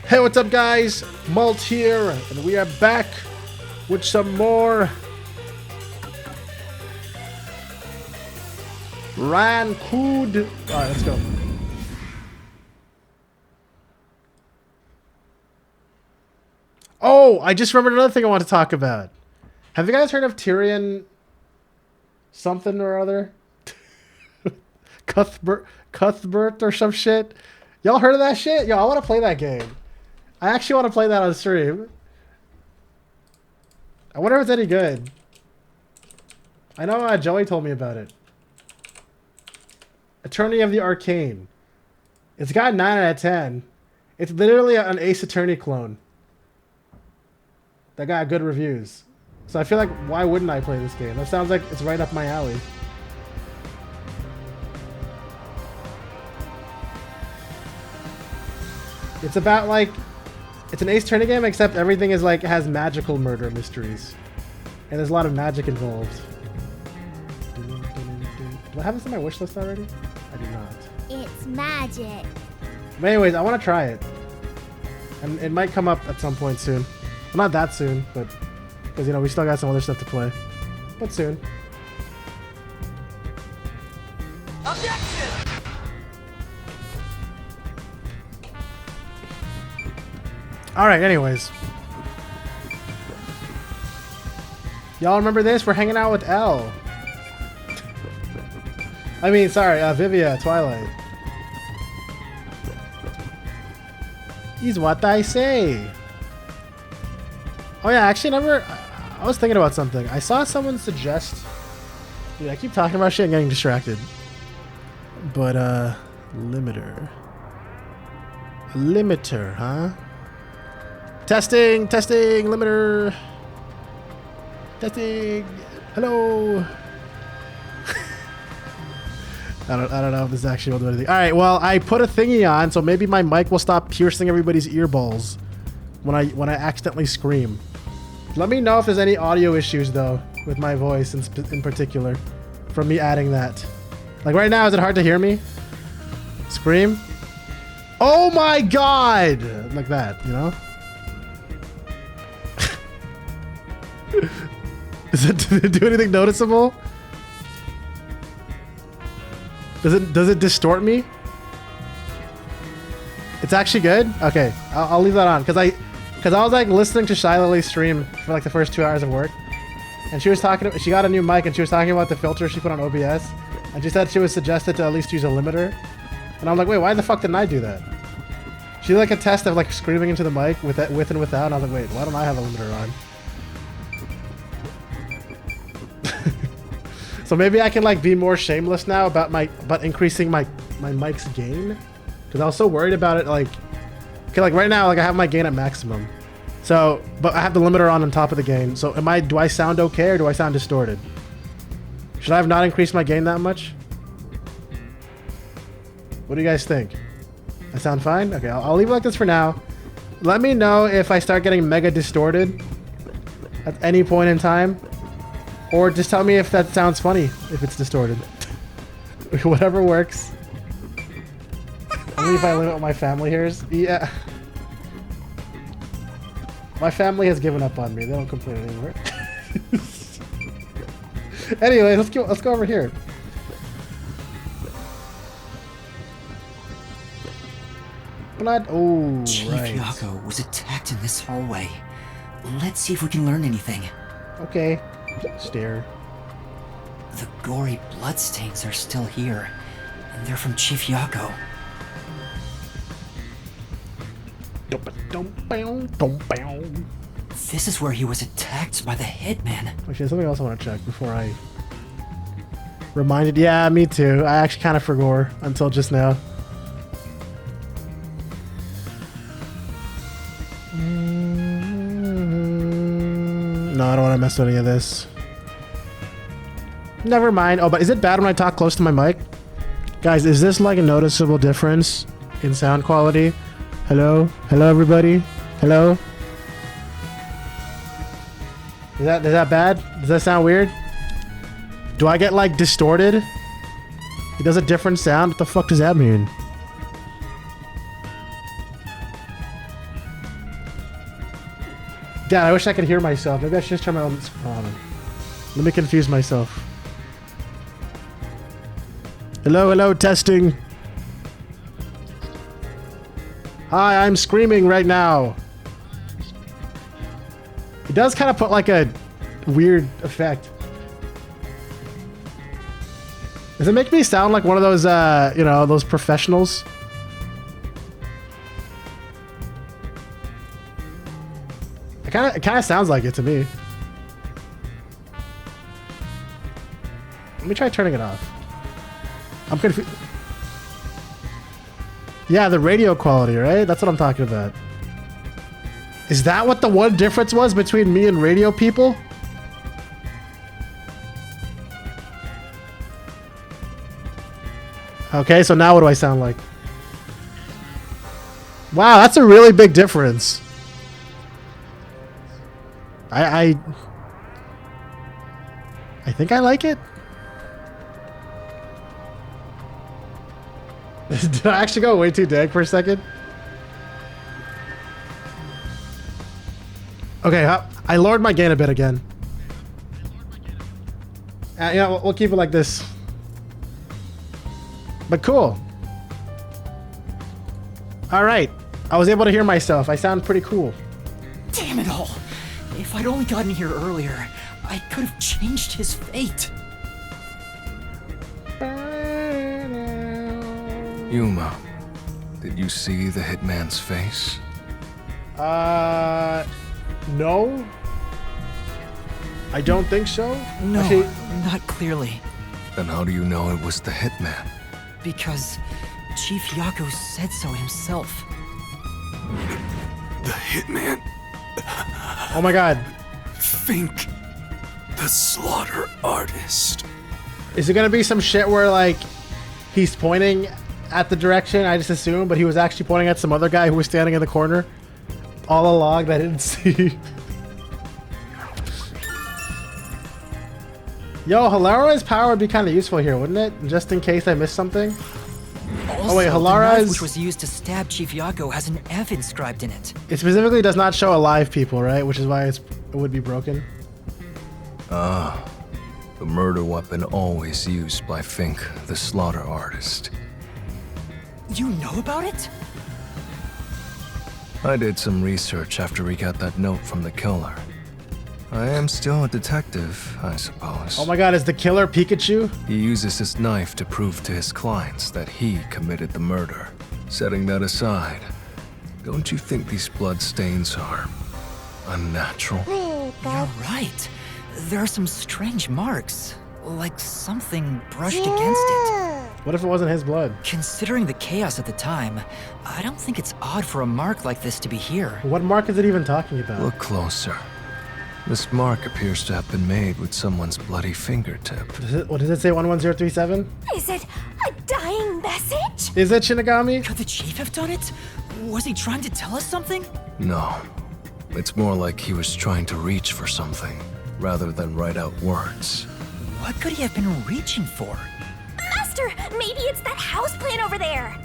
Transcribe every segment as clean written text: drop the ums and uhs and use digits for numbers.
Hey, what's up, guys? Malt here, and we are back with some more RAINCODE. Alright, let's go. Oh, I just remembered another thing I want to talk about. Have you guys heard of Tyrion something or other? Cuthbert or some shit? Y'all heard of that shit? Yo, I want to play that game. I actually want to play that on stream. I wonder if it's any good. I know Joey told me about it. Attorney of the Arcane. It's got 9 out of 10. It's literally an Ace Attorney clone. That got good reviews. So I feel like, why wouldn't I play this game? That sounds like it's right up my alley. It's about like, it's an Ace Attorney game, except everything is like, has magical murder mysteries. And there's a lot of magic involved. Do I have this on my wish list already? I do not. It's magic. But anyways, I want to try it. And it might come up at some point soon. Well, not that soon, but because, you know, we still got some other stuff to play. But soon. Objection! Alright, anyways. Y'all remember this? We're hanging out with Elle. I mean, sorry, Vivia, Twilight. Is what I say. Oh yeah, actually I was thinking about something. I saw someone suggest... Dude, I keep talking about shit and getting distracted. But, limiter. A limiter, huh? Testing, limiter. Testing. Hello. I don't know if this actually will do anything. All right, well, I put a thingy on, so maybe my mic will stop piercing everybody's earballs when I accidentally scream. Let me know if there's any audio issues though with my voice in particular from me adding that. Like right now, is it hard to hear me? Scream? Oh my god! Like that, you know? Does it do anything noticeable? Does it distort me? It's actually good? Okay, I'll leave that on because I was like listening to Shiloh's stream for like the first 2 hours of work, and she was talking. She got a new mic and she was talking about the filter she put on OBS, and she said she was suggested to at least use a limiter, and I'm like, wait, why the fuck didn't I do that? She did like a test of like screaming into the mic with and without, and I was like, wait, why don't I have a limiter on? So maybe I can like be more shameless now about increasing my mic's gain, because I was so worried about it. Like, okay, like right now, like I have my gain at maximum, so but I have the limiter on top of the gain. So do I sound okay or do I sound distorted? Should I have not increased my gain that much? What do you guys think? I sound fine? Okay, I'll leave it like this for now. Let me know if I start getting mega distorted at any point in time. Or just tell me if that sounds funny, if it's distorted. Whatever works. Only if I limit what my family hears. Yeah. My family has given up on me. They don't complain anymore. Anyway, let's go over here. Oh, Chief right. Yako was attacked in this hallway. Let's see if we can learn anything. Okay. Stare. The gory bloodstains are still here, and they're from Chief Yako. This is where he was attacked by the hitman. Actually, there's something else I want to check before I... Reminded? Yeah, me too. I actually kind of forgot until just now. No, I don't want to mess with any of this. Never mind. Oh, but is it bad when I talk close to my mic? Guys, is this like a noticeable difference in sound quality? Hello? Hello, everybody? Hello? Is that bad? Does that sound weird? Do I get like distorted? It does a different sound? What the fuck does that mean? God, I wish I could hear myself. Maybe I should just turn my own... Hold on. Let me confuse myself. Hello, hello, testing. Hi, I'm screaming right now. It does kind of put like a weird effect. Does it make me sound like one of those, you know, those professionals? It kind of sounds like it to me. Let me try turning it off. I'm confused. Yeah, the radio quality, right? That's what I'm talking about. Is that what the one difference was between me and radio people? Okay, so now what do I sound like? Wow, that's a really big difference. I think I like it. Did I actually go way too dank for a second? Okay, I lowered my gain a bit again. Yeah, we'll keep it like this. But cool. All right, I was able to hear myself. I sound pretty cool. Damn it all! If I'd only gotten here earlier, I could have changed his fate. Yuma, did you see the hitman's face? No. I don't think so. No, Actually, not clearly. Then how do you know it was the hitman? Because Chief Yako said so himself. The hitman? oh my god. Think. The slaughter artist. Is it gonna be some shit where like he's pointing at the direction I just assumed, but he was actually pointing at some other guy who was standing in the corner all along that I didn't see? Yo, Hilara's power would be kind of useful here, wouldn't it? Just in case I missed something. Also, Oh wait, the knife Hilara's... which was used to stab Chief Yako has an F inscribed in it. It specifically does not show alive people, right? Which is why it would be broken. Ah, the murder weapon always used by Fink, the slaughter artist. You know about it? I did some research after we got that note from the killer. I am still a detective, I suppose. Oh my god, is the killer Pikachu? He uses his knife to prove to his clients that he committed the murder. Setting that aside, don't you think these blood stains are unnatural? You're right. There are some strange marks, like something brushed against it. What if it wasn't his blood? Considering the chaos at the time, I don't think it's odd for a mark like this to be here. What mark is it even talking about? Look closer. This mark appears to have been made with someone's bloody fingertip. What does it say? 11037? Is it a dying message? Is it Shinigami? Could the chief have done it? Was he trying to tell us something? No. It's more like he was trying to reach for something, rather than write out words. What could he have been reaching for? Master, maybe it's that houseplant over there.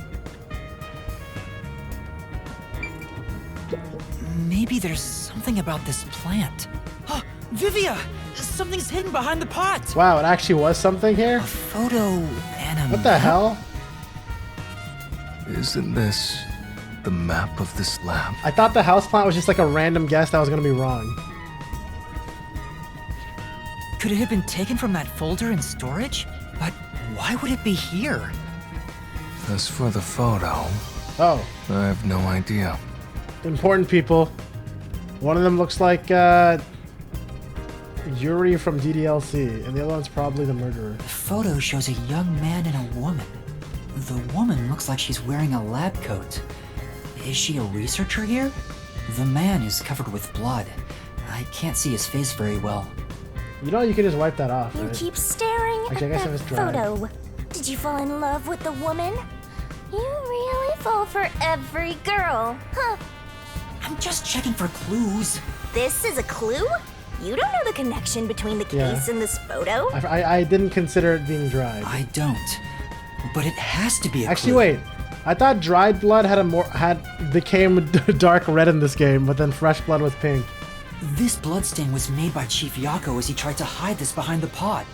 Maybe there's something about this plant. Oh, Vivia! Something's hidden behind the pot! Wow, it actually was something here? A photo and a What the hell? Isn't this the map of this lab? I thought the houseplant was just like a random guess that was gonna be wrong. Could it have been taken from that folder in storage? But why would it be here? As for the photo, Oh, I have no idea. important people. One of them looks like Yuri from DDLC, and the other one's probably the murderer. The photo shows a young man and a woman. The woman looks like she's wearing a lab coat. Is she a researcher here? The man is covered with blood. I can't see his face very well. You know, you can just wipe that off, You right? keep staring Actually, I guess at it was that dry. photo. Did you fall in love with the woman? You really fall for every girl, huh? I'm just checking for clues. This is a clue? You don't know the connection between the Yeah. case and this photo? I didn't consider it being dried. I don't. But it has to be a Actually, clue. wait. I thought dried blood became dark red in this game, but then fresh blood was pink. This bloodstain was made by Chief Yako as he tried to hide this behind the pod.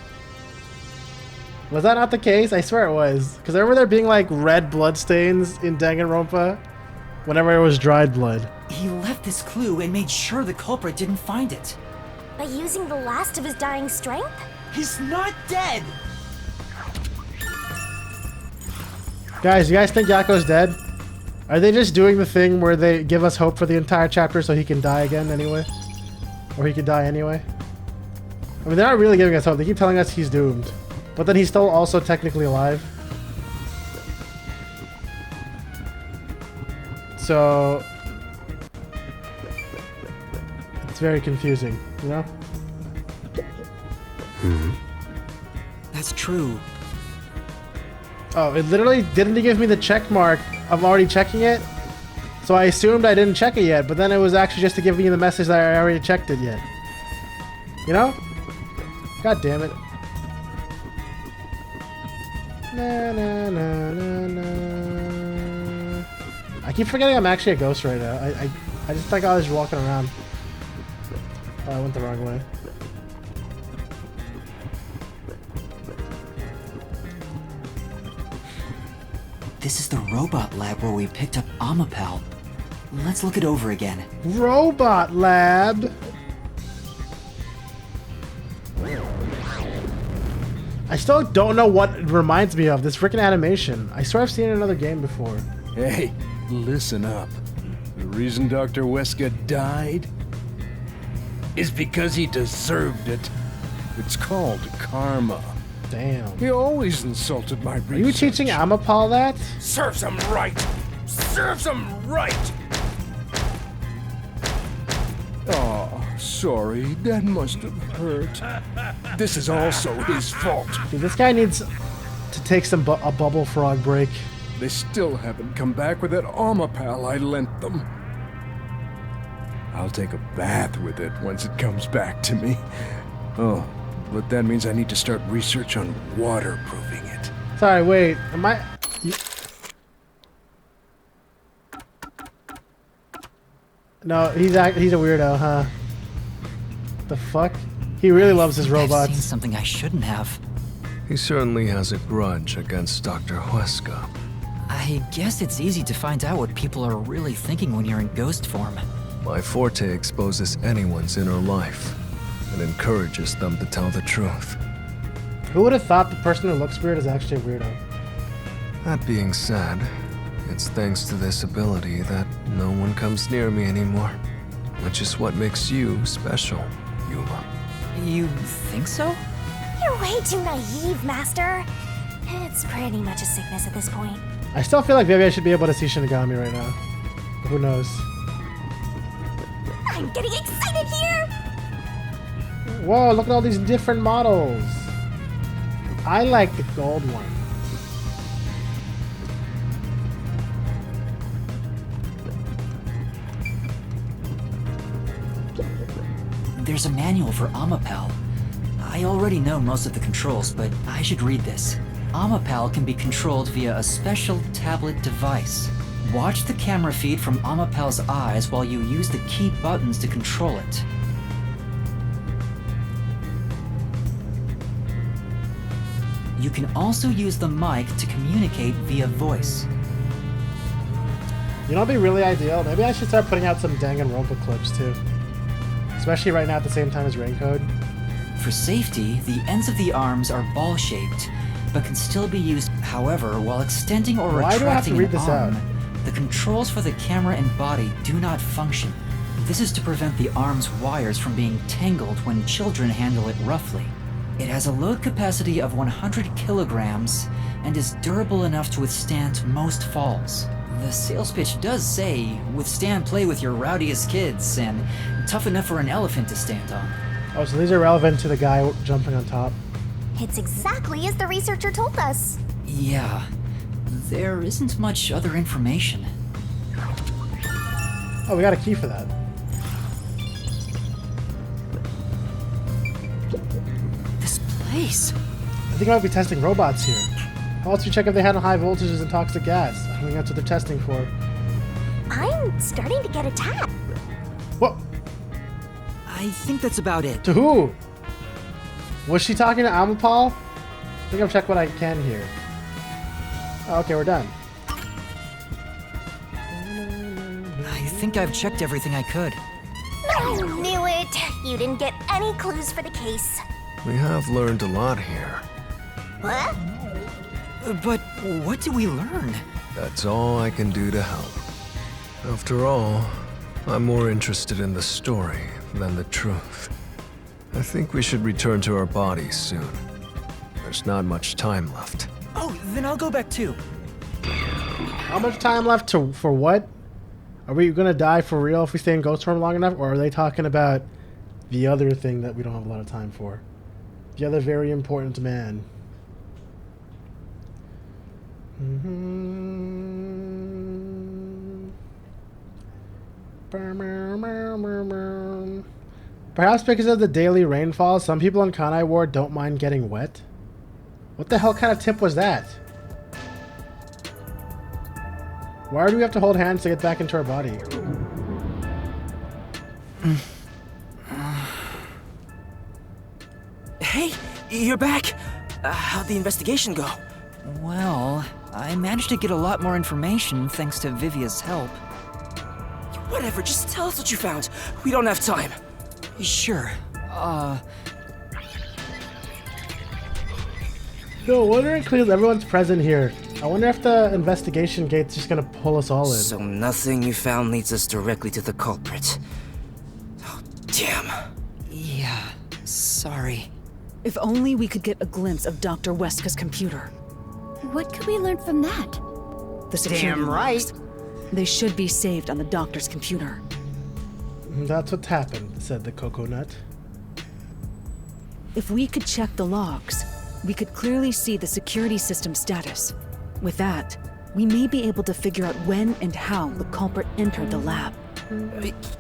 Was that not the case? I swear it was. Because I remember there being like red bloodstains in Danganronpa whenever it was dried blood. He left this clue and made sure the culprit didn't find it. By using the last of his dying strength? He's not dead! Guys, you guys think Yako's dead? Are they just doing the thing where they give us hope for the entire chapter so he can die again anyway? Or he could die anyway? I mean, they're not really giving us hope. They keep telling us he's doomed. But then he's still also technically alive. So... it's very confusing, you know? That's true. Oh, it literally didn't give me the check mark of already checking it. So I assumed I didn't check it yet, but then it was actually just to give me the message that I already checked it yet. You know? God damn it. Na, na, na, na, na. I keep forgetting I'm actually a ghost right now. I just think I was walking around. Oh, I went the wrong way. This is the robot lab where we picked up Amapal. Let's look it over again. Robot lab. I still don't know what it reminds me of. This freaking animation. I swear I've seen it in another game before. Hey, listen up. The reason Dr. Weska died is because he deserved it. It's called karma. Damn. He always insulted my research. Are you teaching Amapal that? Serves him right! Serves him right! Oh, sorry. That must have hurt. This is also his fault. Dude, this guy needs to take a bubble frog break. They still haven't come back with that Amapal I lent them. I'll take a bath with it once it comes back to me. Oh, but that means I need to start research on waterproofing it. Sorry, wait. Am I... No, he's a weirdo, huh? The fuck? He really loves his I've robots. seen something I shouldn't have. He certainly has a grudge against Dr. Huesca. I guess it's easy to find out what people are really thinking when you're in ghost form. My forte exposes anyone's inner life and encourages them to tell the truth. Who would have thought the person who looks weird is actually a weirdo? That being said, it's thanks to this ability that no one comes near me anymore, which is what makes you special, Yuma. You think so? You're way too naive, Master. It's pretty much a sickness at this point. I still feel like maybe I should be able to see Shinigami right now. But who knows? I'm getting excited here! Whoa, look at all these different models. I like the gold one. There's a manual for Amapal. I already know most of the controls, but I should read this. Amapal can be controlled via a special tablet device. Watch the camera feed from Amapal's eyes while you use the key buttons to control it. You can also use the mic to communicate via voice. You know what'd be really ideal? Maybe I should start putting out some Danganronpa clips too. Especially right now at the same time as RAINCODE. For safety, the ends of the arms are ball-shaped, but can still be used. However, while extending or Why do I have to retracting read an this arm, out? the controls for the camera and body do not function. This is to prevent the arm's wires from being tangled when children handle it roughly. It has a load capacity of 100 kilograms and is durable enough to withstand most falls. The sales pitch does say, withstand play with your rowdiest kids, and tough enough for an elephant to stand on. Oh, so these are relevant to the guy jumping on top. It's exactly as the researcher told us. Yeah, there isn't much other information. Oh, we got a key for that. This place. I think I might be testing robots here. How else do you check if they handle high voltages and toxic gas? I think that's what they're testing for. I'm starting to get attacked. What? I think that's about it. To who? Was she talking to Amapal? I think I've checked what I can here. Oh, okay, we're done. I think I've checked everything I could. I knew it! You didn't get any clues for the case. We have learned a lot here. What? But what do we learn? That's all I can do to help. After all, I'm more interested in the story than the truth. I think we should return to our bodies soon. There's not much time left. Oh, then I'll go back too. How much time left for what? Are we gonna die for real if we stay in Ghost Form long enough? Or are they talking about the other thing that we don't have a lot of time for? The other very important man. Perhaps because of the daily rainfall, some people in Kanai Ward don't mind getting wet. What the hell kind of tip was that? Why do we have to hold hands to get back into our body? Hey, you're back. How'd the investigation go? Well, I managed to get a lot more information thanks to Vivia's help. Whatever, just tell us what you found. We don't have time. Sure. No, wondering clearly everyone's present here. I wonder if the investigation gate's just gonna pull us all in. So nothing you found leads us directly to the culprit. Oh, damn. Yeah, sorry. If only we could get a glimpse of Dr. Weska's computer. What could we learn from that? The security logs. They should be saved on the doctor's computer. That's what happened, said the coconut. If we could check the logs, we could clearly see the security system status. With that, we may be able to figure out when and how the culprit entered the lab.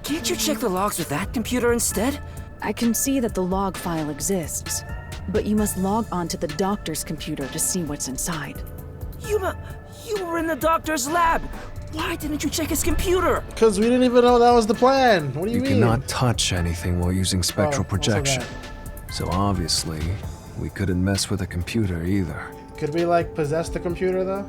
Can't you check the logs with that computer instead? I can see that the log file exists, but you must log on to the doctor's computer to see what's inside. You were in the doctor's lab. Why didn't you check his computer? Because we didn't even know that was the plan. What do you mean? You cannot touch anything while using spectral also projection. that. So obviously, we couldn't mess with a computer either. Could we, like, possess the computer, though?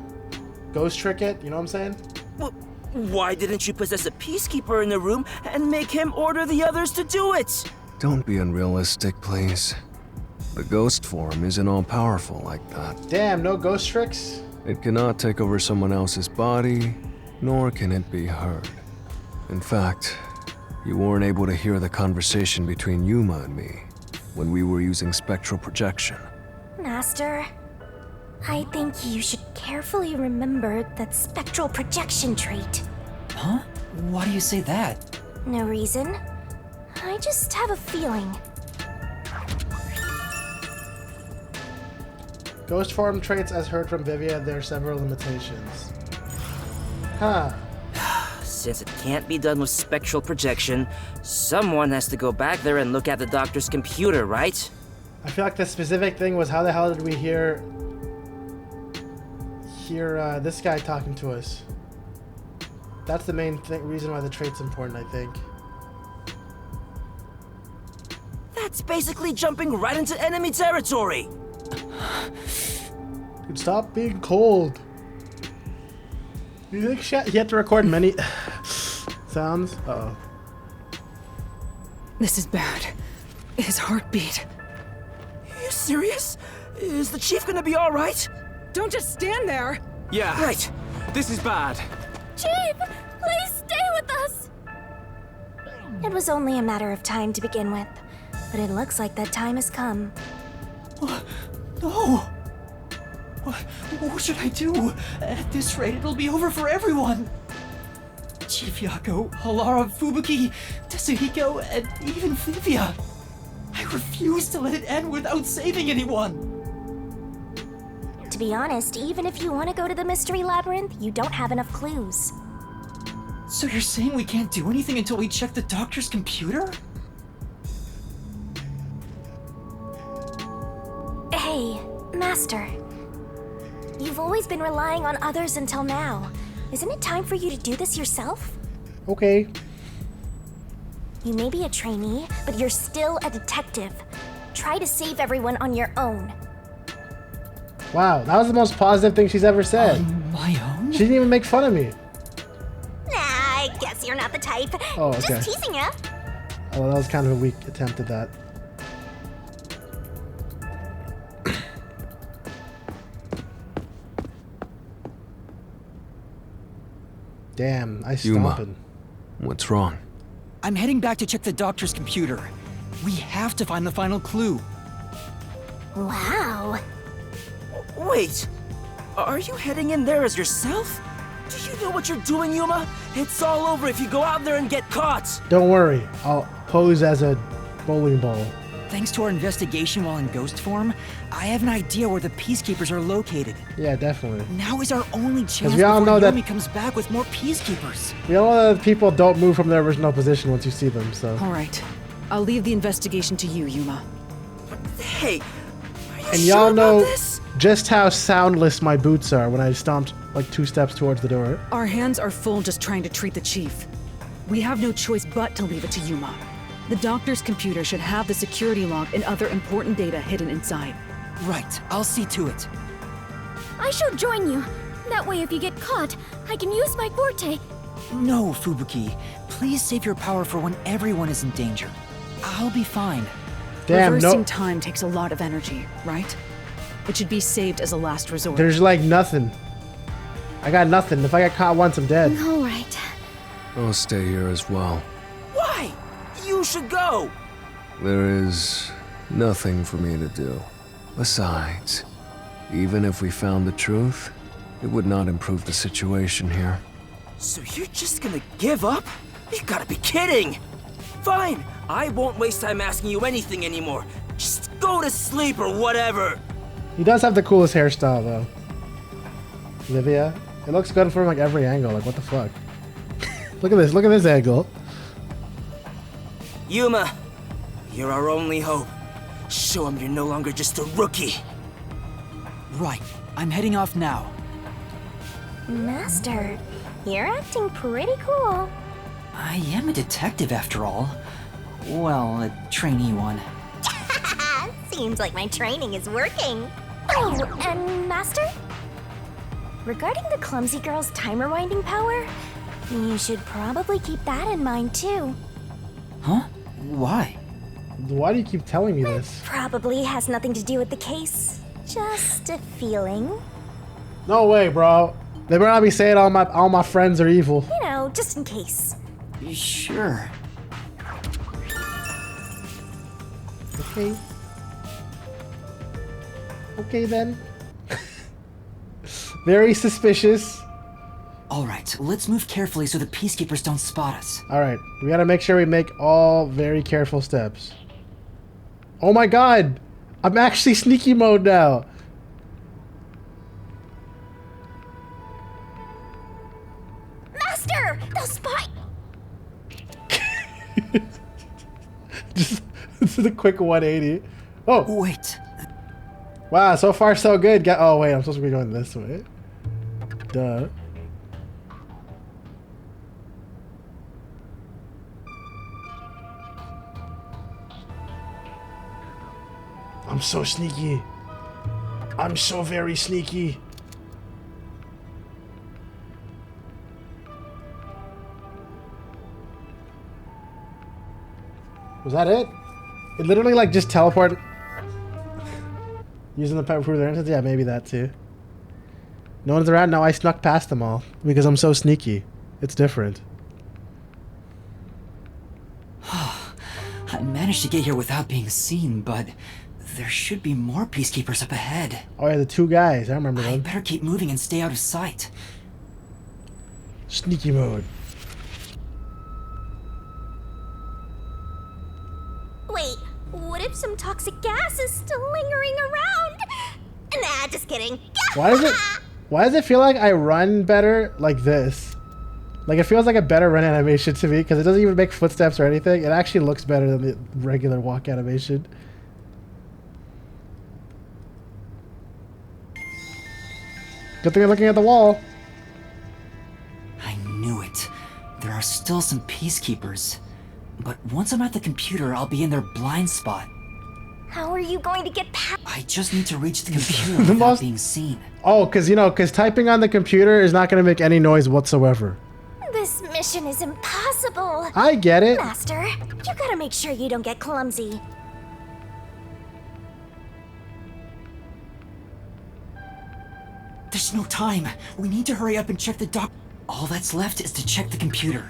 Ghost trick it? You know what I'm saying? Well, why didn't you possess a peacekeeper in the room and make him order the others to do it? Don't be unrealistic, please. The ghost form isn't all-powerful like that. Damn, no ghost tricks? It cannot take over someone else's body, nor can it be heard. In fact, you weren't able to hear the conversation between Yuma and me when we were using spectral projection. Master, I think you should carefully remember that spectral projection trait. Huh? Why do you say that? No reason. I just have a feeling. Ghost form traits, as heard from Vivia, there are several limitations. Huh. Since it can't be done with spectral projection, someone has to go back there and look at the doctor's computer, right? I feel like the specific thing was how the hell did we hear this guy talking to us? That's the main reason why the trait's important, I think. That's basically jumping right into enemy territory. Dude, stop being cold. You think he had to record many sounds? Uh-oh. This is bad. His heartbeat. Are you serious? Is the chief gonna be all right? Don't just stand there! Yeah. Right. This is bad. Chief, please stay with us! It was only a matter of time to begin with, but it looks like that time has come. No! What should I do? At this rate, it'll be over for everyone! Chief Yako, Halara, Fubuki, Tetsuhiko, and even Vivia. I refuse to let it end without saving anyone! To be honest, even if you want to go to the Mystery Labyrinth, you don't have enough clues. So you're saying we can't do anything until we check the doctor's computer? Hey, Master. You've always been relying on others until now. Isn't it time for you to do this yourself? Okay. You may be a trainee, but you're still a detective. Try to save everyone on your own. Wow, that was the most positive thing she's ever said. On my own? She didn't even make fun of me. Nah, I guess you're not the type. Oh, okay. Just teasing ya. Oh, that was kind of a weak attempt at that. Damn, I stomping. What's wrong? I'm heading back to check the doctor's computer. We have to find the final clue. Wow. Wait, are you heading in there as yourself? Do you know what you're doing, Yuma? It's all over if you go out there and get caught. Don't worry, I'll pose as a bowling ball. Thanks to our investigation while in ghost form, I have an idea where the Peacekeepers are located. Yeah, definitely. Now is our only chance we all before know Yumi that- comes back with more Peacekeepers. We all know that people don't move from their original position once you see them, so. All right. I'll leave the investigation to you, Yuma. Hey, are you And sure y'all about know this? just how soundless my boots are when I stomped like 2 steps towards the door. Our hands are full just trying to treat the chief. We have no choice but to leave it to Yuma. The doctor's computer should have the security log and other important data hidden inside. Right, I'll see to it. I shall join you. That way, if you get caught, I can use my forte. No, Fubuki. Please save your power for when everyone is in danger. I'll be fine. Damn, Reversing no. time takes a lot of energy, right? It should be saved as a last resort. There's like nothing. I got nothing. If I get caught once, I'm dead. All right. I'll stay here as well. Why? You should go. There is nothing for me to do. Besides, even if we found the truth, it would not improve the situation here. So you're just gonna give up? You gotta be kidding! Fine, I won't waste time asking you anything anymore. Just go to sleep or whatever. He does have the coolest hairstyle, though. Olivia. It looks good from like every angle. Like, what the fuck? Look at this. Look at this angle. Yuma, you're our only hope. Show him you're no longer just a rookie. Right, I'm heading off now. Master, you're acting pretty cool. I am a detective after all. Well, a trainee one. Seems like my training is working. Oh, and Master? Regarding the clumsy girl's time rewinding power, you should probably keep that in mind too. Huh? Why? Why do you keep telling me this? Probably has nothing to do with the case. Just a feeling. No way, bro. They better not be saying all my friends are evil. You know, just in case. Sure. Okay. Okay then. Very suspicious. Alright, let's move carefully so the Peacekeepers don't spot us. Alright, we gotta make sure we make all very careful steps. Oh my god! I'm actually sneaky mode now! Master! They'll spy! Just this is a quick 180. Oh! Wait, Wow, so far so good. Oh wait, I'm supposed to be going this way. Duh. I'm so sneaky. I'm so very sneaky. Was that it? It literally like just teleported. Using the pet for their entrance? Yeah, maybe that too. No one's around? No, I snuck past them all. Because I'm so sneaky. It's different. I managed to get here without being seen, but there should be more Peacekeepers up ahead. Oh yeah, the 2 guys. I remember I them. better keep moving and stay out of sight. Sneaky mode. Wait, what if some toxic gas is still lingering around? Nah, just kidding. Why does it feel like I run better like this? Like it feels like a better run animation to me because it doesn't even make footsteps or anything. It actually looks better than the regular walk animation. Good thing I'm looking at the wall. I knew it. There are still some Peacekeepers. But once I'm at the computer, I'll be in their blind spot. How are you going to get past? I just need to reach the computer The without most- being seen. Oh, because typing on the computer is not going to make any noise whatsoever. This mission is impossible. I get it. Master, you gotta make sure you don't get clumsy. There's no time. We need to hurry up and check the doc. All that's left is to check the computer.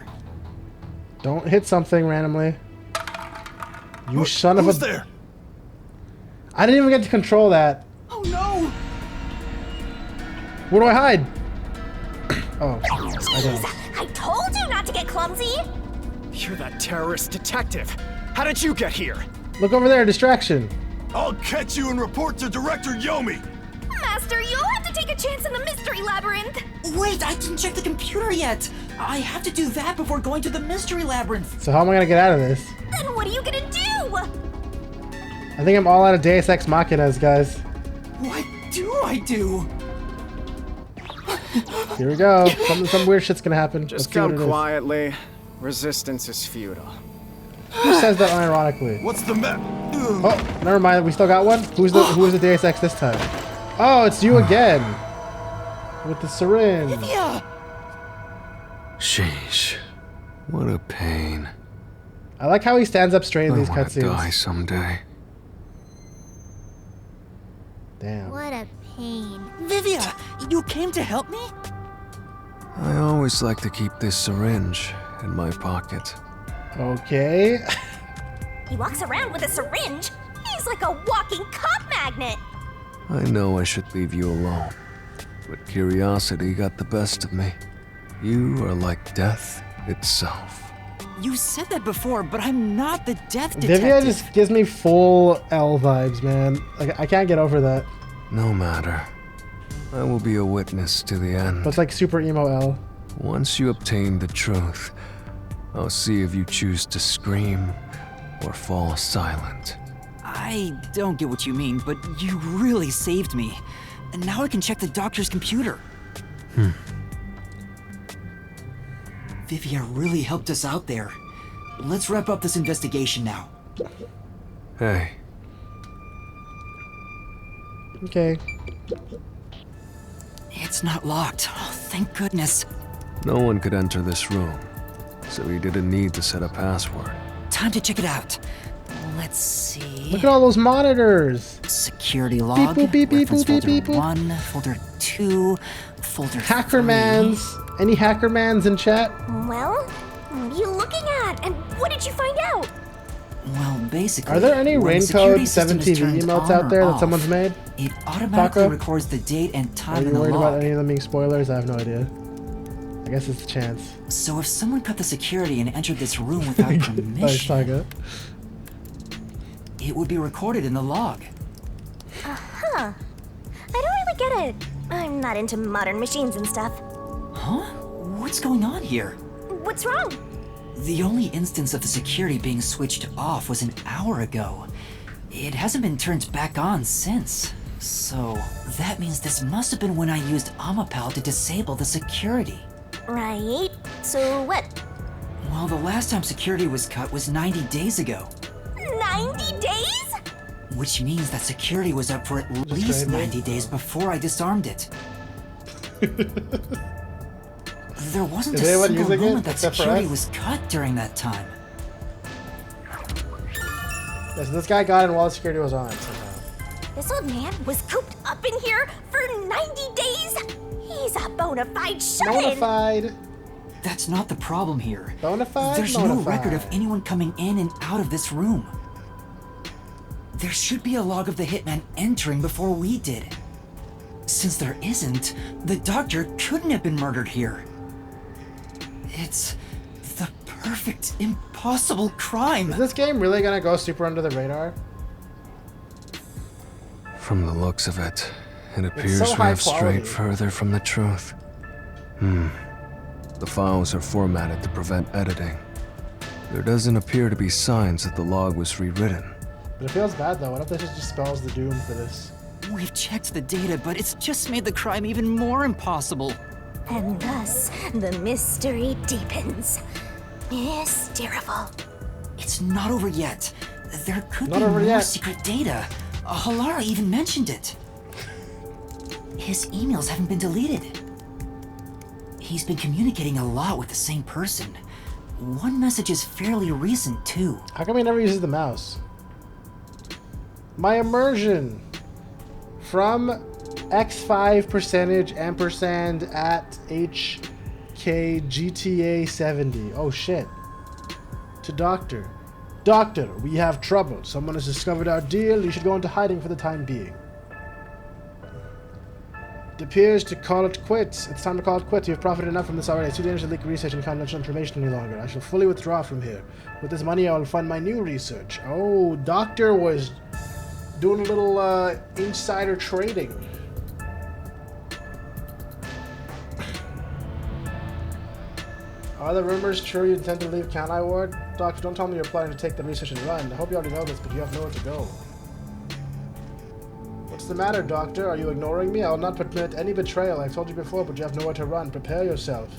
Don't hit something randomly. You son of a... Who's there? I didn't even get to control that. Oh no! Where do I hide? Oh, I Jeez, don't. I told you not to get clumsy. You're that terrorist detective. How did you get here? Look over there, distraction. I'll catch you and report to Director Yomi. Master, you'll have to take a chance in the mystery labyrinth. Wait, I didn't check the computer yet. I have to do that before going to the mystery labyrinth. So how am I gonna get out of this? Then what are you gonna do? I think I'm all out of Deus Ex Machinas, guys. What do I do? Here we go. Some weird shit's gonna happen. Just Let's see what come it is. quietly. Resistance is futile. Who says that unironically? What's the map? Oh, never mind. We still got one. Who is the Deus Ex this time? Oh, it's you again. With the syringe. Yeah. Sheesh. What a pain. I like how he stands up straight in I these want to die cutscenes. someday. Damn. What a pain. Vivia, you came to help me? I always like to keep this syringe in my pocket. Okay. He walks around with a syringe. He's like a walking cop magnet. I know I should leave you alone, but curiosity got the best of me. You are like death itself. You said that before, but I'm not the death detective. Vivia just gives me full L vibes, man. Like I can't get over that. No matter. I will be a witness to the end. But it's like super emo L. Once you obtain the truth, I'll see if you choose to scream or fall silent. I don't get what you mean, but you really saved me. And now I can check the doctor's computer. Vivia really helped us out there. Let's wrap up this investigation now. Hey, Okay. It's not locked. Oh, thank goodness. no one could enter this room, so he didn't need to set a password. Time to check it out. Let's see. Look at all those monitors. Security log. boop, beep, beep, reference boop, beep, folder beep, boop. 1, folder 2, folder 3. Hackermans. Any Hackermans in chat? Well, what are you looking at? And what did you find out? Well, basically, Are there any when the security RAINCODE system 7 is TV turned emotes on out or there that off, someone's made? It automatically Taco? records the date and Are time you in the worried about log. any of them being spoilers? I have no idea. I guess it's a chance. So if someone cut the security and entered this room without Nice, permission, Saga. it would be recorded in the log. Huh. I don't really get it. I'm not into modern machines and stuff. Huh? What's going on here? What's wrong? The only instance of the security being switched off was an hour ago. It hasn't been turned back on since. So that means this must have been when I used Amapal to disable the security. Right. So what? Well, the last time security was cut was 90 days ago. 90 days? Which means that security was up for at least crazy. 90 days before I disarmed it. There wasn't Is a anyone single using it moment that except for security us? was cut during that time. Yeah, so this guy got in while the security was on somehow. This old man was cooped up in here for 90 days? He's a bona fide shut-in. Bonafide. That's not the problem here. Bonafide? There's no Bonafide. record of anyone coming in and out of this room. There should be a log of the hitman entering before we did. Since there isn't, the doctor couldn't have been murdered here. It's the perfect, impossible crime. Is this game really gonna go super under the radar? From the looks of it, it appears so we high have strayed quality. further from the truth. The files are formatted to prevent editing. There doesn't appear to be signs that the log was rewritten. But it feels bad though. What if this just spells the doom for this? We've checked the data, but it's just made the crime even more impossible. And thus, the mystery deepens. Mysterious. It's not over yet. There could Not be over more yet. secret data. Halara even mentioned it. His emails haven't been deleted. He's been communicating a lot with the same person. One message is fairly recent, too. How come he never uses the mouse? My immersion from X5% ampersand at HKGTA70. Oh shit. To Doctor. Doctor, we have trouble. Someone has discovered our deal. You should go into hiding for the time being. It appears to call it quits. It's time to call it quits. You have profited enough from this already. It's too dangerous to leak research and confidential information any longer. I shall fully withdraw from here. With this money, I will fund my new research. Oh, Doctor was doing a little insider trading. Are the rumors true you intend to leave Kanai Ward? Doctor, don't tell me you're planning to take the research and run. I hope you already know this, but you have nowhere to go. What's the matter, Doctor? Are you ignoring me? I will not permit any betrayal. I've told you before, but you have nowhere to run. Prepare yourself.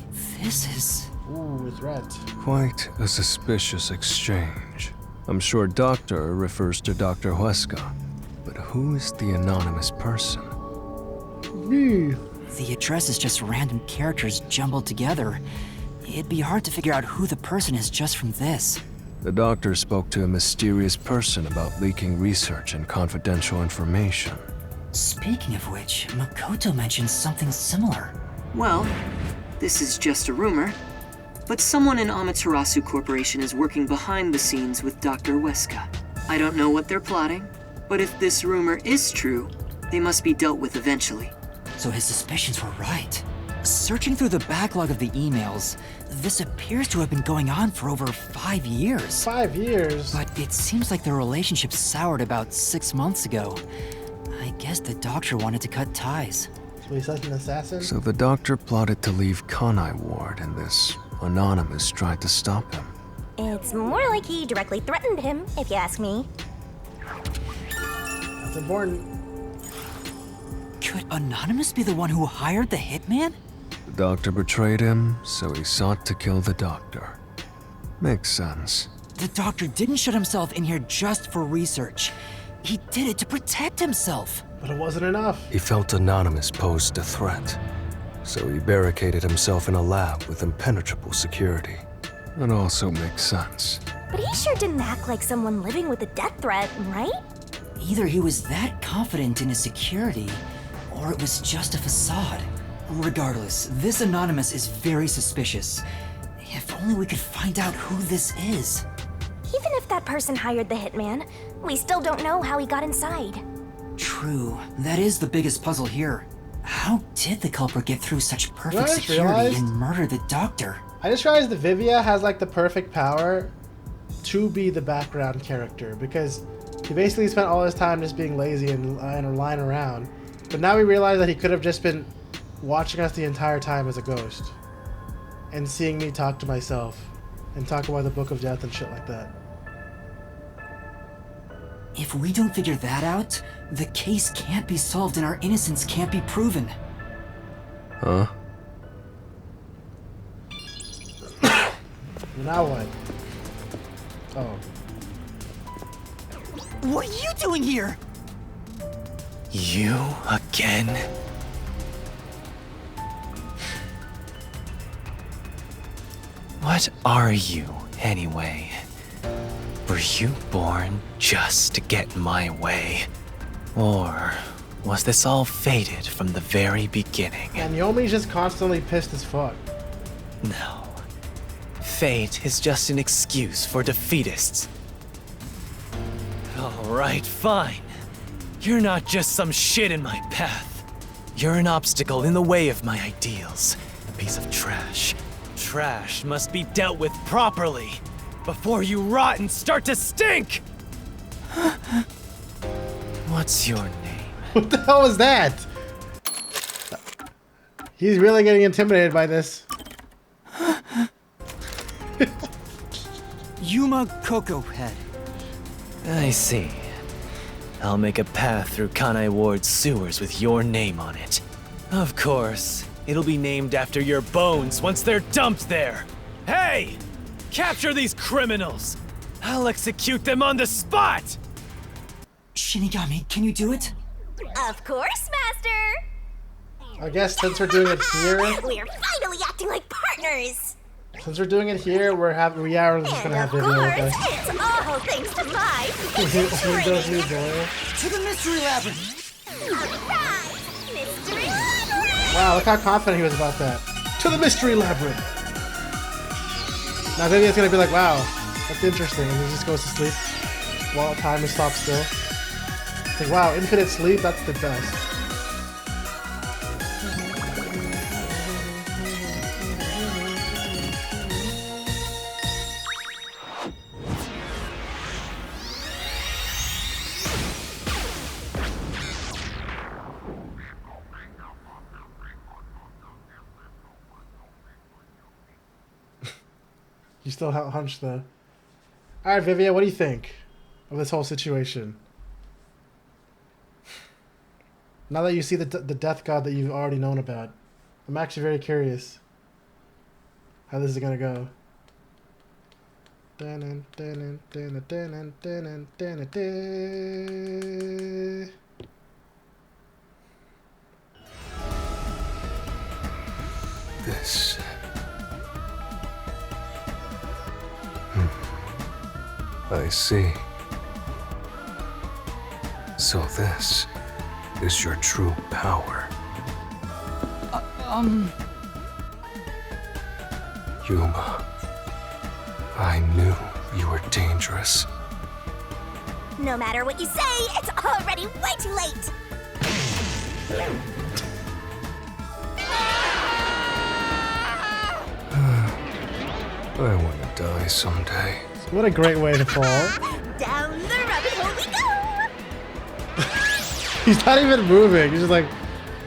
This is... Ooh, a threat. Quite a suspicious exchange. I'm sure Doctor refers to Dr. Huesca, but who is the anonymous person? Me. The address is just random characters jumbled together. It'd be hard to figure out who the person is just from this. The Doctor spoke to a mysterious person about leaking research and confidential information. Speaking of which, Makoto mentioned something similar. Well, this is just a rumor, but someone in Amaterasu Corporation is working behind the scenes with Dr. Huesca. I don't know what they're plotting, but if this rumor is true, they must be dealt with eventually. So his suspicions were right. Searching through the backlog of the emails, this appears to have been going on for over 5 years. 5 years? But it seems like their relationship soured about 6 months ago. I guess the Doctor wanted to cut ties. So he's such an assassin? So the Doctor plotted to leave Kanai Ward, and this Anonymous tried to stop him. It's more like he directly threatened him, if you ask me. That's important. Could Anonymous be the one who hired the hitman? The Doctor betrayed him, so he sought to kill the Doctor. Makes sense. The Doctor didn't shut himself in here just for research. He did it to protect himself. But it wasn't enough. He felt Anonymous posed a threat, so he barricaded himself in a lab with impenetrable security. That also makes sense. But he sure didn't act like someone living with a death threat, right? Either he was that confident in his security, or it was just a facade. Regardless, this Anonymous is very suspicious. If only we could find out who this is. Even if that person hired the hitman, we still don't know how he got inside. True, that is the biggest puzzle here. How did the culprit get through such perfect just security realized? and murder the Doctor? I just realized that Vivia has like the perfect power to be the background character, because he basically spent all his time just being lazy and lying around. But now we realize that he could have just been watching us the entire time as a ghost and seeing me talk to myself and talk about the Book of Death and shit like that. If we don't figure that out, the case can't be solved and our innocence can't be proven. Huh? Now what? Oh. What are you doing here? You again? What are you, anyway? Were you born just to get in my way? Or was this all fated from the very beginning? And Yomi's just constantly pissed as fuck. No. Fate is just an excuse for defeatists. Alright, fine. You're not just some shit in my path. You're an obstacle in the way of my ideals. A piece of trash. Trash must be dealt with properly before you rot and start to stink! What's your name? What the hell was that? He's really getting intimidated by this. Yuma Cocohead. I see. I'll make a path through Kanai Ward's sewers with your name on it. Of course, it'll be named after your bones once they're dumped there. Hey! Capture these criminals! I'll execute them on the spot! Shinigami, can you do it? Of course, Master! I guess since we're doing it here, We're finally acting like partners! since we're doing it here, we're just gonna have Of Vivian with course, us. it's all thanks to my He does need Doyle. To the mystery labyrinth! Alright, Mystery Labyrinth! Wow, look how confident he was about that. To the mystery labyrinth! Now Vivian's gonna be like, wow, that's interesting, and he just goes to sleep while time is stopped still. It's like, wow, infinite sleep, that's the best. You still hunched though. Alright, Vivian, what do you think of this whole situation? Now that you see the death god that you've already known about, I'm actually very curious how this is gonna go. This. I see. So this is your true power. Yuma, I knew you were dangerous. No matter what you say, it's already way too late! I want to die someday. What a great way to fall. Down the rabbit hole we go! He's not even moving. He's just like,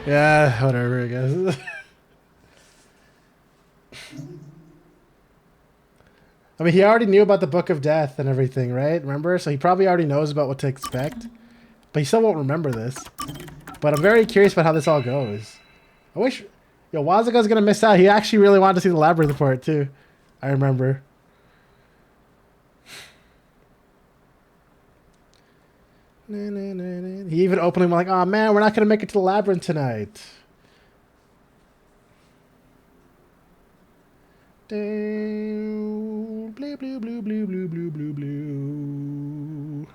yeah, whatever, I guess. I mean, he already knew about the Book of Death and everything, right? Remember? So he probably already knows about what to expect. But he still won't remember this. But I'm very curious about how this all goes. I wish... Yo, Wazuka's gonna miss out. He actually really wanted to see the labyrinth part, too. I remember. He even openly went like, oh man, we're not gonna make it to the labyrinth tonight. Blue, blue, blue, blue, blue, blue, blue, blue.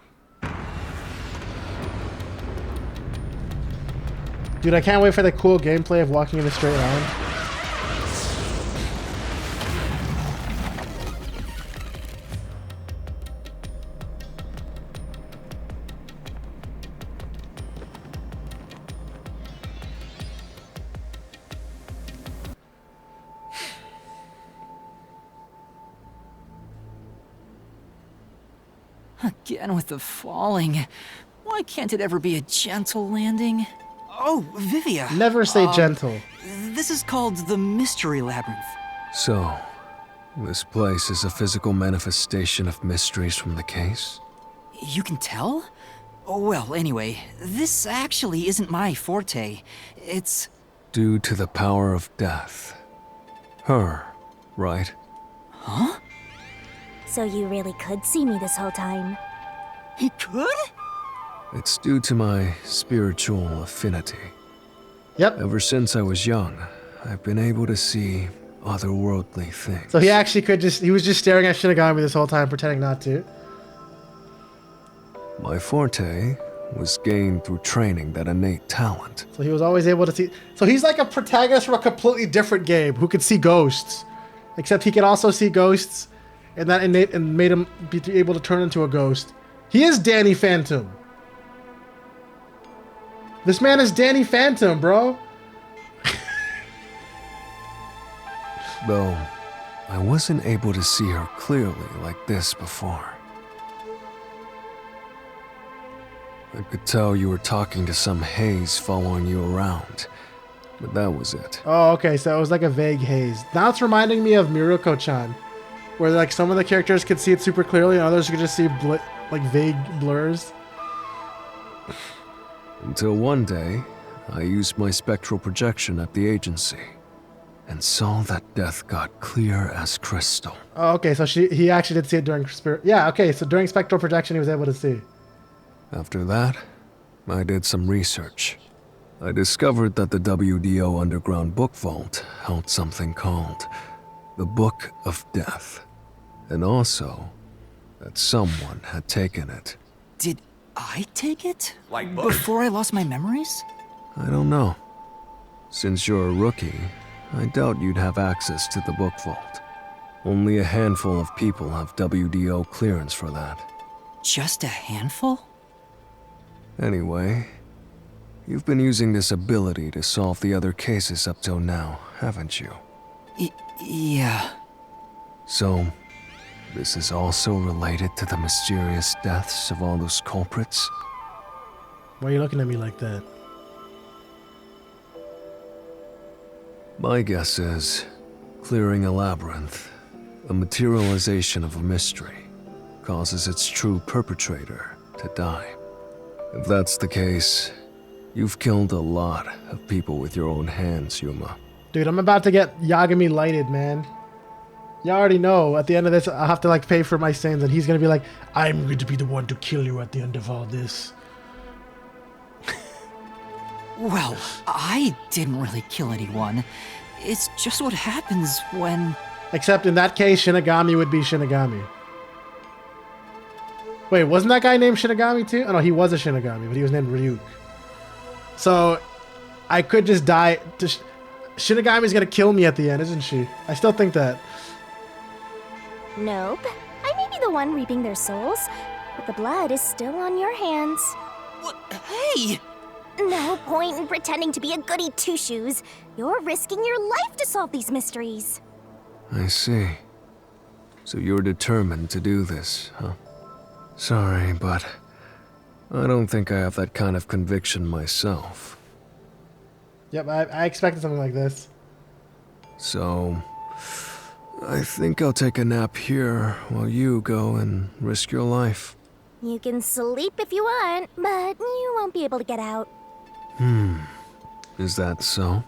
Dude, I can't wait for the cool gameplay of walking in a straight line. Again with the falling. Why can't it ever be a gentle landing? Oh, Vivia. Never say gentle. This is called the Mystery Labyrinth. So, this place is a physical manifestation of mysteries from the case? You can tell? Oh, well, anyway, this actually isn't my forte. It's... Due to the power of death. Her, right? Huh? So you really could see me this whole time? He could? It's due to my spiritual affinity. Yep. Ever since I was young, I've been able to see otherworldly things. So he actually could just... He was just staring at Shinigami this whole time, pretending not to. My forte was gained through training that innate talent. So he was always able to see... So he's like a protagonist from a completely different game who could see ghosts. Except he can also see ghosts, and that innate and made him be able to turn into a ghost. He is Danny Phantom. This man is Danny Phantom, bro. Though, I wasn't able to see her clearly like this before. I could tell you were talking to some haze following you around, but that was it. Oh, okay, so it was like a vague haze. Now it's reminding me of Miruko-chan, where like some of the characters could see it super clearly and others could just see like vague blurs. Until one day, I used my spectral projection at the agency. and saw that death got clear as crystal. Oh, okay, so he actually did see it during spirit. Yeah, okay, so during spectral projection he was able to see. After that, I did some research. I discovered that the WDO Underground Book Vault held something called the Book of Death, and also that someone had taken it. Did I take it? Before I lost my memories? I don't know. Since you're a rookie, I doubt you'd have access to the book vault. Only a handful of people have WDO clearance for that. Just a handful? Anyway, you've been using this ability to solve the other cases up till now, haven't you? Yeah. So, this is also related to the mysterious deaths of all those culprits? Why are you looking at me like that? My guess is, clearing a labyrinth, a materialization of a mystery, causes its true perpetrator to die. If that's the case, you've killed a lot of people with your own hands, Yuma. Dude, I'm about to get Yagami lighted, man. You already know, at the end of this, I'll have to like pay for my sins, and he's gonna be like, I'm going to be the one to kill you at the end of all this. Well, I didn't really kill anyone. It's just what happens when... Except in that case, Shinigami would be Shinigami. Wait, wasn't that guy named Shinigami too? Oh no, he was a Shinigami, but he was named Ryuk. So, I could just die. Shinigami's gonna kill me at the end, isn't she? I still think that. Nope. I may be the one reaping their souls, but the blood is still on your hands. What? Hey! No point in pretending to be a goody two-shoes. You're risking your life to solve these mysteries. I see. So you're determined to do this, huh? Sorry, but I don't think I have that kind of conviction myself. Yep, I expected something like this. So, I think I'll take a nap here while you go and risk your life. You can sleep if you want, but you won't be able to get out. Is that so?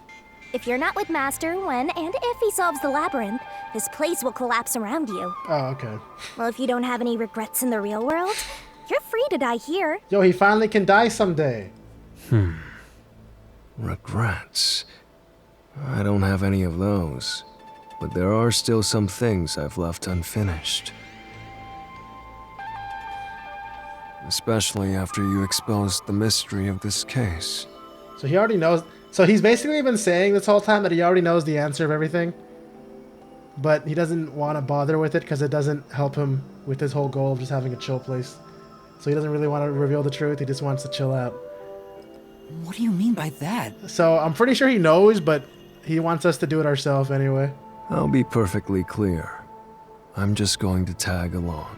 If you're not with Master when and if he solves the labyrinth, this place will collapse around you. Oh, okay. Well, if you don't have any regrets in the real world, you're free to die here. Yo, he finally can die someday. Regrets? I don't have any of those, but there are still some things I've left unfinished. Especially after you exposed the mystery of this case. So he already knows. So he's basically been saying this whole time that he already knows the answer of everything. But he doesn't want to bother with it because it doesn't help him with his whole goal of just having a chill place. So he doesn't really want to reveal the truth. He just wants to chill out. What do you mean by that? So I'm pretty sure he knows, but he wants us to do it ourselves anyway. I'll be perfectly clear. I'm just going to tag along.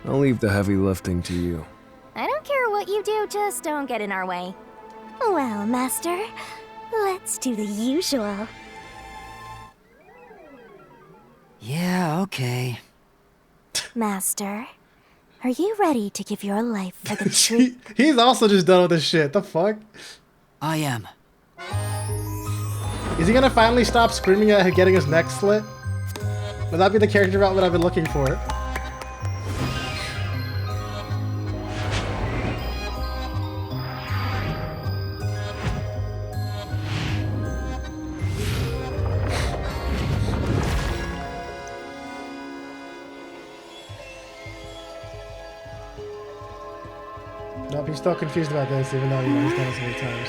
I'll leave the heavy lifting to you. I don't care what you do, just don't get in our way. Well, Master, let's do the usual. Yeah, okay. Master, are you ready to give your life for the truth? He's also just done with this shit. The fuck? I am. Is he gonna finally stop screaming at getting his neck slit? Would that be the character development I've been looking for? Nope, he's still confused about this, even though he's done it so many times.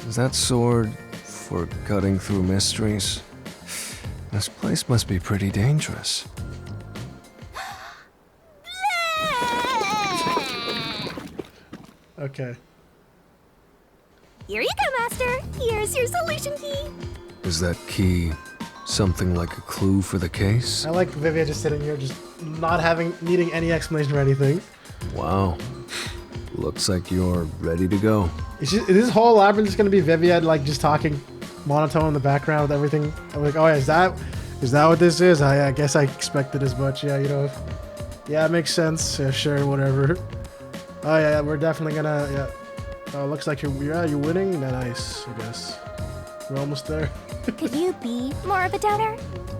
Is that sword for cutting through mysteries? This place must be pretty dangerous. Okay. Here you go, Master. Here's your solution key. Is that key something like a clue for the case? I like Vivia just sitting here, just not needing any explanation or anything. Wow. Looks like you're ready to go. Is this whole labyrinth just gonna be Vivian like just talking monotone in the background with everything? I'm like, oh yeah, is that what this is? I guess I expected as much. Yeah, you know. Yeah, it makes sense. Yeah, sure, whatever. Oh yeah, we're definitely gonna. Yeah. Oh, looks like you're winning. Nice, I guess. We're almost there. Could you be more of a doubter?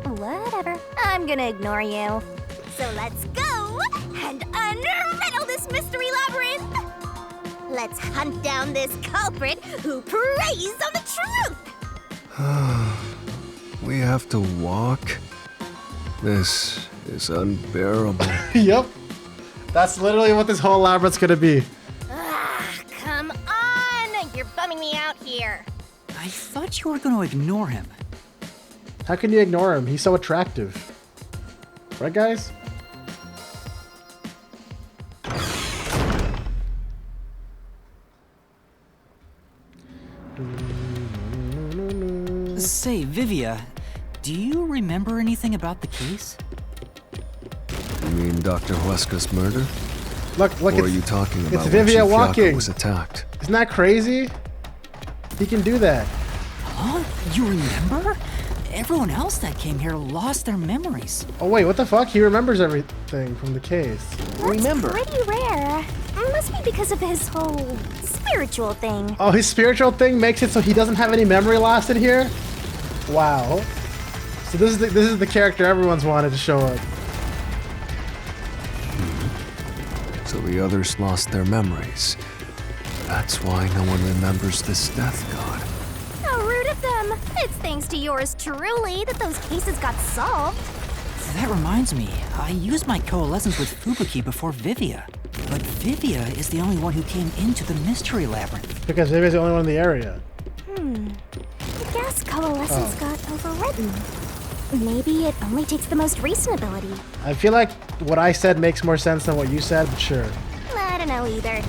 Whatever. I'm gonna ignore you. So let's go and unriddle this mystery labyrinth. Let's hunt down this culprit who preys on the truth. We have to walk? This is unbearable. Yep. That's literally what this whole labyrinth's gonna be. Come on! You're bumming me out here. I thought you were going to ignore him. How can you ignore him? He's so attractive. Right, guys? Say, Vivia, do you remember anything about the case? You mean Dr. Huesca's murder? Look, or are you talking about it's Vivia when Chief walking. Yaku was attacked? Isn't that crazy? He can do that. Huh? You remember? Everyone else that came here lost their memories. Oh wait, what the fuck? He remembers everything from the case. That's pretty rare. Must be because of his whole spiritual thing. Oh, his spiritual thing makes it so he doesn't have any memory loss in here? Wow. So this is the character everyone's wanted to show up. So the others lost their memories. That's why no one remembers this death god. How rude of them. It's thanks to yours truly that those cases got solved. That reminds me, I used my coalescence with Fubuki before Vivia. But Vivia is the only one who came into the mystery labyrinth. Because Vivia's the only one in the area. I guess coalescence got overridden. Maybe it only takes the most recent ability. I feel like what I said makes more sense than what you said, but sure. I don't know either.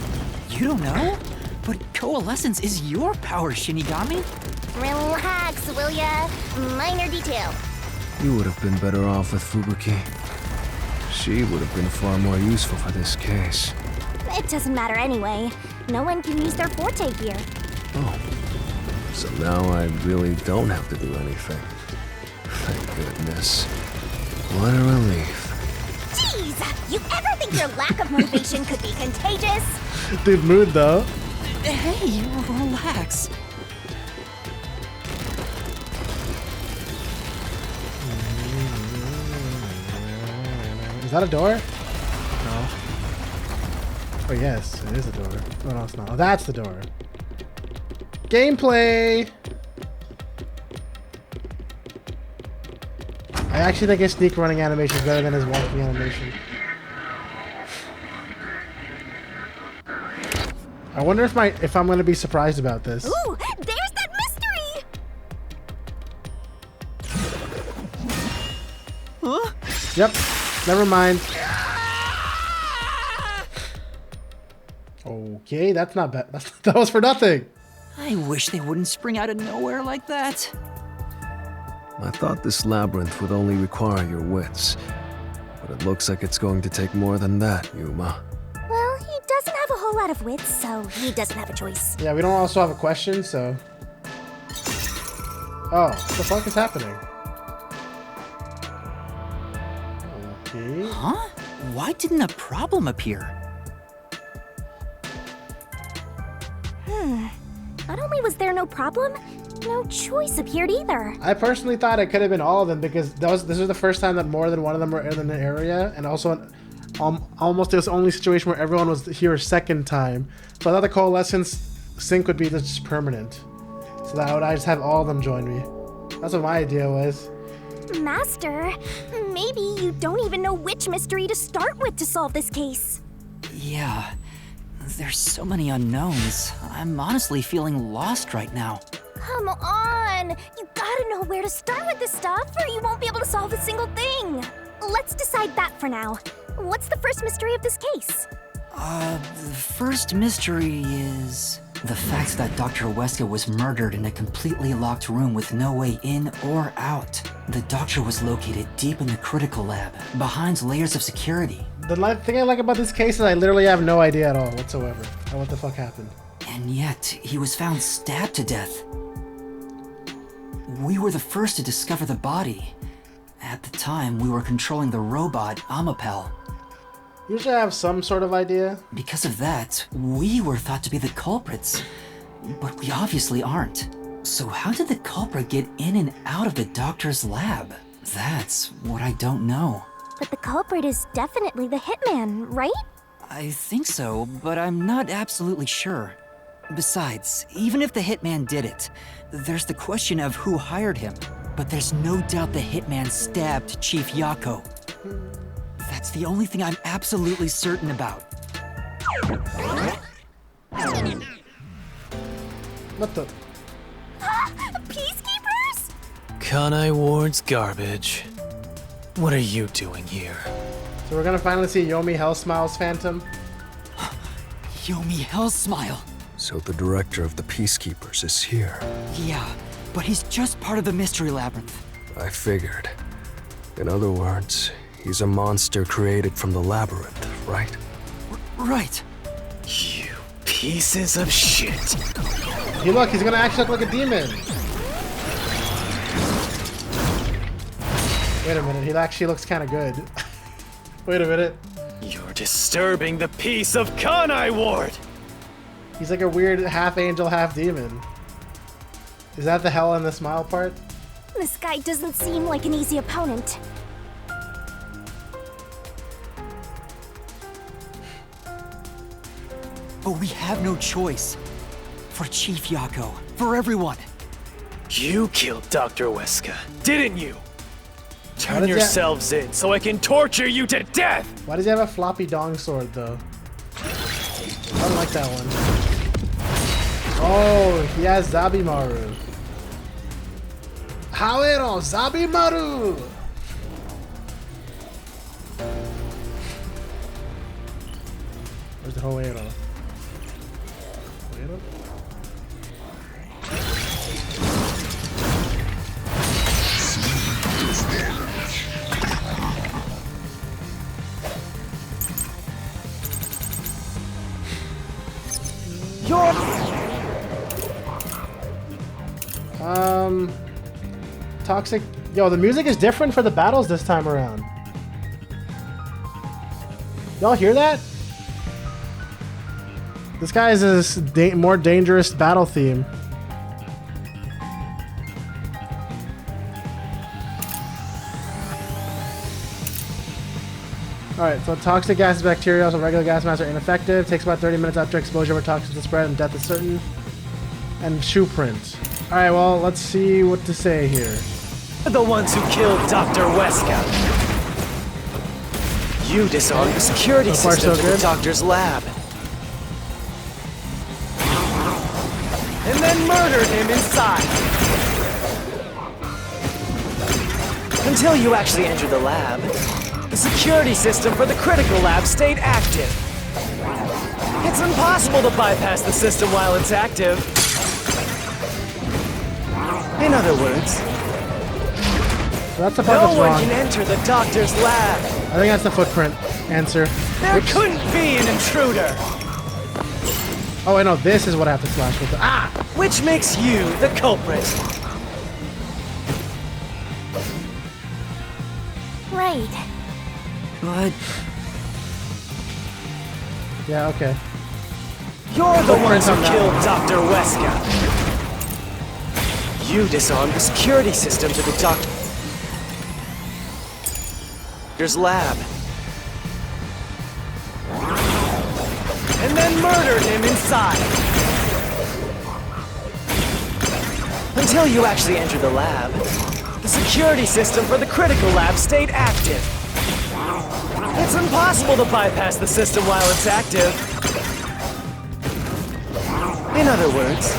You don't know? But coalescence is your power, Shinigami. Relax, will ya? Minor detail. You would have been better off with Fubuki. She would have been far more useful for this case. It doesn't matter anyway. No one can use their forte here. Oh. So now I really don't have to do anything. Thank goodness. What a relief. Jeez! You ever think your lack of motivation could be contagious? Dude, mood though. Hey, relax. Is that a door? No. Oh yes, it is a door. Oh no, it's not. Oh, that's the door. Gameplay! I actually think his sneak running animation is better than his walking animation. I wonder if I'm gonna be surprised about this. Ooh, there's that mystery! Huh? Yep. Never mind. Okay, that's not bad. That was for nothing. I wish they wouldn't spring out of nowhere like that. I thought this labyrinth would only require your wits. But it looks like it's going to take more than that, Yuma. Well, he doesn't have a whole lot of wits, so he doesn't have a choice. Yeah, we don't also have a question, so... Oh, what the fuck is happening? Okay. Huh? Why didn't a problem appear? Not only was there no problem, no choice appeared either. I personally thought it could have been all of them because this was the first time that more than one of them were in the area, and also almost it was the only situation where everyone was here a second time. So I thought the coalescence sync would be just permanent, so that I just have all of them join me. That's what my idea was. Master, maybe you don't even know which mystery to start with to solve this case. Yeah, there's so many unknowns. I'm honestly feeling lost right now. Come on! You gotta know where to start with this stuff, or you won't be able to solve a single thing. Let's decide that for now. What's the first mystery of this case? The first mystery is... the fact that Dr. Huesca was murdered in a completely locked room with no way in or out. The doctor was located deep in the critical lab, behind layers of security. thing I like about this case is I literally have no idea at all whatsoever on what the fuck happened. And yet, he was found stabbed to death. We were the first to discover the body. At the time, we were controlling the robot, Amapel. Usually I have some sort of idea. Because of that, we were thought to be the culprits. But we obviously aren't. So how did the culprit get in and out of the doctor's lab? That's what I don't know. But the culprit is definitely the hitman, right? I think so, but I'm not absolutely sure. Besides, even if the hitman did it, there's the question of who hired him. But there's no doubt the hitman stabbed Chief Yako. That's the only thing I'm absolutely certain about. What the? Peacekeepers? Kanai Ward's garbage. What are you doing here? So we're gonna finally see Yomi Hellsmile's Phantom. Yomi Hellsmile. So the director of the Peacekeepers is here. Yeah, but he's just part of the Mystery Labyrinth. I figured. In other words, he's a monster created from the labyrinth, right? Right. You pieces of shit. Hey, look, he's gonna actually look like a demon. Wait a minute, he actually looks kind of good. Wait a minute. You're disturbing the peace of Kanai Ward. He's like a weird half angel, half demon. Is that the hell in the smile part? This guy doesn't seem like an easy opponent. But we have no choice. For Chief Yako, for everyone. You killed Dr. Weska, didn't you? Turn does yourselves in so I can torture you to death! Why does he have a floppy dong sword, though? I don't like that one. Oh, he has Zabimaru. Hawero, Zabimaru! Where's the Hawero? Hawero? Toxic. Yo, the music is different for the battles this time around. Y'all hear that? This guy is a more dangerous battle theme. Alright, so toxic gases, bacteria, so regular gas masks are ineffective. Takes about 30 minutes after exposure for toxins to spread and death is certain. And shoe print. Alright, well, let's see what to say here. The ones who killed Dr. Weska. You disarmed the security system to the doctor's lab. And then murdered him inside. Until you actually entered the lab, the security system for the critical lab stayed active. It's impossible to bypass the system while it's active. In other words, so that's the part that's wrong. No one can enter the doctor's lab. I think that's the footprint answer. There couldn't be an intruder. Oh, I know. This is what I have to slash with. Which makes you the culprit. Right. But... Yeah, okay. You're the ones who killed Dr. Weska. You disarmed the security system to the doctor's lab. And then murdered him inside. Until you actually entered the lab, the security system for the critical lab stayed active. It's impossible to bypass the system while it's active. In other words,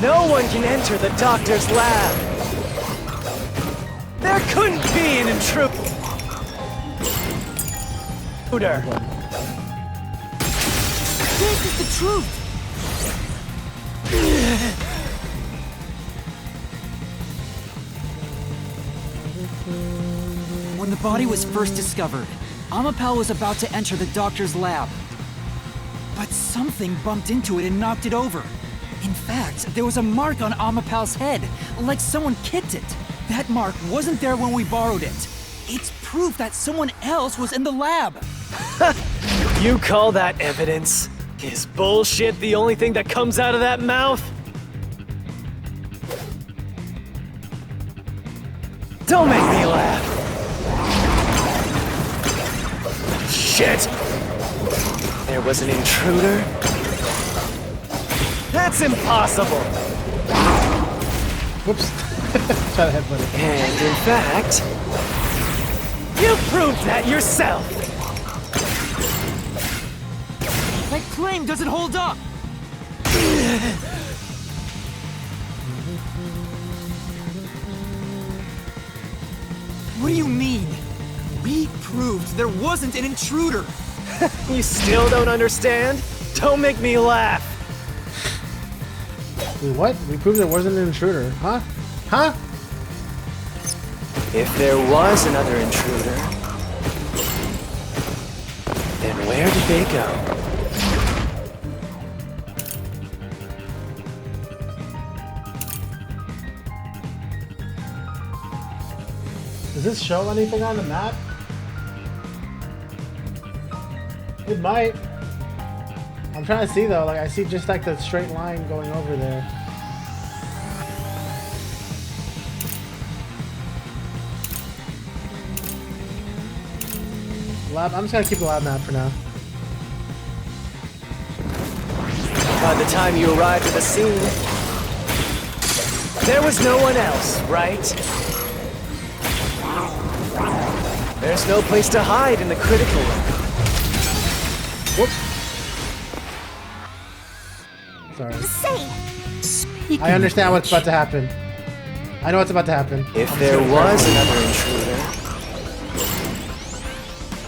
no one can enter the doctor's lab. There couldn't be an intruder. This is the truth. When the body was first discovered, Amapal was about to enter the doctor's lab. But something bumped into it and knocked it over. In fact, there was a mark on Amapal's head, like someone kicked it. That mark wasn't there when we borrowed it. It's proof that someone else was in the lab. You call that evidence? Is bullshit the only thing that comes out of that mouth? Don't make me laugh. Shit! There was an intruder? That's impossible! Whoops. Try to headbutt it. And in fact, you proved that yourself! My claim doesn't hold up! What do you mean? We proved there wasn't an intruder! You still don't understand? Don't make me laugh! Wait, what? We proved there wasn't an intruder. Huh? Huh? If there was another intruder, then where did they go? Does this show anything on the map? It might. I'm trying to see though, like I see just like the straight line going over there. Lab, I'm just gonna keep the lab map for now. By the time you arrived at the scene, there was no one else, right? There's no place to hide in the critical room. Whoops. Sorry. Say, I understand what's about to happen. I know what's about to happen. If there was another intruder,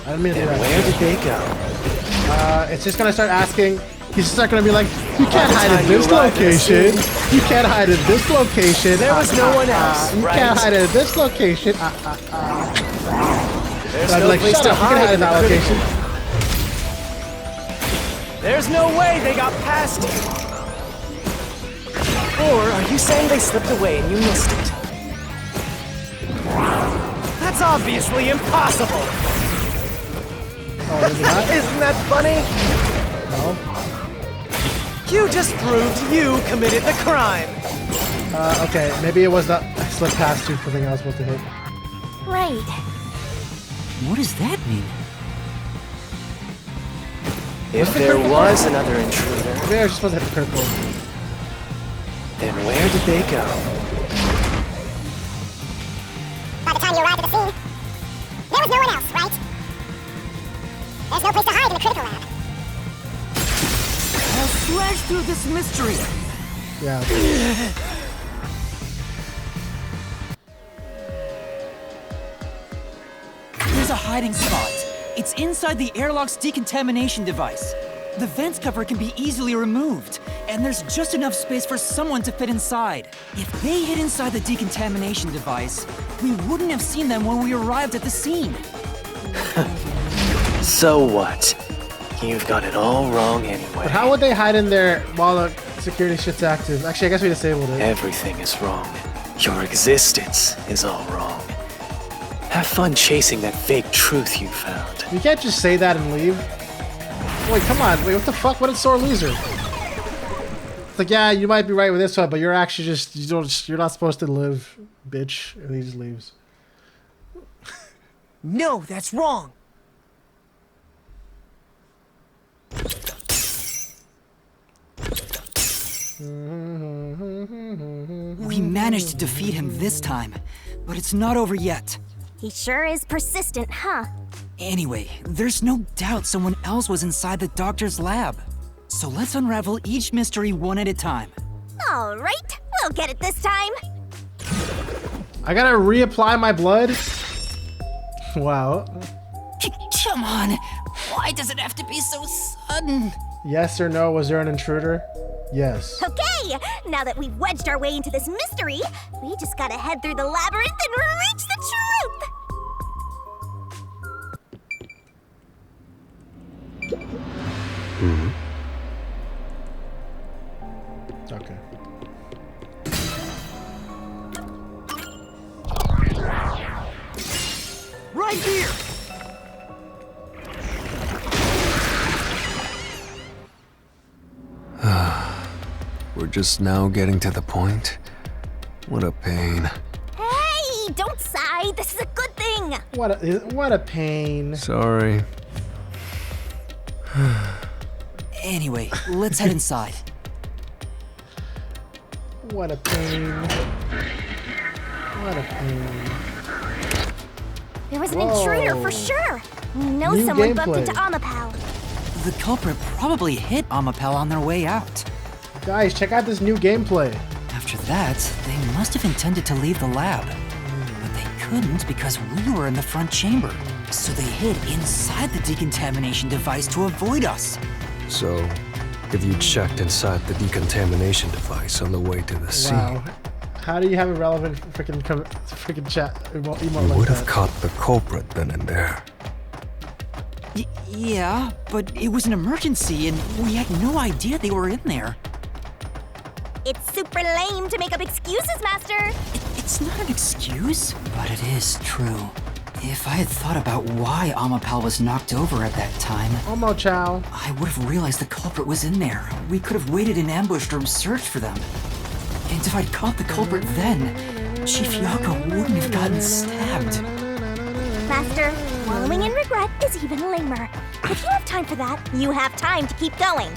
I didn't mean to do that. where did they go? It's just gonna start asking. He's just not gonna be like, you can't hide at this location. You can't hide at this location. There was no one else, You right? can't hide at this location. There's I'd be no like, place shut to up, you can hide hide in in the that critical location. room. There's no way they got past you. Or are you saying they slipped away and you missed it? That's obviously impossible. Oh, maybe not? Isn't that funny? No. You just proved you committed the crime. Okay, maybe it was not. I slipped past you for the thing I was supposed to hit. right. What does that mean? If there was another intruder, Maybe I was supposed to hit the critical. then where did they go? By the time you arrived at the scene, there was no one else, right? There's no place to hide in the critical lab. I'll slash through this mystery! Yeah. There's a hiding spot. It's inside the airlock's decontamination device. The vents cover can be easily removed, and there's just enough space for someone to fit inside. If they hid inside the decontamination device, we wouldn't have seen them when we arrived at the scene. So what? You've got it all wrong anyway. But how would they hide in there while the security shit's active? Actually, I guess we disabled it. Everything is wrong. Your existence is all wrong. Have fun chasing that fake truth you found. You can't just say that and leave. Wait, come on. Wait, what the fuck? What did sore loser? It's like, yeah, you might be right with this one, but you're actually just, you're not supposed to live, bitch. And he just leaves. No, that's wrong. We managed to defeat him this time, but it's not over yet. He sure is persistent, huh? Anyway, there's no doubt someone else was inside the doctor's lab. So let's unravel each mystery one at a time. All right, we'll get it this time. I gotta reapply my blood? Wow. Come on, why does it have to be so sudden? Yes or no, was there an intruder? Yes. Okay, now that we've wedged our way into this mystery, we just gotta head through the labyrinth and reach the truth. Right here! We're just now getting to the point? What a pain. Hey, don't sigh. This is a good thing. What a pain. Sorry. Anyway, let's head inside. What a pain. What a pain. There was an Whoa. intruder for sure. We know New someone bumped gameplay. into Amapal. The culprit probably hit Amapal on their way out. Guys, check out this new gameplay. After that, they must have intended to leave the lab. But they couldn't because we were in the front chamber. So they hid inside the decontamination device to avoid us. So, if you checked inside the decontamination device on the way to the scene, Wow. How do you have a relevant freaking chat emote you like would have that? caught the culprit then and there. Yeah, but it was an emergency and we had no idea they were in there. It's super lame to make up excuses, Master. It's not an excuse, but it is true. If I had thought about why Amapal was knocked over at that time, Omo Chow, I would have realized the culprit was in there. We could have waited in ambush or searched for them. And if I'd caught the culprit then, Chief Yako wouldn't have gotten stabbed. Master, wallowing in regret is even lamer. If you have time for that, you have time to keep going.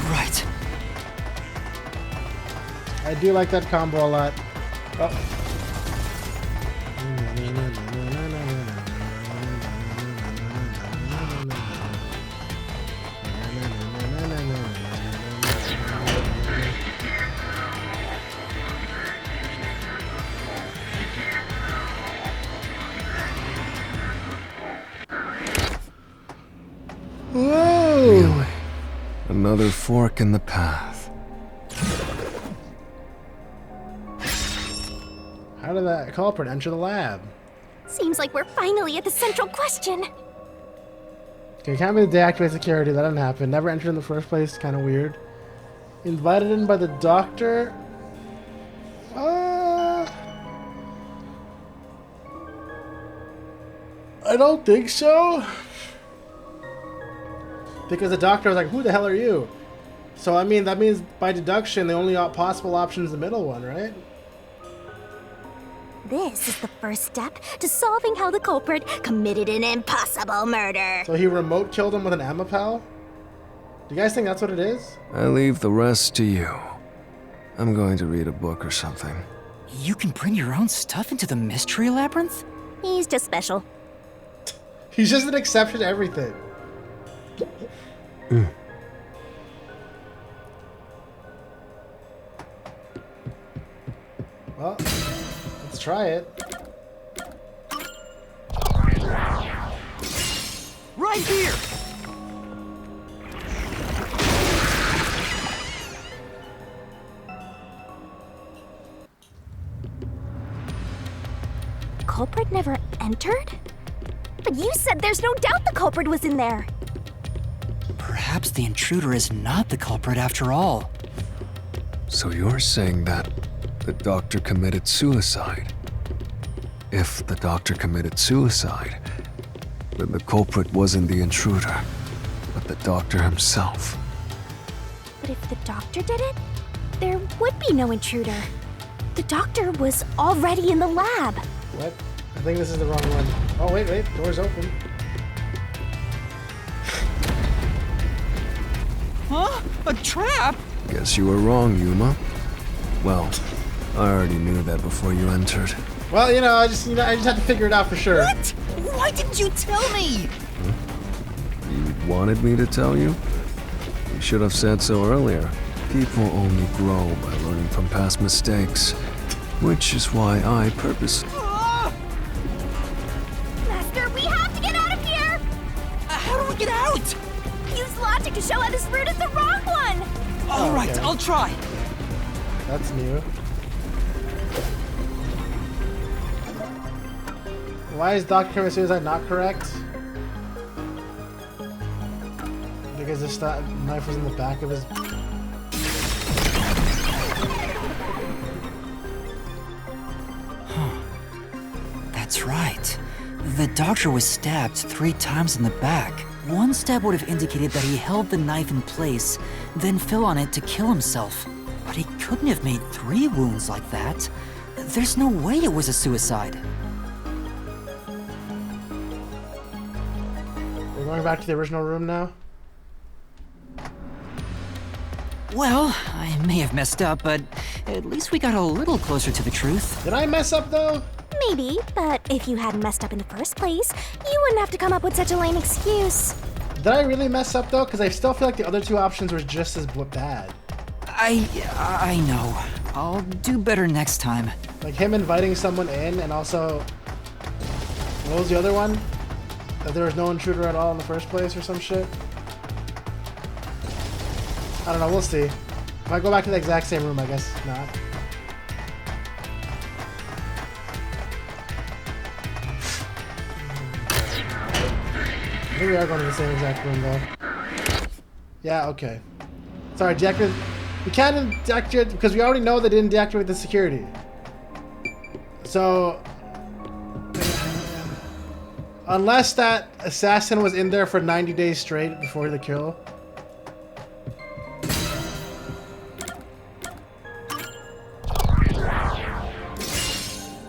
Right. I do like that combo a lot. Oh. Whoa! Really? Another fork in the path. How did that culprit enter the lab? Seems like we're finally at the central question. Okay, can't be to deactivate security. That didn't happen. Never entered in the first place. Kind of weird. Invited in by the doctor. I don't think so. Because the doctor was like, "Who the hell are you?" So I mean, that means by deduction, the only possible option is the middle one, right? This is the first step to solving how the culprit committed an impossible murder. So he remote killed him with an Amapal? Do you guys think that's what it is? I leave the rest to you. I'm going to read a book or something. You can bring your own stuff into the mystery labyrinth? He's just special. He's just an exception to everything. Well, let's try it. Right here! Culprit never entered? But you said there's no doubt the culprit was in there. Perhaps the intruder is not the culprit after all. So you're saying that the doctor committed suicide? If the doctor committed suicide, then the culprit wasn't the intruder, but the doctor himself. But if the doctor did it, there would be no intruder. The doctor was already in the lab. What? I think this is the wrong one. Oh, wait, door's open. Huh? A trap? Guess you were wrong, Yuma. Well, I already knew that before you entered. Well, I just had to figure it out for sure. What? Why didn't you tell me? You wanted me to tell you? You should have said so earlier. People only grow by learning from past mistakes, which is why I purposely... Master, we have to get out of here! How do we get out? Use logic to show how this route is the wrong one! All right, okay. I'll try. That's new. Why is Dr. Committed Suicide not correct? Because the knife was in the back of his... That That's right. The doctor was stabbed 3 times in the back. One stab would have indicated that he held the knife in place, then fell on it to kill himself. But he couldn't have made 3 wounds like that. There's no way it was a suicide. We're going back to the original room now? Well, I may have messed up, but at least we got a little closer to the truth. Did I mess up though? Maybe, but if you hadn't messed up in the first place, you wouldn't have to come up with such a lame excuse. Did I really mess up though? Because I still feel like the other 2 options were just as bad. I know. I'll do better next time. Like him inviting someone in, and also, what was the other one? That there was no intruder at all in the first place or some shit? I don't know, we'll see. If I go back to the exact same room, I guess not. I think we are going to the same exact room though. Yeah, okay. Sorry, deactivate. We can't deactivate because we already know they didn't deactivate the security. So, unless that assassin was in there for 90 days straight before the kill.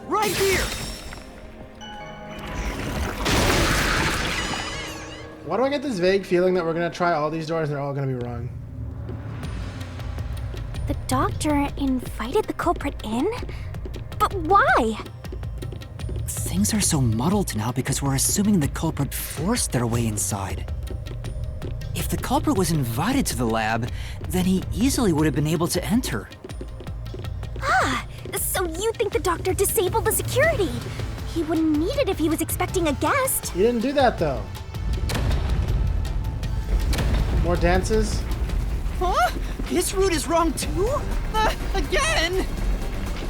Right here! Why do I get this vague feeling that we're gonna try all these doors and they're all gonna be wrong? The doctor invited the culprit in? But why? Things are so muddled now because we're assuming the culprit forced their way inside. If the culprit was invited to the lab, then he easily would have been able to enter. Ah, so you think the doctor disabled the security? He wouldn't need it if he was expecting a guest. He didn't do that though. More dances? Huh? His route is wrong too? Again?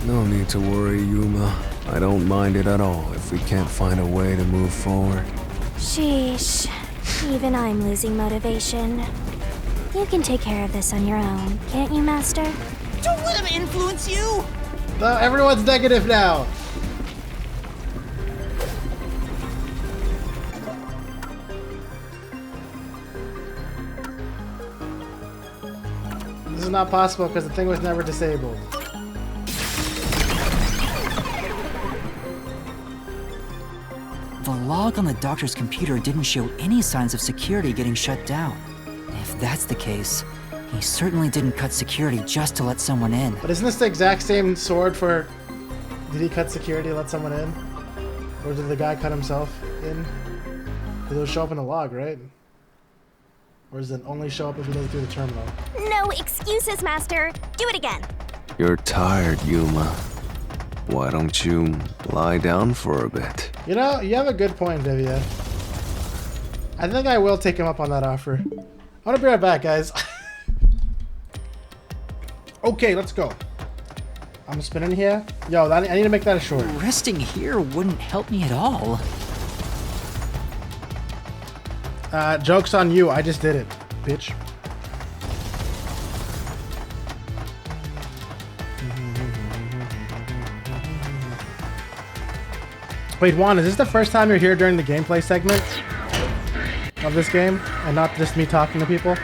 No need to worry, Yuma. I don't mind it at all if we can't find a way to move forward. Sheesh. Even I'm losing motivation. You can take care of this on your own, can't you, Master? Don't let him influence you! No, everyone's negative now. This is not possible because the thing was never disabled. The log on the doctor's computer didn't show any signs of security getting shut down. If that's the case, he certainly didn't cut security just to let someone in. But isn't this the exact same sword for... Did he cut security to let someone in? Or did the guy cut himself in? Because it'll show up in the log, right? Or does it only show up if he does it through the terminal? No excuses, Master. Do it again. You're tired, Yuma. Why don't you lie down for a bit? You know, you have a good point, Divya. I think I will take him up on that offer. I'm gonna be right back, guys. Okay, let's go. I'm spinning here. Yo, I need to make that a short. Resting here wouldn't help me at all. Joke's on you. I just did it, bitch. Wait, Juan, is this the first time you're here during the gameplay segment of this game and not just me talking to people?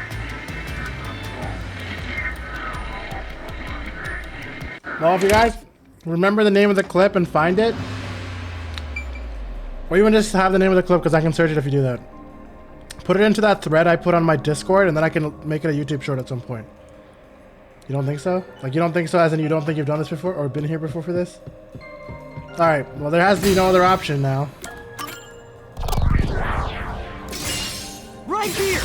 Well, if you guys remember the name of the clip and find it, or even just have the name of the clip because I can search it if you do that. Put it into that thread I put on my Discord and then I can make it a YouTube short at some point. You don't think so? Like, you don't think so as in you don't think you've done this before or been here before for this? Alright, well there has to be no other option now. Right here!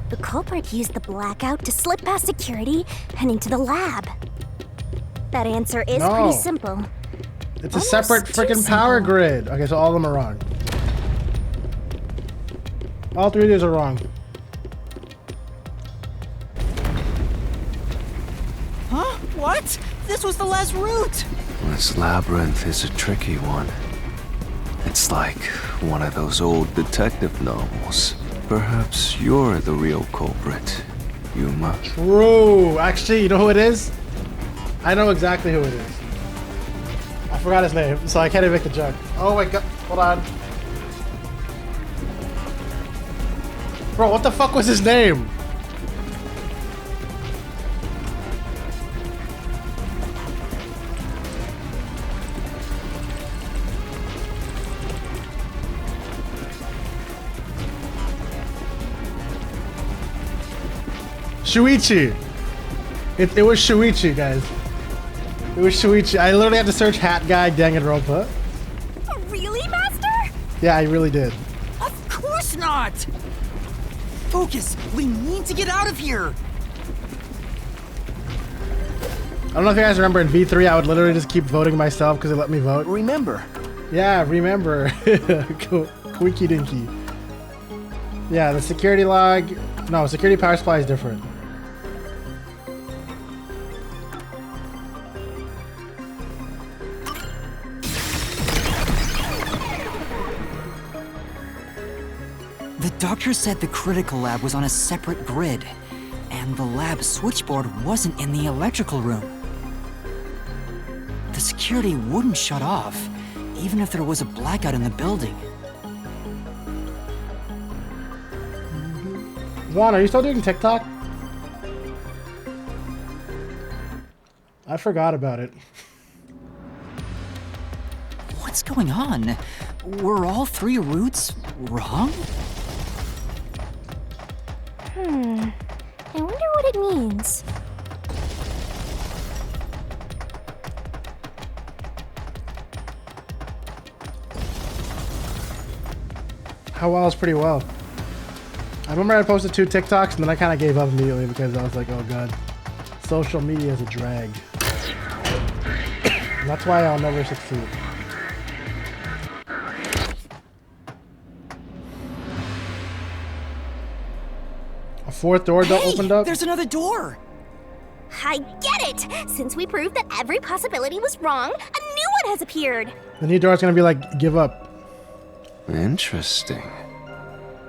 The culprit used the blackout to slip past security and into the lab. That answer is No. pretty simple. It's a Almost separate too freaking power simple. grid. Okay, so all of them are wrong. All 3 of these are wrong. Huh? What? This was the last route! This labyrinth is a tricky one. It's like one of those old detective novels. Perhaps you're the real culprit, Yuma. True. Actually, you know who it is? I know exactly who it is. I forgot his name, so I can't even make the joke. Oh my god. Hold on. Bro, what the fuck was his name? Shuichi. It was Shuichi, guys. It was Shuichi. I literally had to search hat guy Danganronpa. Really, Master? Yeah, I really did. Of course not! Focus! We need to get out of here! I don't know if you guys remember in V3, I would literally just keep voting myself because it let me vote. Remember. Yeah, remember. Quinky dinky. Yeah, the security log. No, security power supply is different. The doctor said the critical lab was on a separate grid, and the lab switchboard wasn't in the electrical room. The security wouldn't shut off, even if there was a blackout in the building. Juan, are you still doing TikTok? I forgot about it. What's going on? Were all 3 routes wrong? I wonder what it means. How well is pretty well. I remember I posted 2 TikToks and then I kind of gave up immediately because I was like, oh god, social media is a drag. And that's why I'll never succeed. A 4th door opened up? There's another door! I get it! Since we proved that every possibility was wrong, a new one has appeared! The new door's gonna be like, give up. Interesting.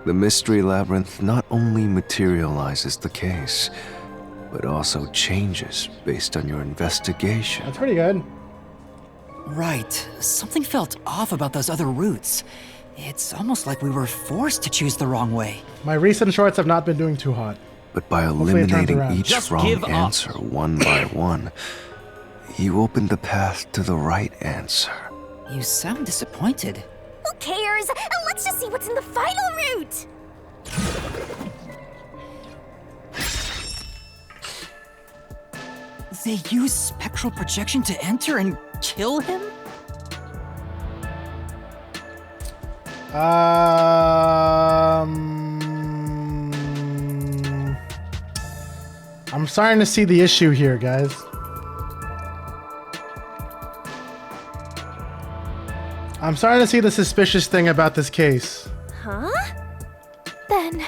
The mystery labyrinth not only materializes the case, but also changes based on your investigation. That's pretty good. Right. Something felt off about those other routes. It's almost like we were forced to choose the wrong way. My recent shorts have not been doing too hot. But by Hopefully it turns eliminating around. each Just wrong give up. answer one by one, you opened the path to the right answer. You sound disappointed. Who cares? Let's just see what's in the final route! They use spectral projection to enter and kill him? I'm starting to see the issue here, guys. I'm starting to see the suspicious thing about this case. Huh? Then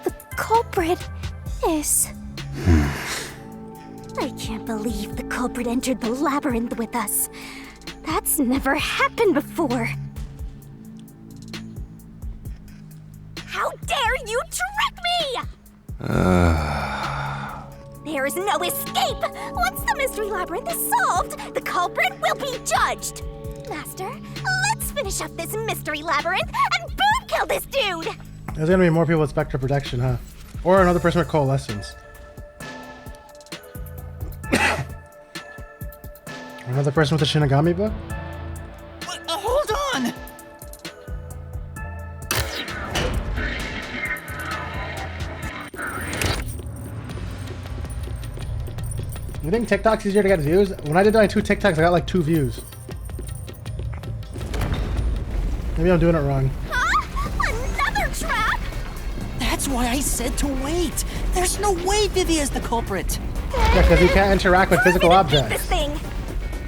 the culprit is... I can't believe the culprit entered the labyrinth with us. That's never happened before. How dare you trick me! There is no escape! Once the mystery labyrinth is solved, the culprit will be judged! Master, let's finish up this mystery labyrinth and boom kill this dude! There's gonna be more people with spectral protection, huh? Or another person with coalescence. Another person with a Shinigami book? Hold on! You think TikTok's easier to get views? When I did my 2 TikToks, I got like 2 views. Maybe I'm doing it wrong. Huh? Another trap? That's why I said to wait. There's no way Vivi is the culprit. Yeah, because you can't interact with physical This objects. thing.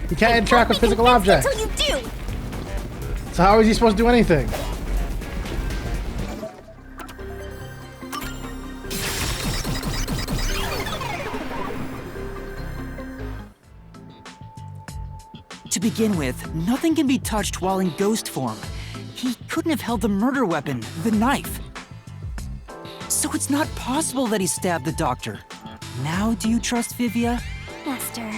You can't interact with physical objects. Until you do. So how is he supposed to do anything? To begin with, nothing can be touched while in ghost form. He couldn't have held the murder weapon, the knife. So it's not possible that he stabbed the doctor. Now do you trust Vivia? Master,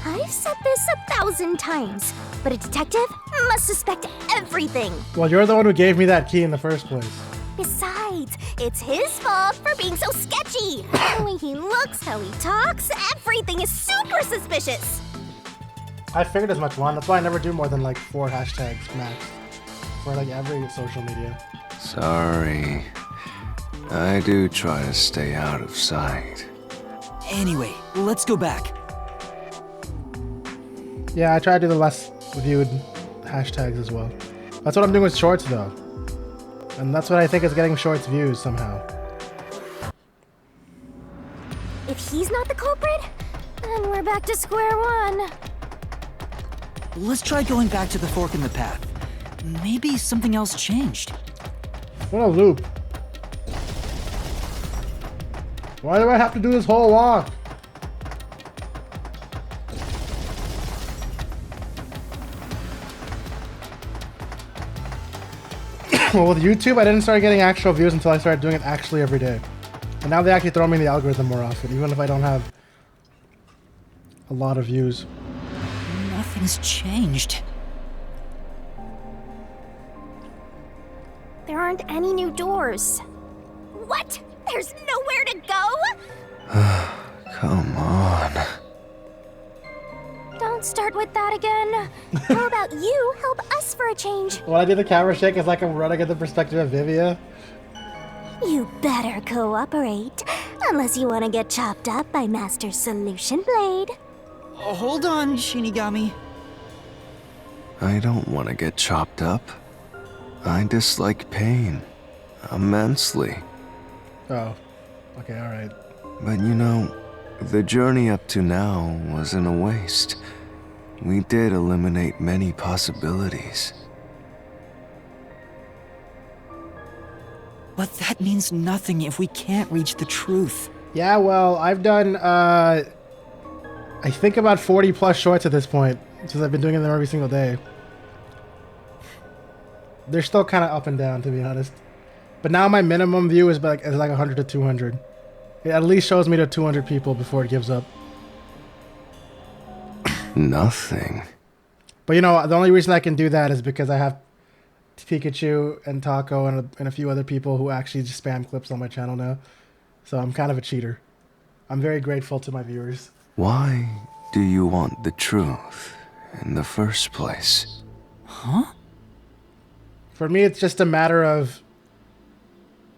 I've said this 1,000 times, but a detective must suspect everything. Well, you're the one who gave me that key in the first place. Besides, it's his fault for being so sketchy. The way he looks, how he talks, everything is super suspicious. I figured as much, Juan. That's why I never do more than like 4 hashtags max for like every social media. Sorry. I do try to stay out of sight. Anyway, let's go back. Yeah, I try to do the less viewed hashtags as well. That's what I'm doing with shorts though. And that's what I think is getting shorts views somehow. If he's not the culprit, then we're back to square one. Let's try going back to the fork in the path. Maybe something else changed. What a loop. Why do I have to do this whole walk? Well, with YouTube, I didn't start getting actual views until I started doing it actually every day. And now they actually throw me in the algorithm more often, even if I don't have a lot of views. Nothing's changed. There aren't any new doors. What? There's nowhere to go? Come on. Don't start with that again. How about you help us for a change? When I do the camera shake, it's like I'm running at the perspective of Vivia. You better cooperate, unless you want to get chopped up by Master Solution Blade. Hold on, Shinigami. I don't want to get chopped up. I dislike pain immensely. Oh, okay, alright. But you know, the journey up to now wasn't a waste. We did eliminate many possibilities. But that means nothing if we can't reach the truth. Yeah, well, I've done, I think about 40 plus shorts at this point, since I've been doing them every single day. They're still kind of up and down, to be honest. But now my minimum view is like 100 to 200. It at least shows me to 200 people before it gives up. Nothing. But you know, the only reason I can do that is because I have Pikachu and Taco and a few other people who actually just spam clips on my channel now. So I'm kind of a cheater. I'm very grateful to my viewers. Why do you want the truth in the first place? Huh? For me, it's just a matter of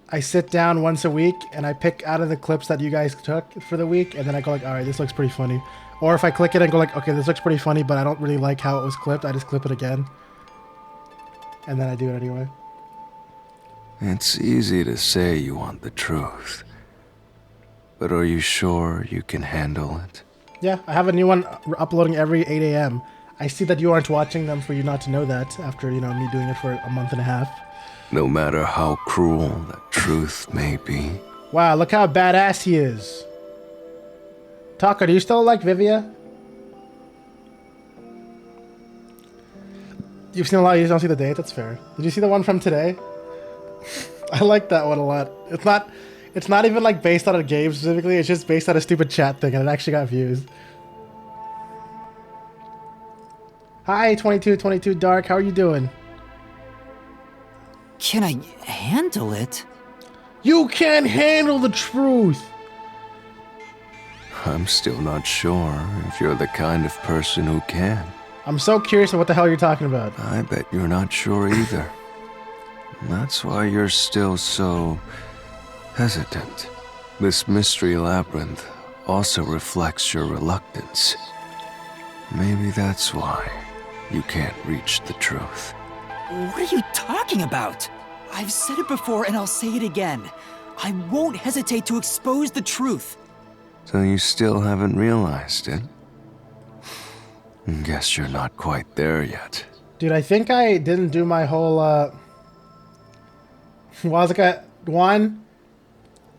I sit down once a week and I pick out of the clips that you guys took for the week, and then I go like, all right, this looks pretty funny. Or if I click it and go like, okay, this looks pretty funny, but I don't really like how it was clipped, I just clip it again. And then I do it anyway. It's easy to say you want the truth. But are you sure you can handle it? Yeah, I have a new one uploading every 8 a.m. I see that you aren't watching them for you not to know that after, you know, me doing it for a month and a half. No matter how cruel the truth may be. Wow, look how badass he is. Taco, do you still like Vivia? You've seen a lot, you don't see the date, that's fair. Did you see the one from today? I like that one a lot. It's not even like based on a game specifically, it's just based on a stupid chat thing and it actually got views. Hi, 2222 Dark, how are you doing? Can I handle it? You can't handle the truth! I'm still not sure if you're the kind of person who can. I'm so curious of what the hell you're talking about. I bet you're not sure either. That's why you're still so hesitant. This mystery labyrinth also reflects your reluctance. Maybe that's why you can't reach the truth. What are you talking about? I've said it before and I'll say it again. I won't hesitate to expose the truth. So you still haven't realized it? Guess you're not quite there yet. Dude, I think I didn't do my whole, one,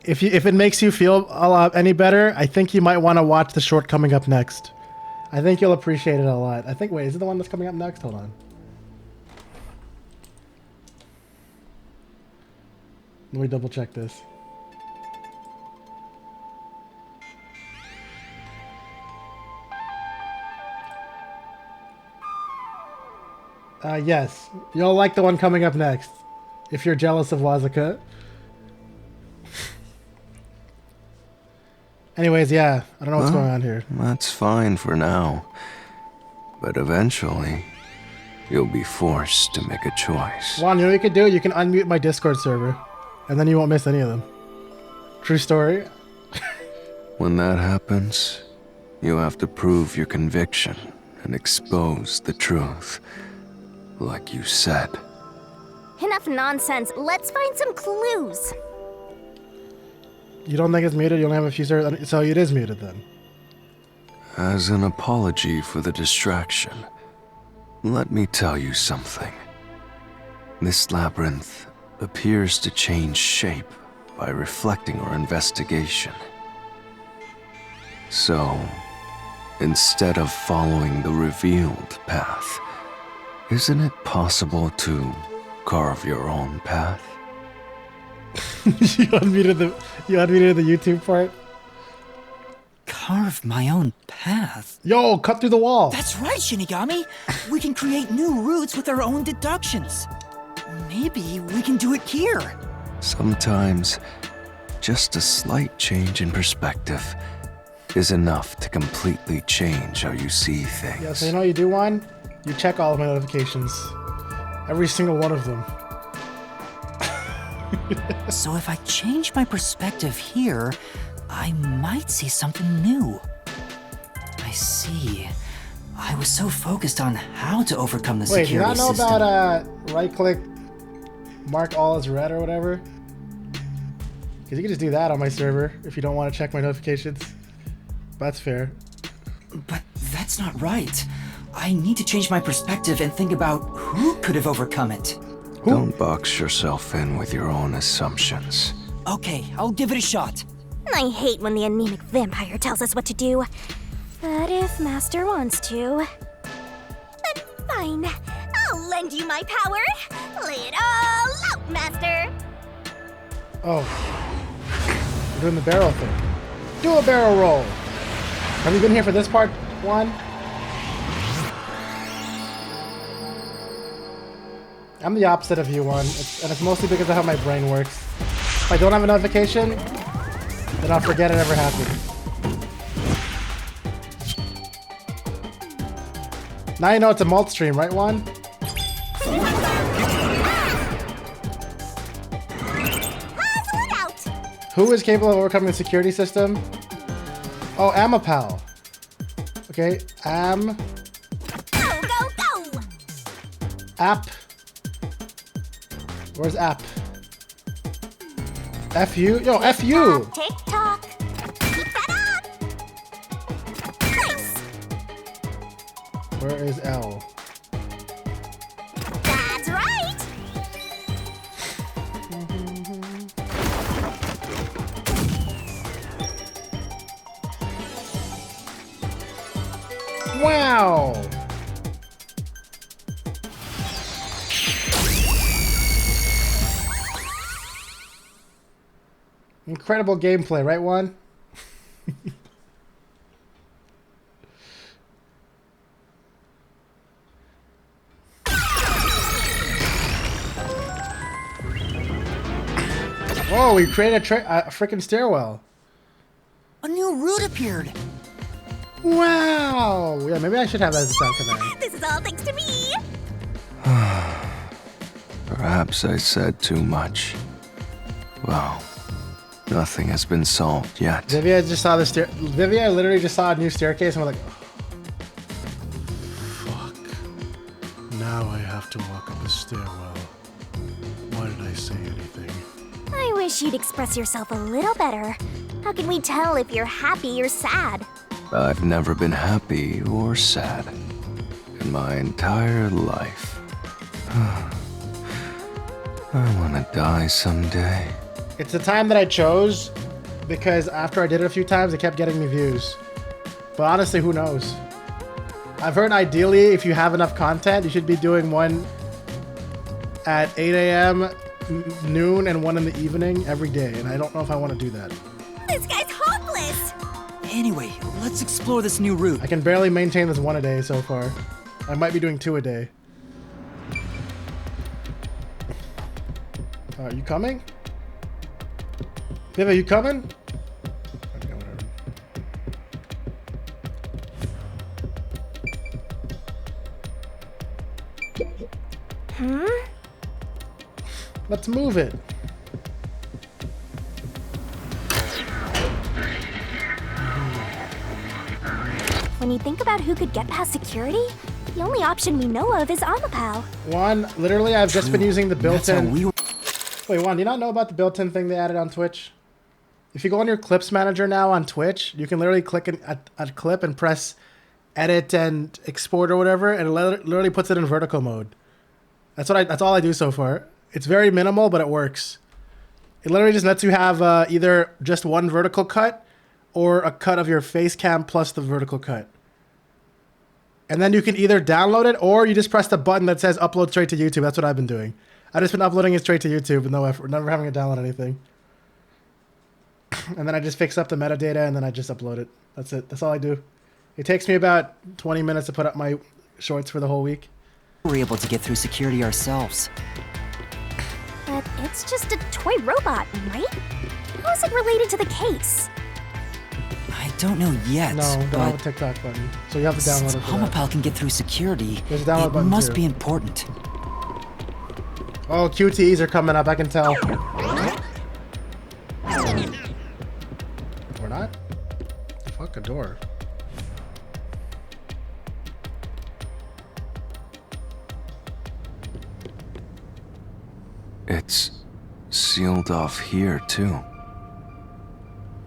if it makes you feel a lot any better, I think you might want to watch the short coming up next. I think you'll appreciate it a lot. I think, wait, is it the one that's coming up next? Hold on. Let me double check this. Yes. You'll like the one coming up next. If you're jealous of Wazuka. Anyways, yeah. I don't know what's going on here. That's fine for now. But eventually, you'll be forced to make a choice. Juan, you know what you can do? You can unmute my Discord server. And then you won't miss any of them. True story. When that happens, you have to prove your conviction and expose the truth. Like you said. Enough nonsense. Let's find some clues. You don't think it's muted? You only have a few servers? So it is muted then. As an apology for the distraction, let me tell you something. This labyrinth appears to change shape by reflecting our investigation. So, instead of following the revealed path, isn't it possible to carve your own path? You unmuted the YouTube part? Carve my own path? Yo, cut through the wall! That's right, Shinigami! We can create new routes with our own deductions. Maybe we can do it here. Sometimes, just a slight change in perspective is enough to completely change how you see things. Yeah, so you know what you do, Juan? You check all of my notifications. Every single one of them. So if I change my perspective here, I might see something new. I see. I was so focused on how to overcome the security system. Wait, do you not know about right-click, mark all as red or whatever? Because you can just do that on my server if you don't want to check my notifications. That's fair. But that's not right. I need to change my perspective and think about who could have overcome it. Don't box yourself in with your own assumptions. Okay, I'll give it a shot. I hate when the anemic vampire tells us what to do. But if Master wants to... then fine. I'll lend you my power. Lay it all out, Master. Oh. We're doing the barrel thing. Do a barrel roll. Have you been here for this part, Juan? I'm the opposite of you, Juan. And it's mostly because of how my brain works. If I don't have a notification, then I'll forget it ever happened. Now you know it's a malt stream, right, Juan? Who is capable of overcoming the security system? Oh, Amapal. Okay, Go, go, go! App. Where's App? F-U? Yo, F-U! Tick-tock. Keep that up! Nice! Where is L? That's right! Wow! Incredible gameplay, right, Juan? Oh, we created a freaking stairwell. A new route appeared. Wow! Yeah, maybe I should have that as a sound command. This is all thanks to me! Perhaps I said too much. Well, nothing has been solved yet. Vivia just saw the Vivia literally just saw a new staircase and we're like, oh, fuck. Now I have to walk up a stairwell. Why did I say anything? I wish you'd express yourself a little better. How can we tell if you're happy or sad? I've never been happy or sad in my entire life. I want to die someday. It's the time that I chose because after I did it a few times, it kept getting me views. But honestly, who knows? I've heard ideally, if you have enough content, you should be doing one at 8 a.m., noon, and one in the evening every day. And I don't know if I want to do that. This guy's hopeless! Anyway, let's explore this new route. I can barely maintain this one a day so far. I might be doing 2 a day. Are you coming? Viv, are you coming? Okay, whatever. Let's move it. When you think about who could get past security, the only option we know of is Amapal. Juan, literally, I've just been using the built-in. We Wait, Juan, do you not know about the built-in thing they added on Twitch? If you go on your clips manager now on Twitch, you can literally click a clip and press edit and export or whatever, and it literally puts it in vertical mode. That's all I do so far. It's very minimal, but it works. It literally just lets you have either just one vertical cut or a cut of your face cam plus the vertical cut. And then you can either download it or you just press the button that says upload straight to YouTube. That's what I've been doing. I've just been uploading it straight to YouTube with no effort, never having to download anything. And then I just fix up the metadata and then I just upload it. That's it. That's all I do. It takes me about 20 minutes to put up my shorts for the whole week. were able to get through security ourselves. But it's just a toy robot, right? How is it related to the case? I don't know yet, No, don't but have a TikTok button. So you have to download since it for that. Amapal can get through security, There's a download it button must too. be important. Oh, QTEs are coming up, I can tell. Or not? Fuck, a door. It's sealed off here, too.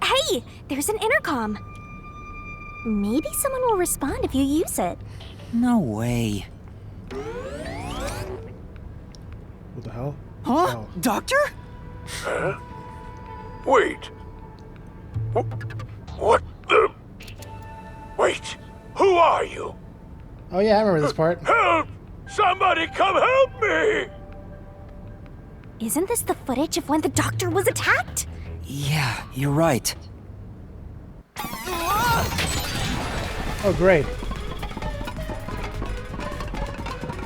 Hey, there's an intercom. Maybe someone will respond if you use it. No way. What the hell? Huh? Oh. Doctor? Huh? Wait. What the? Wait. Who are you? Oh yeah, I remember this part. Help! Somebody come help me! Isn't this the footage of when the doctor was attacked? Yeah, you're right. Oh, great.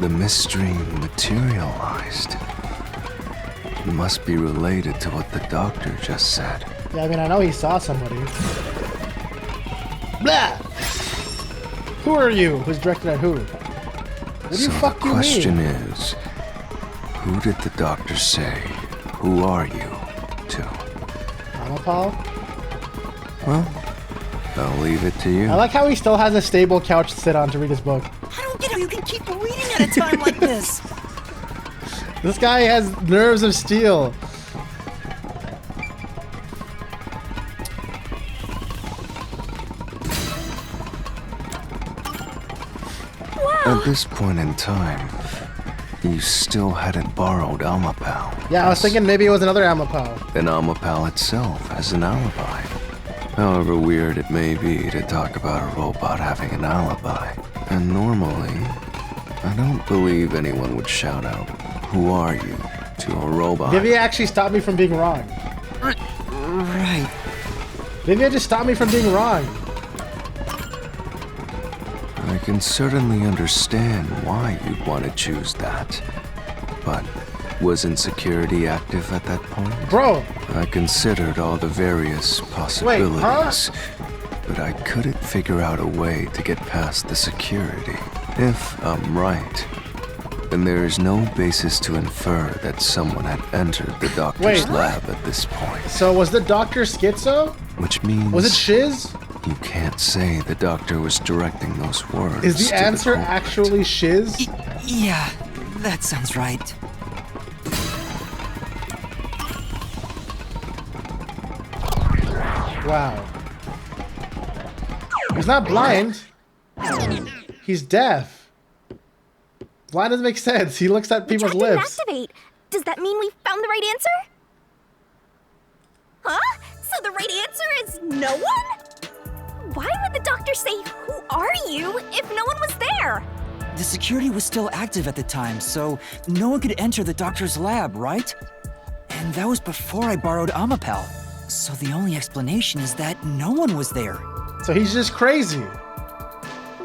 The mystery materialized. It must be related to what the doctor just said. Yeah, I mean, I know he saw somebody. Blah! Who are you? Who's directed at who? What do you So fuck the you question mean? is, who did the doctor say, who are you, to? Amapal? Well, I'll leave it to you. I like how he still has a stable couch to sit on to read his book. I don't get how you can keep reading at a time like this. This guy has nerves of steel. At this point in time, you still hadn't borrowed Amapal. Yeah, I was thinking maybe it was another Amapal. And Amapal itself has an alibi. However weird it may be to talk about a robot having an alibi. And normally, I don't believe anyone would shout out, "Who are you?" to a robot. Vivian actually stopped me from being wrong. Right. Vivian just stopped me from being wrong. I can certainly understand why you'd want to choose that. But wasn't security active at that point? Bro! I considered all the various possibilities, but I couldn't figure out a way to get past the security. If I'm right, then there is no basis to infer that someone had entered the doctor's lab at this point. So was the doctor schizo? Which means... Was it shiz? You can't say the doctor was directing those words. Is the to answer culprit. actually shiz? Yeah, that sounds right. Wow. He's not blind. He's deaf. Blind doesn't make sense. He looks at people's Which I didn't lips. activate. Does that mean we found the right answer? Huh? So the right answer is no one? Why would the doctor say, "Who are you?" if no one was there? The security was still active at the time, so no one could enter the doctor's lab, right? And that was before I borrowed Amapal. So the only explanation is that no one was there. So he's just crazy.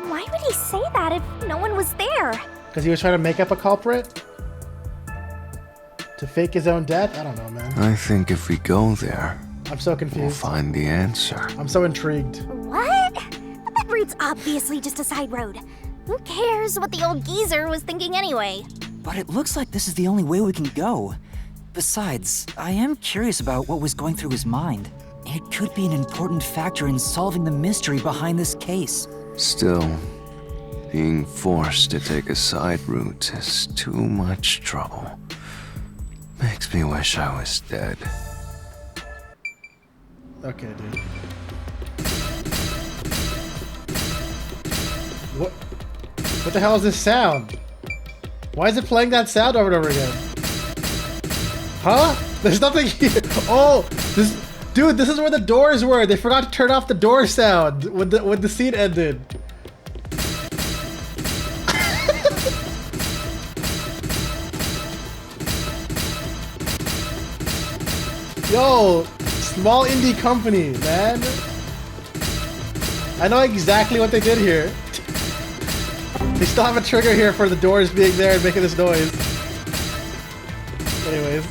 Why would he say that if no one was there? Because he was trying to make up a culprit? To fake his own death? I don't know, man. I think if we go there, I'm so we'll confused. find the answer. I'm so intrigued. What? That route's obviously just a side road. Who cares what the old geezer was thinking anyway? But it looks like this is the only way we can go. Besides, I am curious about what was going through his mind. It could be an important factor in solving the mystery behind this case. Still, being forced to take a side route is too much trouble. Makes me wish I was dead. Okay, dude. What the hell is this sound? Why is it playing that sound over and over again? Huh? There's nothing here. Oh, dude, this is where the doors were. They forgot to turn off the door sound when the scene ended. Yo, small indie company, man. I know exactly what they did here. They still have a trigger here for the doors being there and making this noise. Anyways.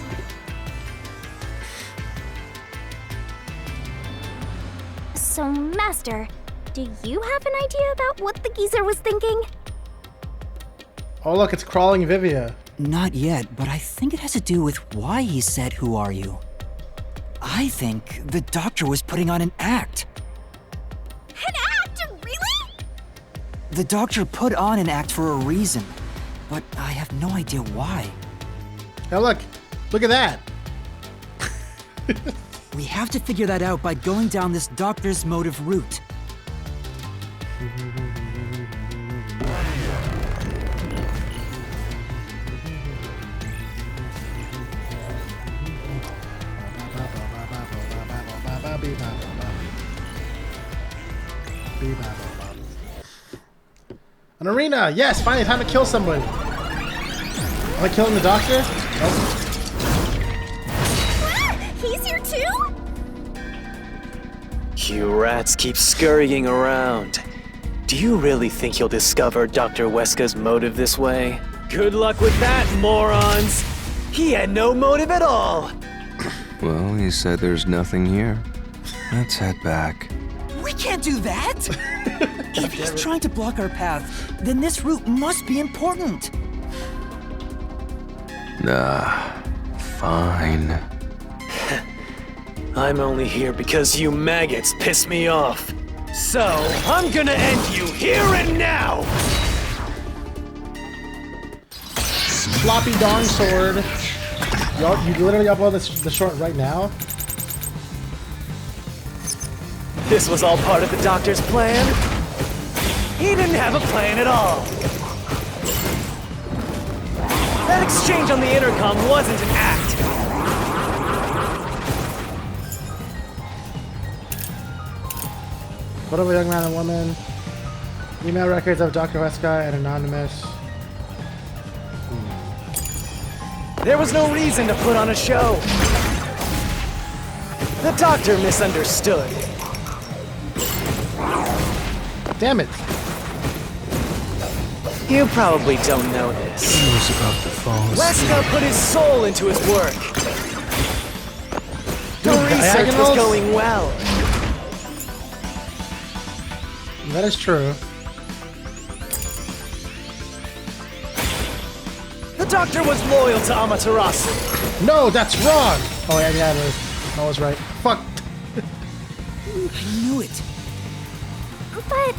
So, Master, do you have an idea about what the geezer was thinking? Oh look, it's crawling Vivia. Not yet, but I think it has to do with why he said, "Who are you?" I think the doctor was putting on an act. An act? Really? The doctor put on an act for a reason, but I have no idea why. Now look at that. We have to figure that out by going down this doctor's motive route. An arena! Yes, finally time to kill somebody. Am I killing the doctor? Nope. He's here too? You rats keep scurrying around. Do you really think you'll discover Dr. Weska's motive this way? Good luck with that, morons! He had no motive at all! Well, he said there's nothing here. Let's head back. We can't do that! If he's trying to block our path, then this route must be important. Nah, fine. I'm only here because you maggots piss me off. So, I'm gonna end you here and now! Floppy darn sword. You literally upload the short right now? This was all part of the doctor's plan? He didn't have a plan at all. That exchange on the intercom wasn't an act. What of a young man and woman? Email records of Dr. Weska and Anonymous. There was no reason to put on a show. The doctor misunderstood. Damn it. You probably don't know this. He was about to fall asleep. Weska put his soul into his work. The research was going well. That is true. The doctor was loyal to Amaterasu. No, that's wrong! Oh yeah, it is. I was right. Fuck. I knew it. But...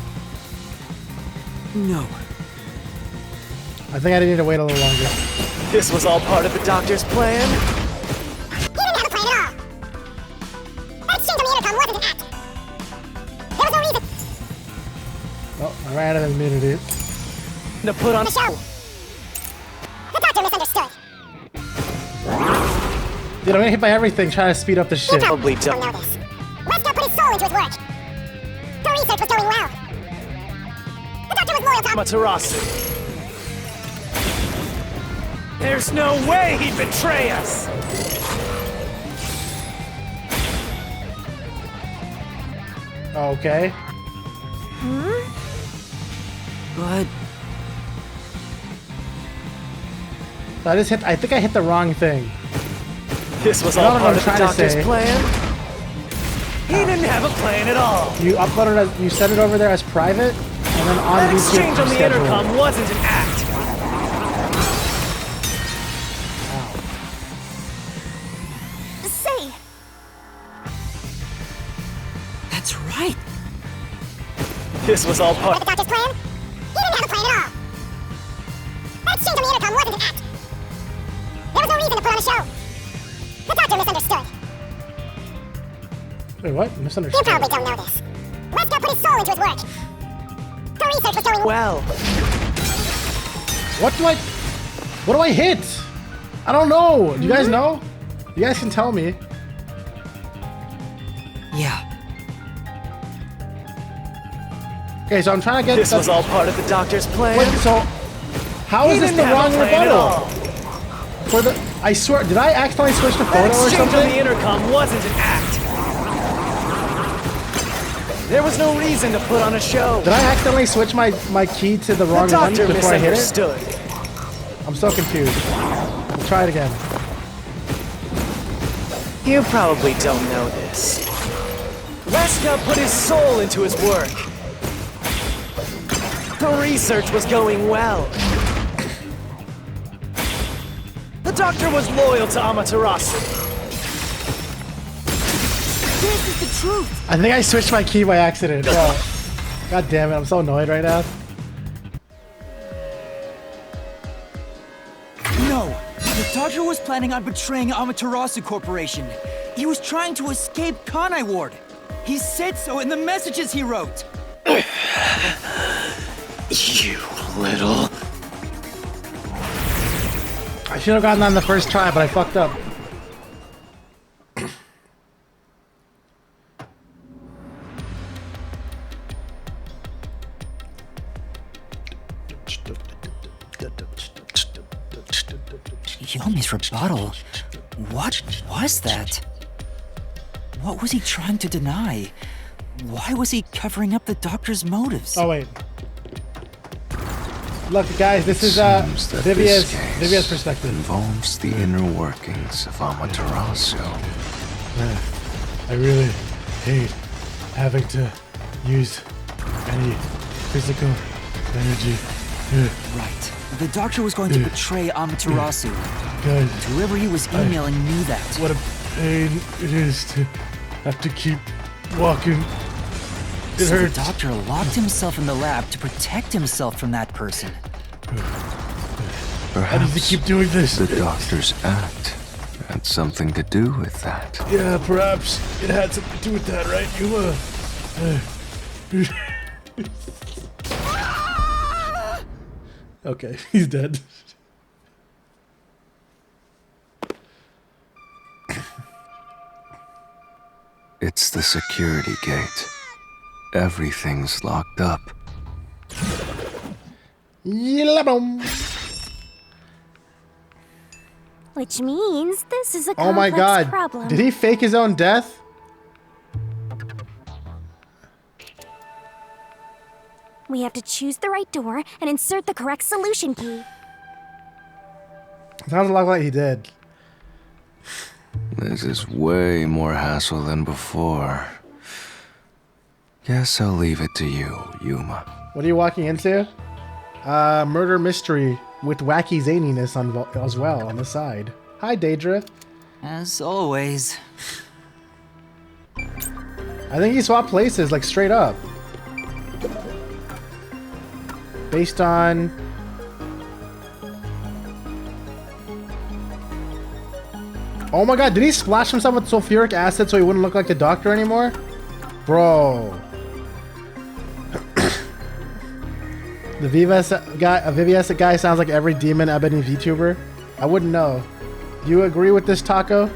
No. I think I need to wait a little longer. This was all part of the doctor's plan? He didn't have a plan at all. That exchange on the intercom wasn't an act. There was no reason. Oh, I ran out of immunity. To put on the show. The doctor misunderstood. Dude, I'm gonna hit by everything trying to speed up this shit. Probably don't know this. Weska put his soul into his work. The research was going well. The doctor was loyal to Amaterasu. There's no way he'd betray us! Okay. But... I think I hit the wrong thing. This was all part of the doctor's plan? He didn't have a plan at all. You uploaded it, you sent it over there as private, and then on That YouTube exchange on the schedule. intercom wasn't an act. Say, That's right. This was all part. The doctor's plan? He didn't have a plan at all. That exchange on the intercom wasn't an act. There was no reason to put on a show. The doctor misunderstood. Wait, what? You Misunderstood. probably don't know this. Wesker put his soul into his work. The research was going well. What do I hit? I don't know. Do you guys know? You guys can tell me. Yeah. Okay, so I'm trying to get This was all part of the doctor's plan. Wait, so how is this the wrong rebuttal? For the I swear, did I accidentally switch to photo or Exchange on something? the intercom wasn't an act. There was no reason to put on a show. Did I accidentally switch my key to the wrong one doctor before I hit it? misunderstood. I'm so confused. We'll try it again. You probably don't know this. Wesker put his soul into his work. The research was going well. The doctor was loyal to Amaterasu. This is the truth. I think I switched my key by accident. Oh, God damn it, I'm so annoyed right now. No, the doctor was planning on betraying Amaterasu Corporation. He was trying to escape Kanai Ward. He said so in the messages he wrote. You little... I should have gotten that on the first try, but I fucked up. Yomi's rebuttal? What was that? What was he trying to deny? Why was he covering up the doctor's motives? Oh, wait. Look, guys, this is Vivia's perspective. Involves the inner workings of Amaterasu. I really hate having to use any physical energy. Right. The doctor was going to betray Amaterasu. Guys, And whoever he was emailing knew that. What a pain it is to have to keep walking. It So hurts. the doctor locked himself in the lab to protect himself from that person. Perhaps does he keep doing this? The doctor's act had something to do with that. Yeah, perhaps it had something to do with that, right, Yuma? Okay, he's dead. It's the security gate. Everything's locked up. which means this is a Oh my complex god. problem. Did he fake his own death? We have to choose the right door and insert the correct solution key. Sounds like he did. This is way more hassle than before. Guess I'll leave it to you, Yuma. What are you walking into? Murder mystery with wacky zaniness on as well on the side. Hi, Daedra. As always. I think he swapped places, like straight up. Based on... Oh my god, did he splash himself with sulfuric acid so he wouldn't look like the doctor anymore? Bro. The Vivius guy sounds like every demon ebony VTuber. I wouldn't know. Do you agree with this, Taco?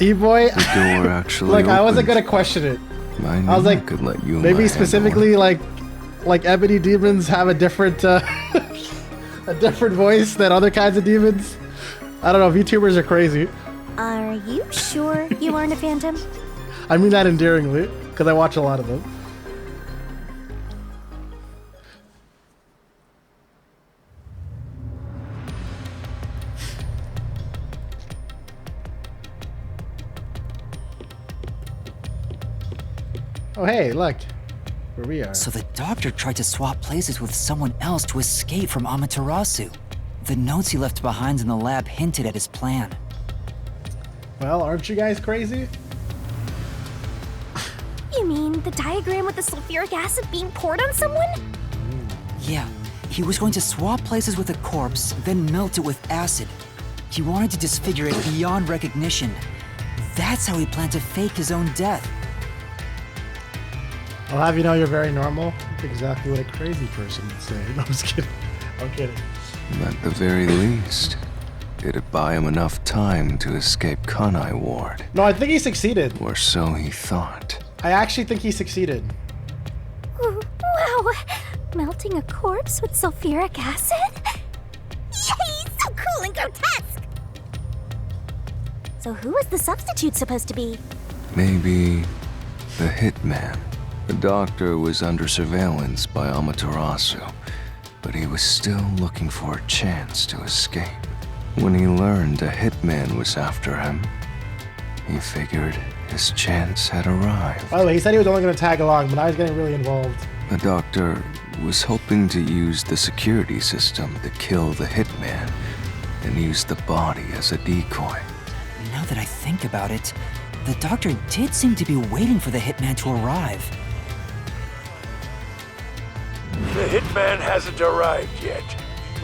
E-boy, The door actually look, I wasn't opened. gonna question it. I I was like, could let Yuma maybe handle specifically like ebony demons have a different a different voice than other kinds of demons. I don't know. VTubers are crazy. Are you sure you aren't a phantom? I mean that endearingly, because I watch a lot of them. Oh hey, look. Where we are. So the doctor tried to swap places with someone else to escape from Amaterasu. The notes he left behind in the lab hinted at his plan. Well, aren't you guys crazy? You mean the diagram with the sulfuric acid being poured on someone? Yeah, he was going to swap places with a corpse, then melt it with acid. He wanted to disfigure it beyond recognition. That's how he planned to fake his own death. I'll have you know you're very normal. That's exactly what a crazy person would say. No, I'm just kidding. I'm kidding. At the very least, it'd buy him enough time to escape Kanai Ward. No, I think he succeeded. Or so he thought. I actually think he succeeded. Wow! Melting a corpse with sulfuric acid? Yay! So cool and grotesque! So who was the substitute supposed to be? Maybe the hitman. The doctor was under surveillance by Amaterasu, but he was still looking for a chance to escape. When he learned a hitman was after him, he figured his chance had arrived. By the way, he said he was only going to tag along, but I was getting really involved. The doctor was hoping to use the security system to kill the hitman and use the body as a decoy. Now that I think about it, the doctor did seem to be waiting for the hitman to arrive. The hitman hasn't arrived yet.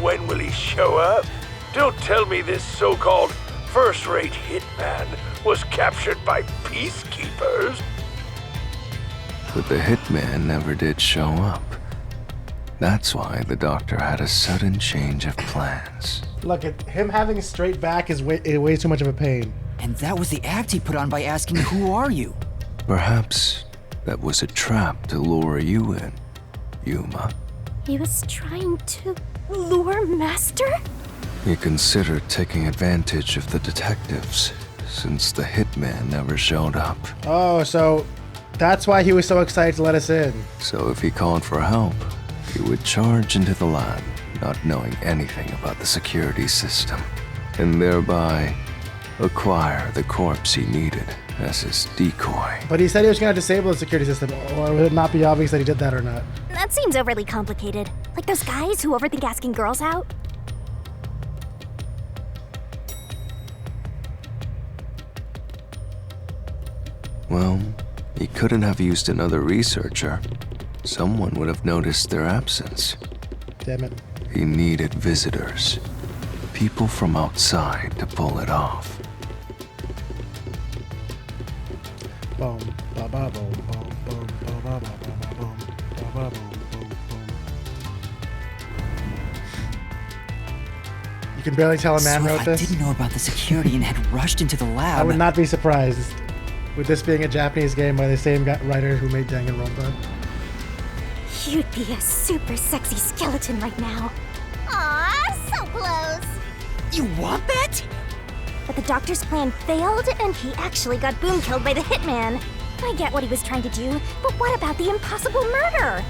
When will he show up? Don't tell me this so-called first-rate hitman was captured by peacekeepers. But the hitman never did show up. That's why the doctor had a sudden change of plans. Look, him having a straight back is way too much of a pain. And that was the act he put on by asking, "Who are you?" Perhaps that was a trap to lure you in, Yuma. He was trying to lure Master? He considered taking advantage of the detectives, since the hitman never showed up. Oh, so that's why he was so excited to let us in. So if he called for help, he would charge into the lab, not knowing anything about the security system, and thereby acquire the corpse he needed as his decoy. But he said he was going to disable the security system, or would it not be obvious that he did that or not? That seems overly complicated. Like those guys who overthink asking girls out. Well, he couldn't have used another researcher. Someone would have noticed their absence. Damn it. He needed visitors. People from outside to pull it off. Boom, ba ba boom, boom, boom, ba ba ba ba boom, ba ba boom, boom, boom. You can barely tell a man wrote this. I didn't know about the security and had rushed into the lab. I would not be surprised with this being a Japanese game by the same writer who made Danganronpa. You'd be a super sexy skeleton right now. Aw, so close. You want that? But the doctor's plan failed, and he actually got boom killed by the hitman. I get what he was trying to do, but what about the impossible murder?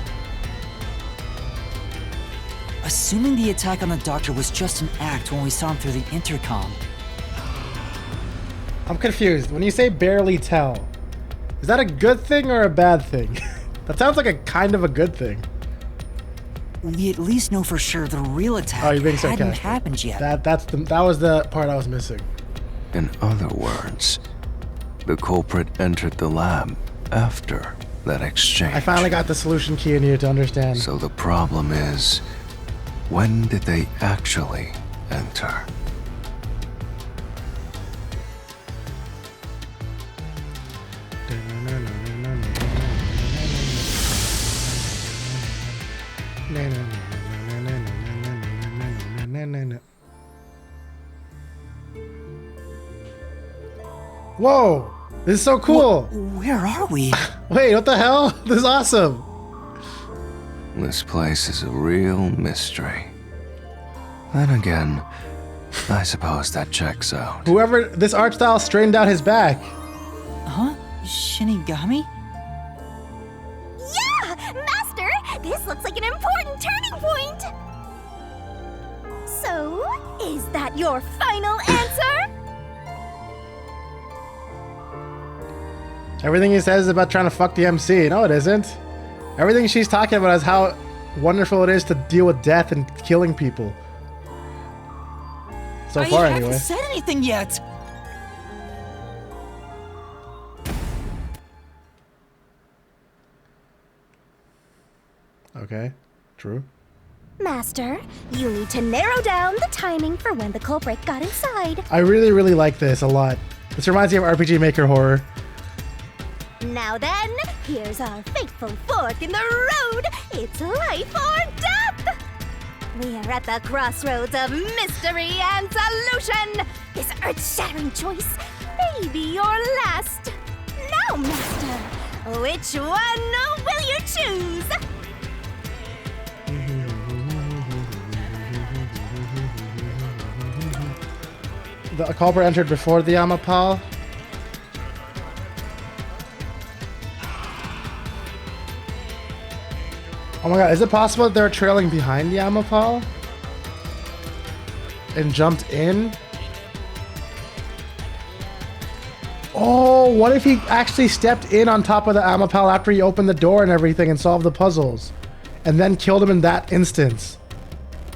Assuming the attack on the doctor was just an act when we saw him through the intercom. I'm confused. When you say barely tell, is that a good thing or a bad thing? That sounds like a kind of a good thing. We at least know for sure the real attack you're being hadn't sarcastic. happened yet. That was the part I was missing. In other words, the culprit entered the lab after that exchange. I finally got the solution key in here to understand. So the problem is, when did they actually enter? Whoa! This is so cool! Where are we? Wait, what the hell? This is awesome! This place is a real mystery. Then again, I suppose that checks out. Whoever this art style straightened out his back. Huh? Shinigami? Yeah! Master, this looks like an important turning point! So, is that your final answer? Everything he says is about trying to fuck the MC. No, it isn't. Everything she's talking about is how wonderful it is to deal with death and killing people. So far, I anyway. haven't said anything yet. Okay, true. Master, you need to narrow down the timing for when the culprit got inside. I really, really like this a lot. This reminds me of RPG Maker Horror. Now then, here's our fateful fork in the road. It's life or death. We are at the crossroads of mystery and solution. This earth-shattering choice may be your last. Now, Master, which one will you choose? The culprit entered before the Amapal. Oh my god, is it possible that they're trailing behind the Amapal? And jumped in? Oh, what if he actually stepped in on top of the Amapal after he opened the door and everything and solved the puzzles? And then killed him in that instance?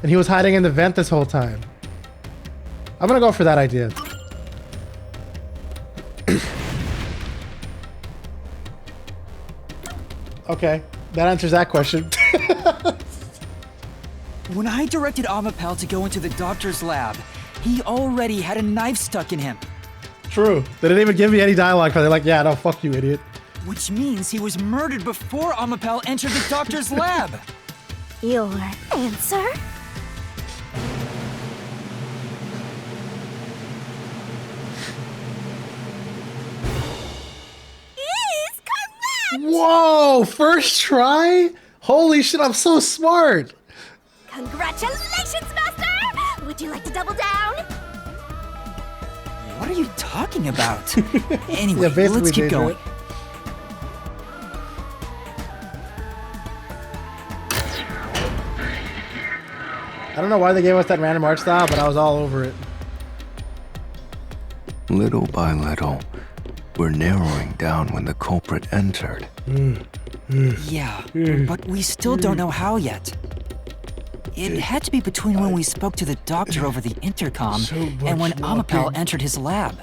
And he was hiding in the vent this whole time. I'm gonna go for that idea. Okay, that answers that question. When I directed Amapal to go into the doctor's lab, he already had a knife stuck in him. True. They didn't even give me any dialogue, but they're like, yeah, no, fuck you, idiot. Which means he was murdered before Amapal entered the doctor's lab. Your answer? Is correct! Whoa, first try? Holy shit, I'm so smart. Congratulations, Master! Would you like to double down? What are you talking about? Anyway, Yeah, basically let's keep they do going. it. I don't know why they gave us that random art style, but I was all over it. Little by little, we're narrowing down when the culprit entered. Yeah, but we still don't know how yet. It had to be between when we spoke to the doctor over the intercom and when Amapal entered his lab.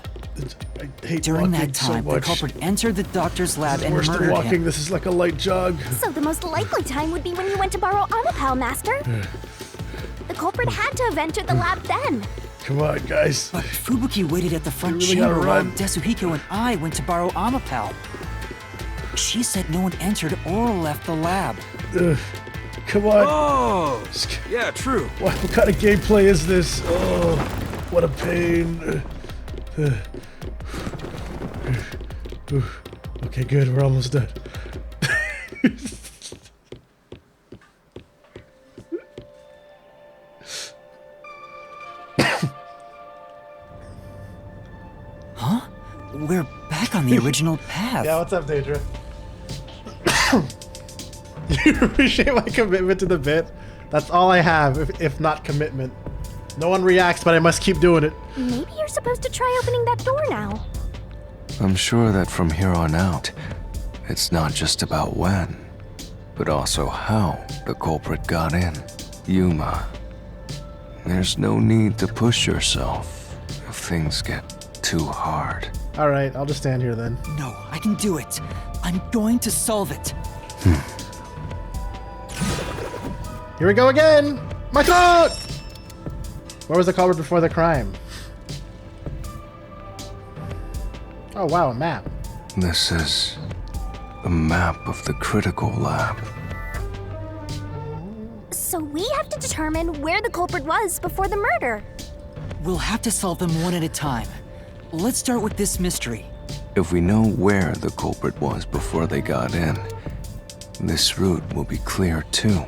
I hate During walking that time, so the much. culprit entered the doctor's lab and Worse than murdered walking, him. this is like a light jog. So the most likely time would be when you went to borrow Amapal, Master. The culprit had to have entered the lab then. Come on, guys. But Fubuki waited at the front really gotta chamber while run. Desuhiko and I went to borrow Amapal. She said no one entered or left the lab. Ugh. Come on. Oh, yeah, true. What kind of gameplay is this? Oh, what a pain. Okay, good. We're almost done. Huh? We're back on the original path. Yeah, what's up, Daedra? You appreciate my commitment to the bit? That's all I have, if not commitment. No one reacts, but I must keep doing it. Maybe you're supposed to try opening that door now. I'm sure that from here on out, it's not just about when, but also how the culprit got in. Yuma, there's no need to push yourself if things get too hard. All right, I'll just stand here then. No, I can do it. I'm going to solve it. Here we go again! My coat! Where was the culprit before the crime? Oh wow, a map. This is a map of the critical lab. So we have to determine where the culprit was before the murder. We'll have to solve them one at a time. Let's start with this mystery. If we know where the culprit was before they got in, this route will be clear too.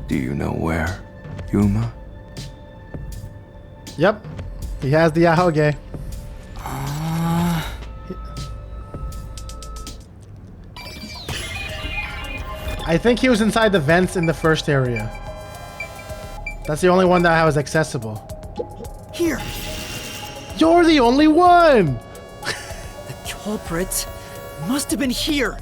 Do you know where, Yuma? Yep, He has the Ahoge. I think he was inside the vents in the first area. That's the only one that was accessible. Here. You're the only one! The culprit must have been here.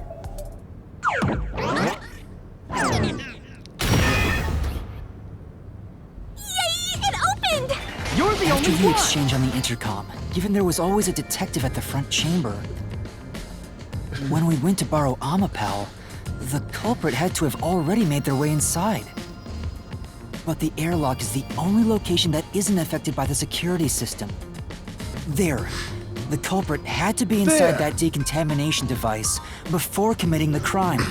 After the exchange on the intercom, given there was always a detective at the front chamber, when we went to borrow Amapal, the culprit had to have already made their way inside. But the airlock is the only location that isn't affected by the security system. There. The culprit had to be inside that decontamination device before committing the crime.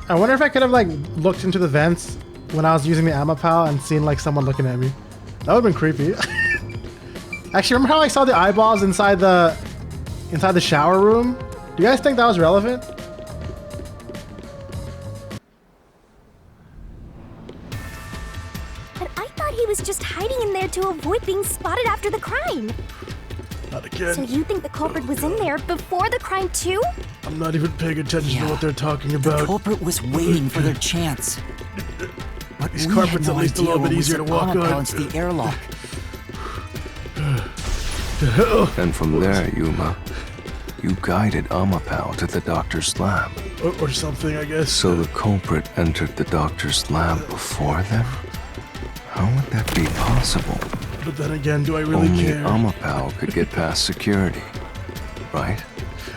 I wonder if I could have like looked into the vents when I was using the Amapal and seen like someone looking at me. That would have been creepy. Actually, remember how I saw the eyeballs inside the shower room? Do you guys think that was relevant? But I thought he was just hiding in there to avoid being spotted after the crime. Not again. So you think the culprit was in there before the crime too? I'm not even paying attention to what they're talking about. The culprit was waiting for their chance. But these carpets at least a little bit easier to walk on. Into the airlock. And from there, Yuma, you guided Amapal to the doctor's lab. Or something, I guess. So the culprit entered the doctor's lab before them? How would that be possible? But then again, do I really care? Only Amapal could get past security, right?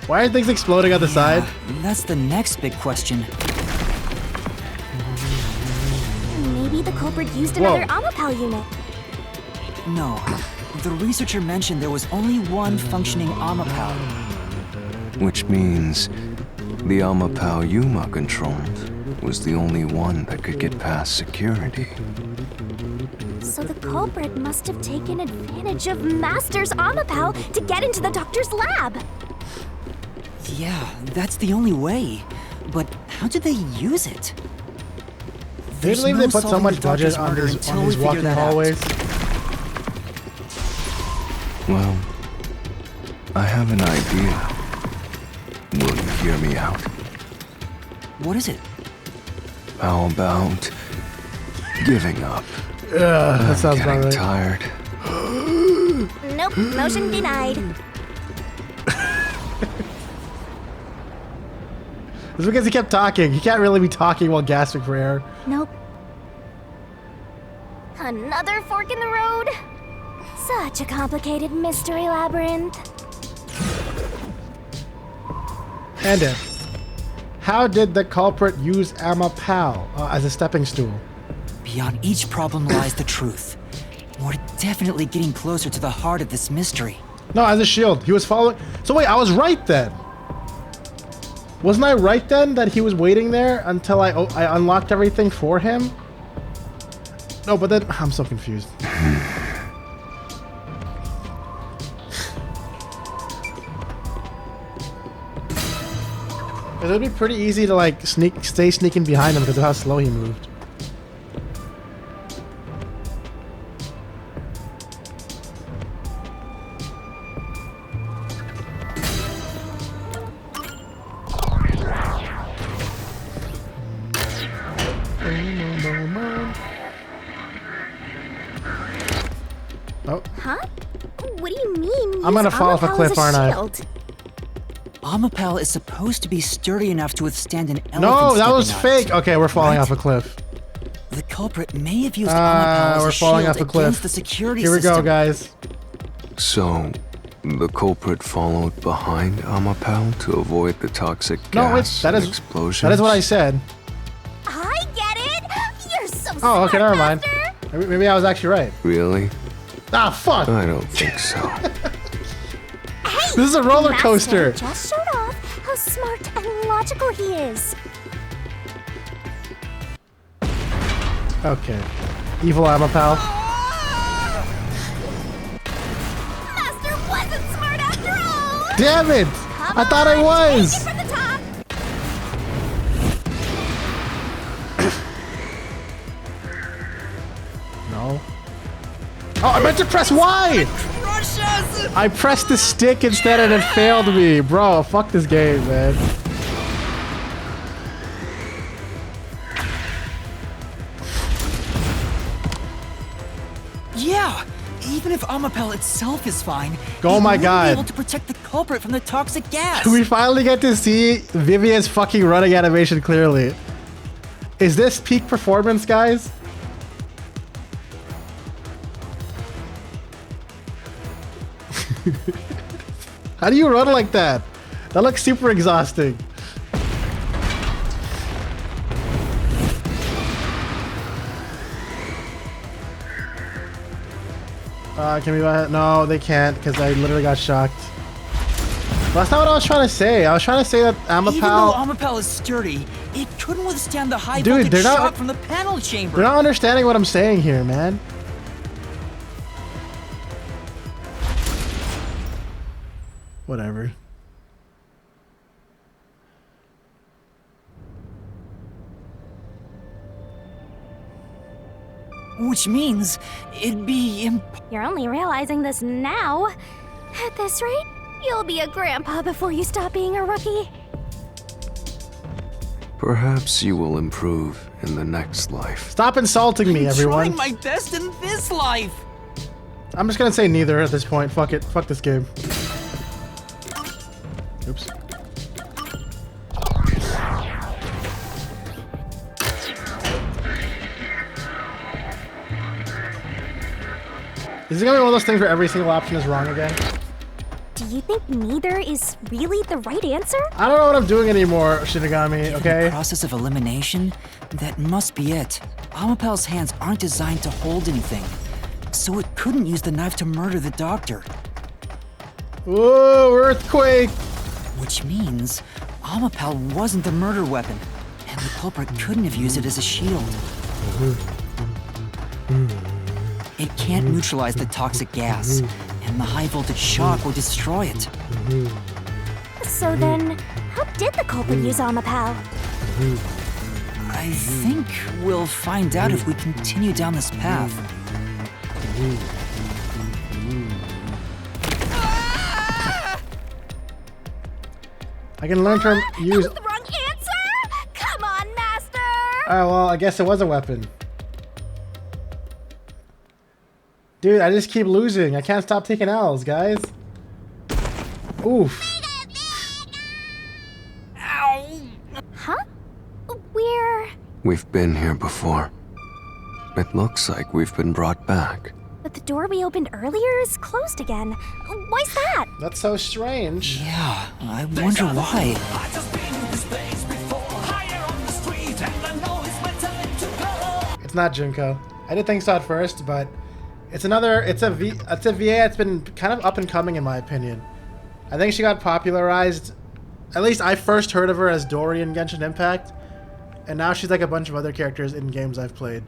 Why are things exploding on the side? That's the next big question. Maybe the culprit used another Amapal unit. No. The researcher mentioned there was only one functioning Amapal. Which means the Amapal Yuma controlled was the only one that could get past security. So the culprit must have taken advantage of Master's Amapal to get into the doctor's lab. Yeah, that's the only way. But how did they use it? Do you believe they put so much budget on these walking hallways? Well, I have an idea. Will you hear me out? What is it? How about giving up? Yeah, that sounds about right. Tired. Nope, motion denied. It's because he kept talking. He can't really be talking while gasping for air. Nope. Another fork in the road? Such a complicated mystery labyrinth. And how did the culprit use Amapal as a stepping stool? Beyond each problem lies the truth. We're definitely getting closer to the heart of this mystery. No, as a shield. He was following... So wait, I was right then. Wasn't I right then that he was waiting there until I unlocked everything for him? No, but then... I'm so confused. It would be pretty easy to like stay sneaking behind him because of how slow he moved. Oh. Huh? What do you mean? I'm gonna fall off a cliff, aren't I? Amapal is supposed to be sturdy enough to withstand an elephant. No, that was fake. It, okay, we're falling off a cliff. The culprit may have used Amapal as we're a falling shield off a cliff. against the security Here we system. go, guys. So, the culprit followed behind Amapal to avoid the toxic gas and explosions? That is what I said. I get it. You're so Oh, smart, okay, never mind. Master. Maybe I was actually right. Really? Ah, fuck. I don't think so. Hey, this is a roller coaster. Master just showed off how smart and logical he is. Okay. Evil Amapal. Master wasn't smart after all. Damn it! I thought I was. Take it from the top. No. Oh, I meant to press Y! Crush us! I pressed the stick instead and it failed me. Bro, fuck this game, man. Yeah! Even if Amapel itself is fine, Oh my God. be able to protect the culprit from the toxic gas. We finally get to see Vivian's fucking running animation clearly. Is this peak performance, guys? How do you run like that? That looks super exhausting. Can we buy it? No, they can't because I literally got shocked. That's not what I was trying to say. I was trying to say that Amapel... Even though Amapel is sturdy, it couldn't withstand the high voltage they're not, shock from the panel chamber. They're not understanding what I'm saying here, man. Whatever. Which means it'd be You're only realizing this now. At this rate, you'll be a grandpa before you stop being a rookie. Perhaps you will improve in the next life. Stop insulting me, everyone. I'm trying my best in this life. I'm just gonna say neither at this point. Fuck it. Fuck this game. Oops. Is it gonna be one of those things where every single option is wrong again? Do you think neither is really the right answer? I don't know what I'm doing anymore, Shinigami, Given okay? the process of elimination, that must be it. Amapel's hands aren't designed to hold anything, so it couldn't use the knife to murder the doctor. Whoa, earthquake! Which means Amapel wasn't the murder weapon, and the culprit couldn't have used it as a shield. It can't neutralize the toxic gas, and the high voltage shock will destroy it. So then, how did the culprit use Amapel? I think we'll find out if we continue down this path. I can learn to use... That was the wrong answer? Come on, Master! Alright, well, I guess it was a weapon. Dude, I just keep losing. I can't stop taking L's, guys. Oof. Ow! Huh? We've been here before. It looks like we've been brought back. But the door we opened earlier is closed again. Why's that? That's so strange. Yeah, I wonder why. It's not Junko. I did think so at first, but it's a VA that's been kind of up and coming in my opinion. I think she got popularized, at least I first heard of her as Dory in Genshin Impact, and now she's like a bunch of other characters in games I've played.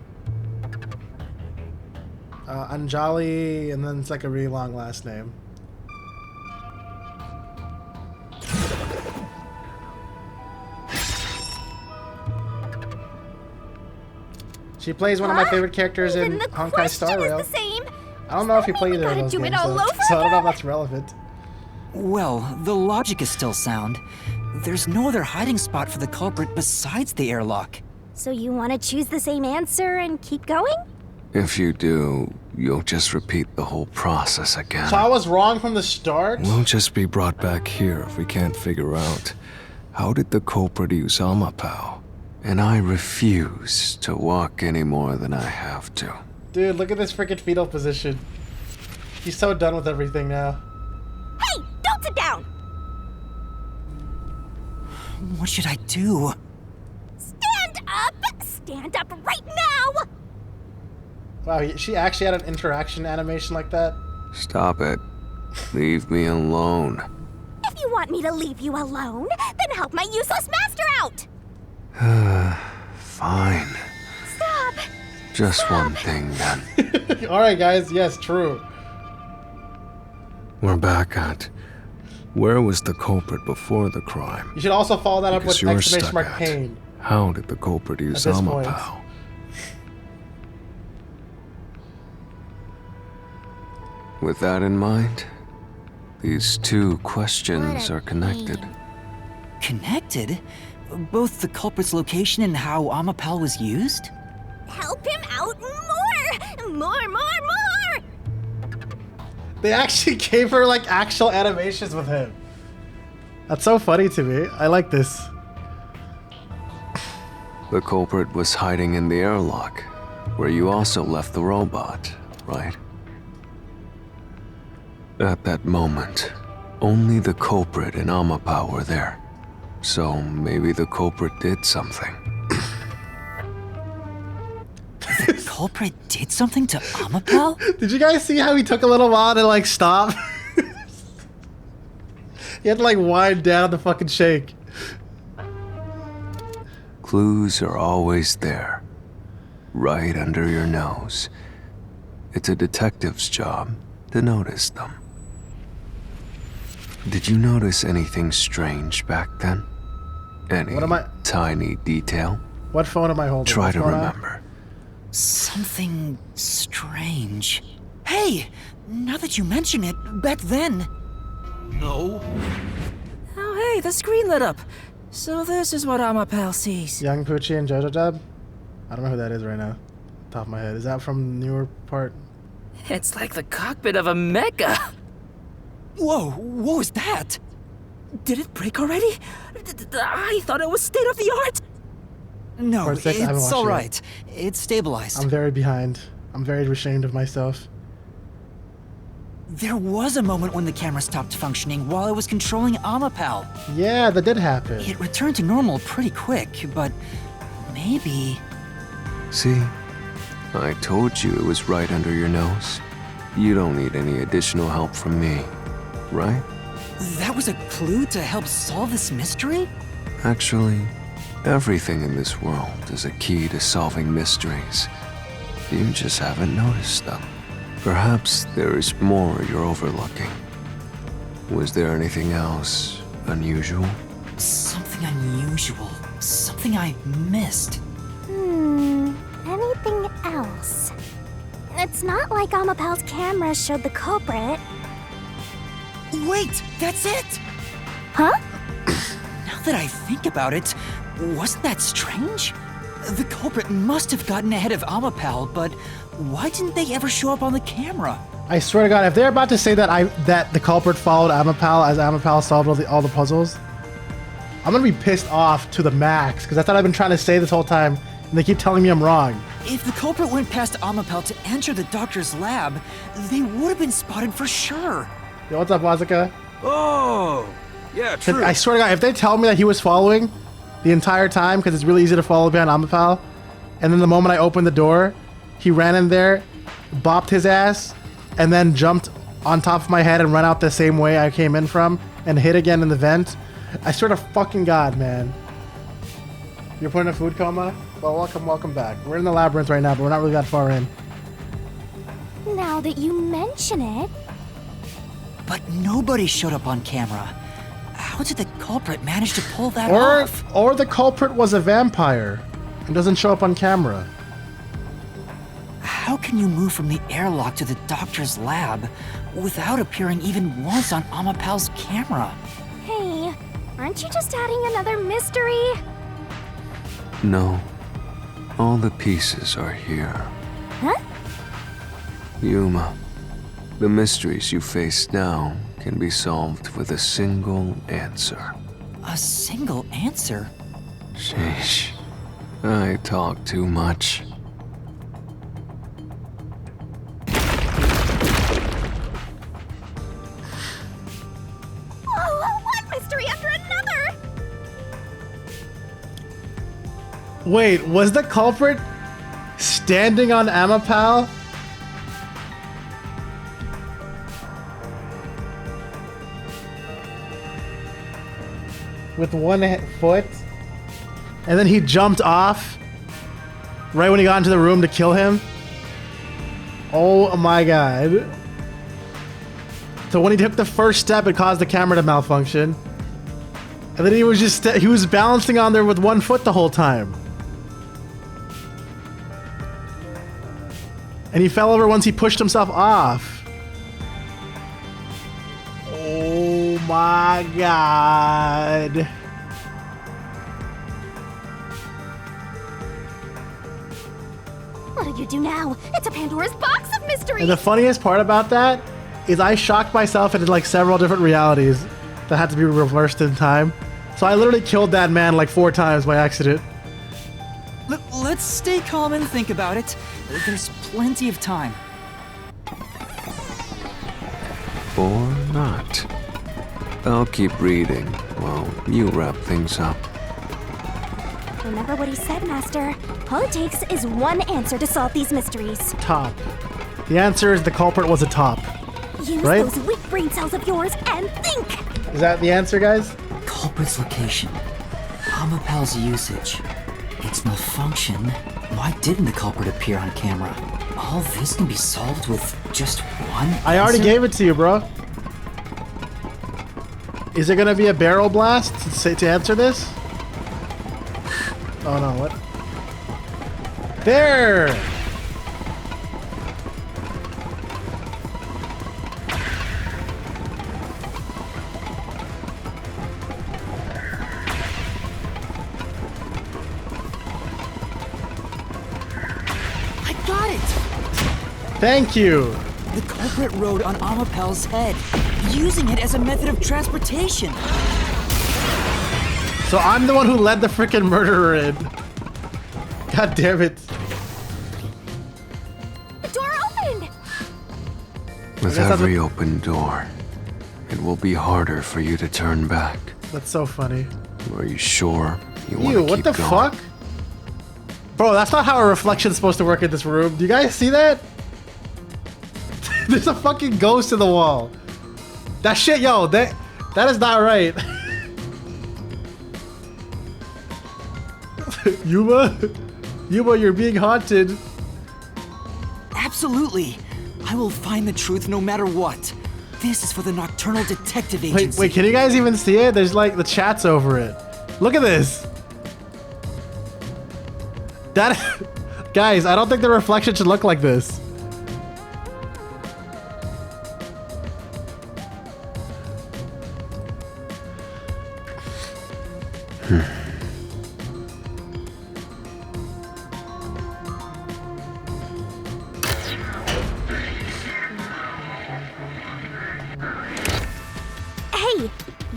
Anjali, and then it's like a really long last name. She plays one of my favorite characters in Honkai Star Rail. I don't know if you play either of those games, though, so I don't know if that's relevant. Well, the logic is still sound. There's no other hiding spot for the culprit besides the airlock. So you want to choose the same answer and keep going? If you do, you'll just repeat the whole process again. So I was wrong from the start? We'll just be brought back here if we can't figure out how did the culprit use Amapel. And I refuse to walk any more than I have to. Dude, look at this freaking fetal position. He's so done with everything now. Hey, don't sit down! What should I do? Stand up! Stand up right now! Wow, she actually had an interaction animation like that? Stop it. Leave me alone. If you want me to leave you alone, then help my useless master out! Fine. Stop! Just Stop. one thing then. Alright guys, yes, true. We're back at... Where was the culprit before the crime? You should also follow that up Because with you're exclamation stuck mark at, pain. How did the culprit use At this point. Amapel? With that in mind, these two questions are connected. Connected? Both the culprit's location and how Amapal was used? Help him out more! More! They actually gave her like actual animations with him. That's so funny to me. I like this. The culprit was hiding in the airlock, where you also left the robot, right? At that moment, only the culprit and Amapal were there. So maybe the culprit did something. The culprit did something to Amapal? Did you guys see how he took a little while to like stop? He had to like wind down the fucking shake. Clues are always there, right under your nose. It's a detective's job to notice them. Did you notice anything strange back then? Any tiny detail? What phone am I holding? Try to remember. Something strange. Hey! Now that you mention it, back then... No. Oh, hey, the screen lit up. So this is what Amapal sees. Young Poochie and Jojo Dub? I don't know who that is right now. Top of my head. Is that from the newer part? It's like the cockpit of a mecha. Whoa, what was that? Did it break already? I thought it was state of the art. No, it's all right. It's stabilized. I'm very behind. I'm very ashamed of myself. There was a moment when the camera stopped functioning while I was controlling Amapal. Yeah, that did happen. It returned to normal pretty quick, but maybe... See? I told you it was right under your nose. You don't need any additional help from me, right? That was a clue to help solve this mystery? Actually, everything in this world is a key to solving mysteries. You just haven't noticed them. Perhaps there is more you're overlooking. Was there anything else unusual? Something unusual. Something I missed. Anything else? It's not like Amapal's camera showed the culprit. Wait, that's it! Huh? Now that I think about it, wasn't that strange? The culprit must have gotten ahead of Amapal, but why didn't they ever show up on the camera? I swear to God, if they're about to say that the culprit followed Amapal as Amapal solved all the puzzles, I'm gonna be pissed off to the max, because that's what I've been trying to say this whole time, and they keep telling me I'm wrong. If the culprit went past Amapal to enter the doctor's lab, they would have been spotted for sure. Yo, what's up, Wazuka? Oh, yeah, true. I swear to God, if they tell me that he was following the entire time, because it's really easy to follow behind Amapal, and then the moment I opened the door, he ran in there, bopped his ass, and then jumped on top of my head and ran out the same way I came in from, and hit again in the vent. I swear to fucking God, man. You're putting a food coma? Well, welcome back. We're in the labyrinth right now, but we're not really that far in. Now that you mention it... But nobody showed up on camera. How did the culprit manage to pull that off? Or the culprit was a vampire and doesn't show up on camera. How can you move from the airlock to the doctor's lab without appearing even once on Amapal's camera? Hey, aren't you just adding another mystery? No. All the pieces are here. Huh? Yuma, the mysteries you face now can be solved with a single answer. A single answer? Sheesh. I talk too much. One mystery after another! Wait, was the culprit standing on Amapal? With one foot? And then he jumped off right when he got into the room to kill him? Oh my God. So when he took the first step, it caused the camera to malfunction. And then he was just, he was balancing on there with one foot the whole time. And he fell over once he pushed himself off. my god. What do you do now? It's a Pandora's box of mysteries! And the funniest part about that is I shocked myself into like several different realities that had to be reversed in time. So I literally killed that man like 4 times by accident. Let's stay calm and think about it. There's plenty of time. Or not. I'll keep reading while you wrap things up. Remember what he said, Master. All it takes is one answer to solve these mysteries. Top. The answer is the culprit was a top. Use right? those weak brain cells of yours and think! Is that the answer, guys? Culprit's location. Amapal's usage. Its malfunction. Why didn't the culprit appear on camera? All this can be solved with just one I already answer? gave it to you, bro. Is there gonna be a barrel blast to answer this? Oh no, what? There! I got it! Thank you! The culprit rode on Amapal's head, using it as a method of transportation. So I'm the one who led the freaking murderer in. God damn it. The door opened! With every open door, it will be harder for you to turn back. That's so funny. Are you sure you want to Ew, keep what the going? fuck? Bro, that's not how a reflection's supposed to work in this room. Do you guys see that? There's a fucking ghost in the wall. That shit, yo, that is not right. Yuma, you're being haunted. Absolutely. I will find the truth no matter what. This is for the Nocturnal Detective Agency. Wait, can you guys even see it? There's like the chats over it. Look at this. That, guys, I don't think the reflection should look like this. Hey,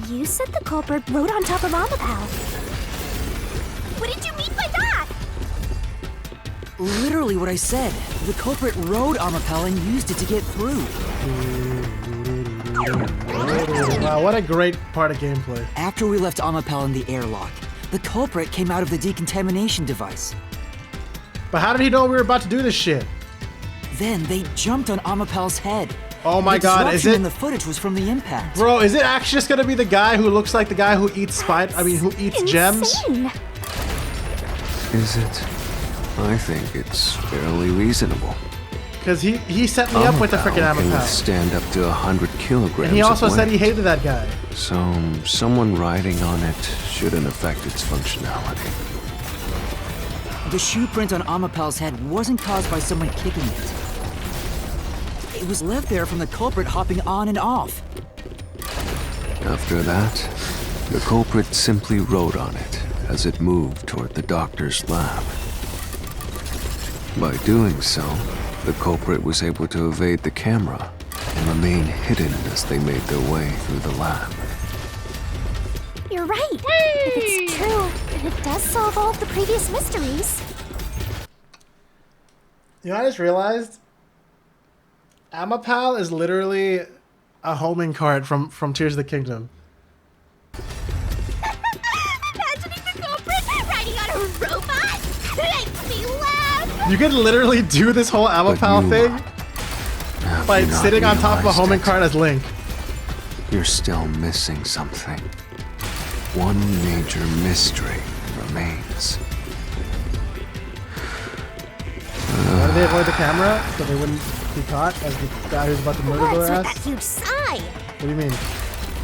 you said the culprit rode on top of Amapal. What did you mean by that? Literally what I said. The culprit rode Amapal and used it to get through. Wow, what a great part of gameplay. After we left Amapal in the airlock, the culprit came out of the decontamination device. But how did he know we were about to do this shit? Then they jumped on Amapal's head. Oh my the god, is disruption it? in the footage was from the impact. Bro, is it actually just gonna be the guy who looks like the guy who eats who eats gems? Is it? I think it's fairly reasonable. Because he set me up with the freaking Amapal can Amapal. withstand up to 100 kilograms. And he also of said he weight. hated that guy. So someone riding on it shouldn't affect its functionality. The shoe print on Amapal's head wasn't caused by someone kicking it. It was left there from the culprit hopping on and off. After that, the culprit simply rode on it as it moved toward the doctor's lab. By doing so, the culprit was able to evade the camera and remain hidden as they made their way through the lab. You're right. If it's true, then it does solve all of the previous mysteries. You know, I just realized Amapal is literally a homing cart from Tears of the Kingdom. Imagining the culprit riding on a robot makes me laugh. You could literally do this whole Amapal thing by you not sitting on top of a realized homing it? cart as Link. You're still missing something. One major mystery remains. Why did they avoid the camera? So they wouldn't be caught as the guy who's about to murder What's their with ass? that huge sigh? What do you mean? Did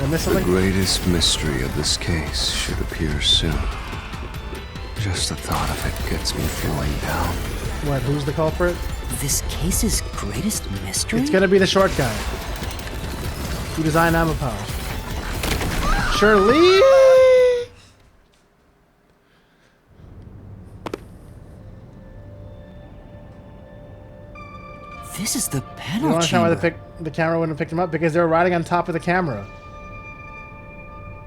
I miss The something? greatest mystery of this case should appear soon. Just the thought of it gets me feeling down. What, who's the culprit? This case's greatest mystery? It's gonna be the short guy who designed Amapal. Shirley! This is the You panel want to know why chamber. the camera wouldn't have picked him up? Because they were riding on top of the camera.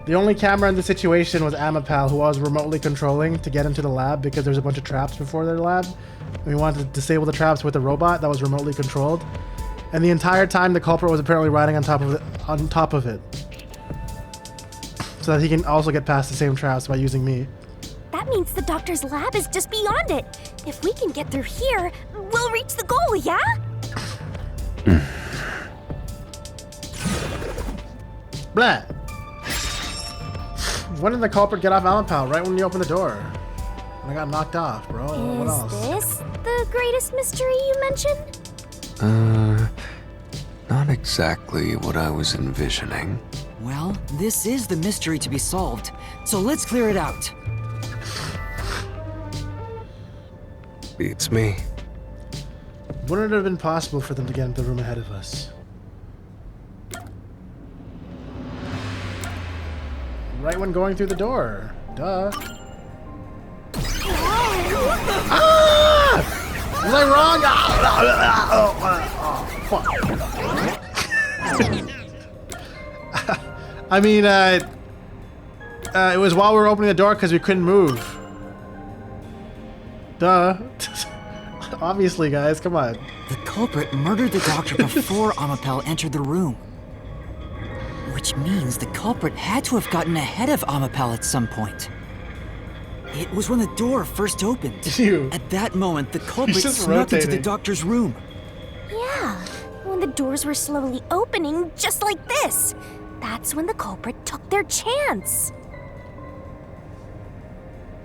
The only camera in the situation was Amapal, who I was remotely controlling to get into the lab because there's a bunch of traps before their lab. And we wanted to disable the traps with a robot that was remotely controlled. And the entire time, the culprit was apparently riding on top of it. So that he can also get past the same traps by using me. That means the doctor's lab is just beyond it. If we can get through here, we'll reach the goal, yeah? Blah! When did the culprit get off Amapal? Right when you opened the door. And I got knocked off, bro. What else? Is this the greatest mystery you mentioned? Not exactly what I was envisioning. Well, this is the mystery to be solved, so let's clear it out. Beats me. Wouldn't it have been possible for them to get into the room ahead of us? Right when going through the door. Duh. Ah! Was I wrong? Fuck. I mean, it was while we were opening the door because we couldn't move. Duh. Obviously, guys, come on. The culprit murdered the doctor before Amapal entered the room. Which means the culprit had to have gotten ahead of Amapal at some point. It was when the door first opened. Ew. At that moment, the culprit just snuck into the rotating. doctor's room. Yeah, when the doors were slowly opening, just like this. That's when the culprit took their chance.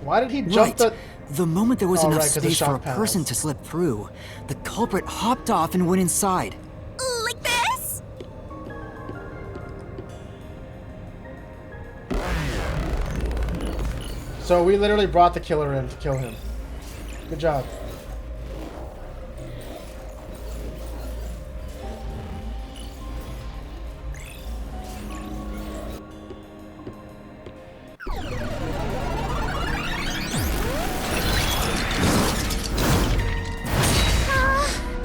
Why did he jump Right. The moment there was Oh, enough right, 'cause the space for a shock person to slip through, the culprit hopped off and went inside. Like this? So we literally brought the killer in to kill him. Good job.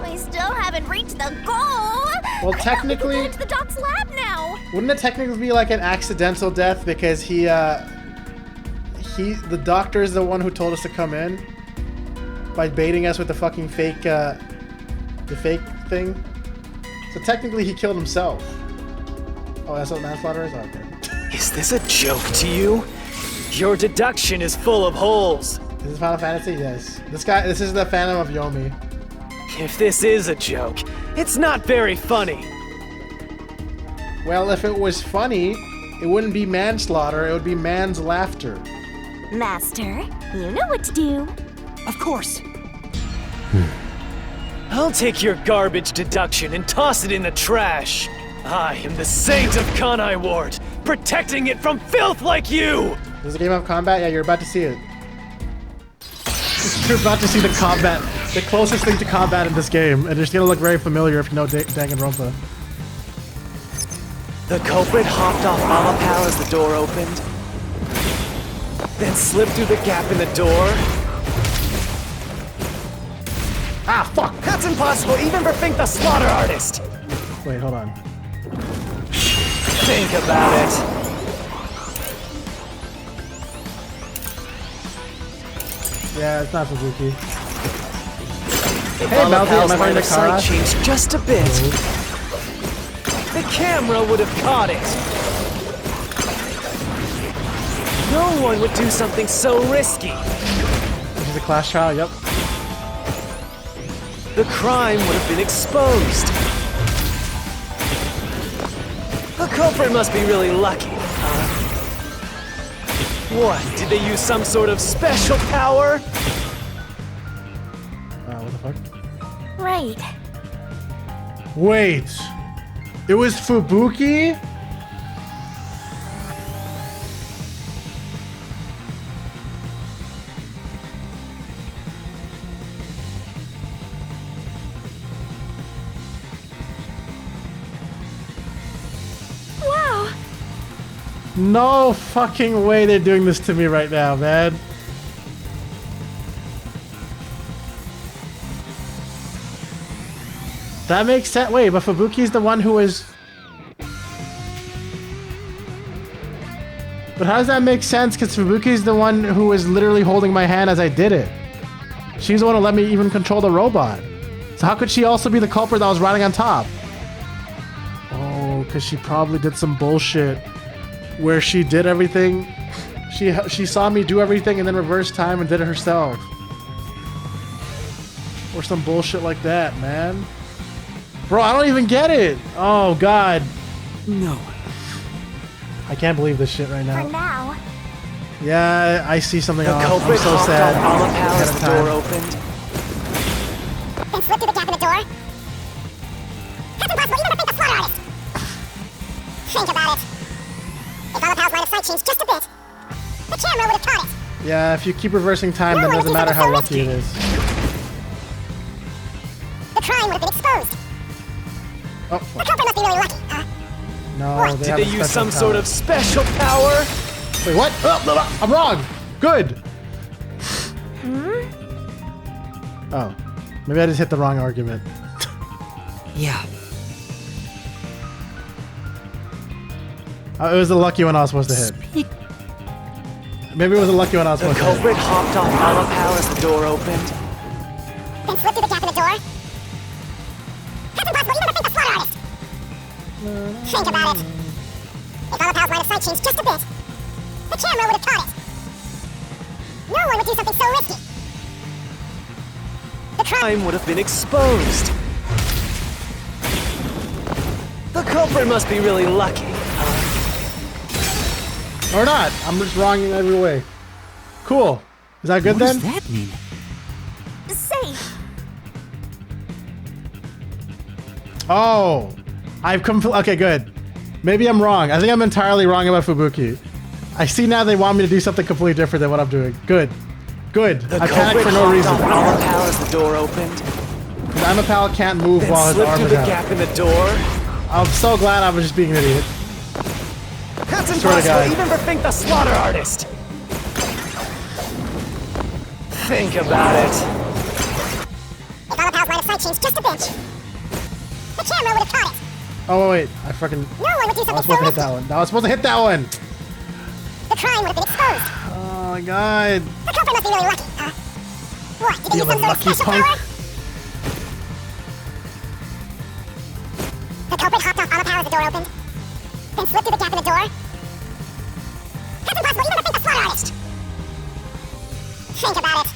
We still haven't reached the goal. Well, technically, We can get into the doc's lab now. wouldn't it technically be like an accidental death because the doctor is the one who told us to come in by baiting us with the fucking fake, the fake thing. So technically, he killed himself. Oh, that's what manslaughter is? Okay. Is this a joke to you? Your deduction is full of holes. Is this Final Fantasy? Yes. This is the Phantom of Yomi. If this is a joke, it's not very funny. Well, if it was funny, it wouldn't be manslaughter, it would be man's laughter. Master, you know what to do. Of course. I'll take your garbage deduction and toss it in the trash. I am the Saint of Kanai Ward, protecting it from filth like you! This is a game of combat? Yeah, you're about to see it. You're about to see the combat, the closest thing to combat in this game, and it's gonna look very familiar if you know Danganronpa. The culprit hopped off Amapal as the door opened, then slipped through the gap in the door. Ah, fuck! That's impossible even for Fink the Slaughter Artist! Wait, hold on. Think about it. Yeah, it's not Fubuki. If Hey, Maltosier, am I Amapal's finding line the of car? sight changed just a bit, the camera would have caught it. No one would do something so risky. This is a class trial, yep. The crime would have been exposed. The culprit must be really lucky. What, did they use some sort of special power? What the fuck? Right. Wait. It was Fubuki? Wow! No fucking way they're doing this to me right now, man. That makes sense. Wait, but Fubuki's the one who was... But how does that make sense? Because Fubuki's the one who was literally holding my hand as I did it. She's the one who let me even control the robot. So how could she also be the culprit that was riding on top? Oh, because she probably did some bullshit where she did everything. She saw me do everything and then reversed time and did it herself. Or some bullshit like that, man. Bro, I don't even get it. Oh, God. No. I can't believe this shit right now. For now. Yeah, I see something The off. I'm culprit so hopped sad. on Alapal Ahead as of the time. door opened. Then slip through the gap in the door. That's impossible. You never think the slaughter artist. Think about it. If Alapal's line of sight changed just a bit, the camera would have caught it. Yeah, if you keep reversing time, then it doesn't matter how lucky it is. The crime would have been exposed. Oh, The culprit must be really lucky. no, Did they use some sort of special power? Wait, what? Oh, no, I'm wrong. Good. Oh, maybe I just hit the wrong argument. Yeah. It was the lucky one I was supposed to hit. Maybe it was the lucky one I was The supposed to hit. culprit hopped on Alapal as the door opened. Then slip through the gap in the door. That's impossible. You never think the slaughter artist. Think about it. If Alapal's line of sight changed just a bit, the camera would have caught it. No one would do something so risky. The Crime would have been exposed. The culprit must be really lucky. Or not. I'm just wrong in every way. Cool. Is that good What then? does that mean? Safe. Oh, okay, good. Maybe I'm wrong. I think I'm entirely wrong about Fubuki. I see now they want me to do something completely different than what I'm doing. Good. Good. The I panicked for no culprit reason. hopped on Alapal as the door opened. Because Amapal can't move Then while his slipped arm through is the out. gap in the door. I'm so glad I was just being an idiot. That's Swear to God. impossible even for Fink the Slaughter Artist. Think about it. If Alapal's line of sight changed just a bit, the camera would have caught it. Oh, wait. I fucking... No one would do I was something supposed so to hit risky. that one. I was supposed to hit that one. The crime would have been exposed. Oh, my God. The culprit must be really lucky. What? Did they use You some sort of lucky special punk. power? The culprit hopped off Alapal as the door opened, then slipped through the gap in the door. That's impossible. You never think the slaughter artist. Think about it.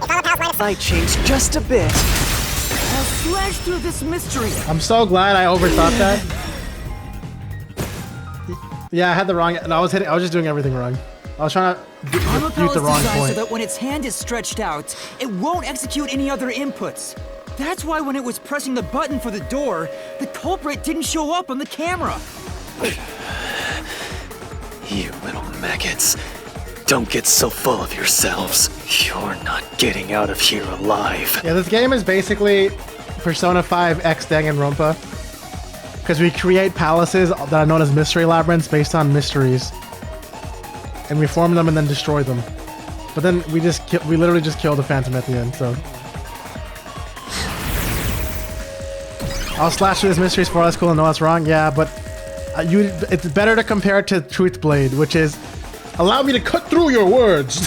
If Alapal's line of Light changed just a bit. I'll slash through this mystery. I'm so glad I overthought that. Yeah, I had the wrong... No, I was just doing everything wrong. I was trying to Amapal use is the wrong designed point. so that when its hand is stretched out, it won't execute any other inputs. That's why when it was pressing the button for the door, the culprit didn't show up on the camera. You little maggots. Don't get so full of yourselves. You're not getting out of here alive. Yeah, this game is basically Persona 5 X Danganronpa. Because we create palaces that are known as mystery labyrinths based on mysteries. And we form them and then destroy them. But then we literally just kill the Phantom at the end, so. I'll slash through this mysteries for that's cool and know that's wrong. Yeah, but it's better to compare it to Truth Blade, which is allow me to cut through your words.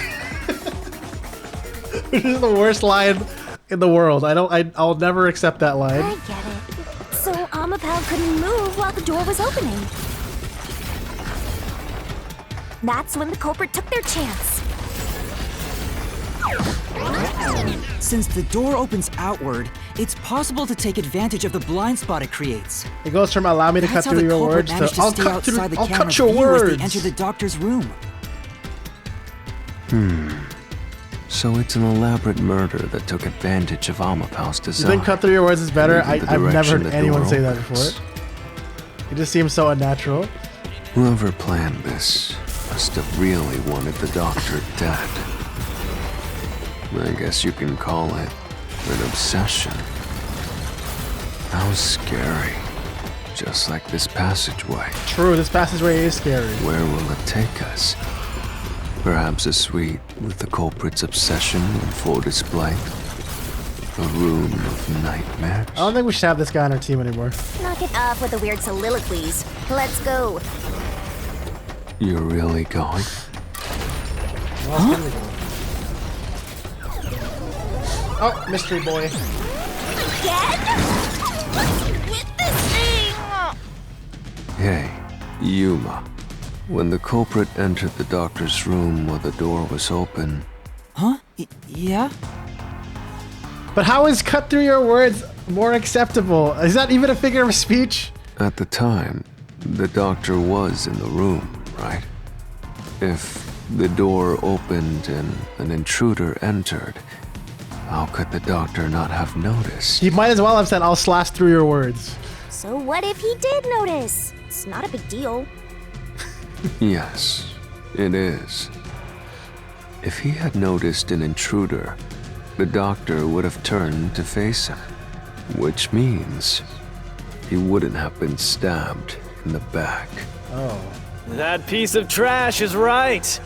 Which is the worst line in the world. I'll never accept that line. I get it. So Amapal couldn't move while the door was opening. That's when the culprit took their chance. Since the door opens outward, it's possible to take advantage of the blind spot it creates. It goes from allow me to That's cut how through the your culprit words managed to to stay outside the I'll camera's cut your view as words. they enter the doctor's room. So it's an elaborate murder that took advantage of Amapal's You design. think cut through your words is better? Maybe the I've never direction heard the anyone door say that opens. before. It just seems so unnatural. Whoever planned this must have really wanted the doctor dead. I guess you can call it an obsession. How scary. just like this passageway. True, this passageway is scary. Where will it take us? Perhaps a suite with the culprit's obsession in full display? A room of nightmares? I don't think we should have this guy on our team anymore. Knock it off with the weird soliloquies. Let's go. You're really going? Oh, mystery boy. Again? What's with this thing? Hey, Yuma. When the culprit entered the doctor's room while the door was open... Huh? Yeah? But how is cut through your words more acceptable? Is that even a figure of speech? At the time, the doctor was in the room, right? If the door opened and an intruder entered, how could the doctor not have noticed? He might as well have said, I'll slash through your words. So what if he did notice? It's not a big deal. Yes, it is. If he had noticed an intruder, the doctor would have turned to face him, which means he wouldn't have been stabbed in the back. Oh. That piece of trash is right.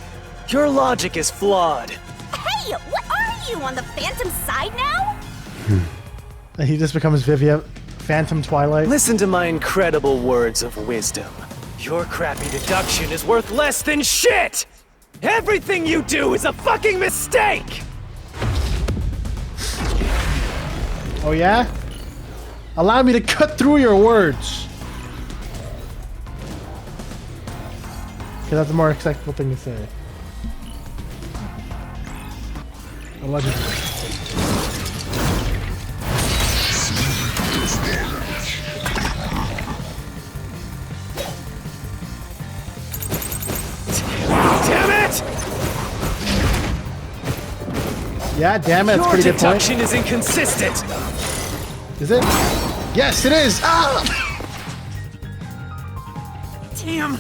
Your logic is flawed. Hey, what are you, on the Phantom side now? And he just becomes Vivia, Phantom Twilight. Listen to my incredible words of wisdom. Your crappy deduction is worth less than shit! Everything you do is a fucking mistake! Oh yeah? Allow me to cut through your words. Okay, that's a more acceptable thing to say. Allegedly. Damn it! Yeah, damn it, that's a Your pretty good point. deduction is inconsistent! Is it? Yes, it is! Ah! Damn!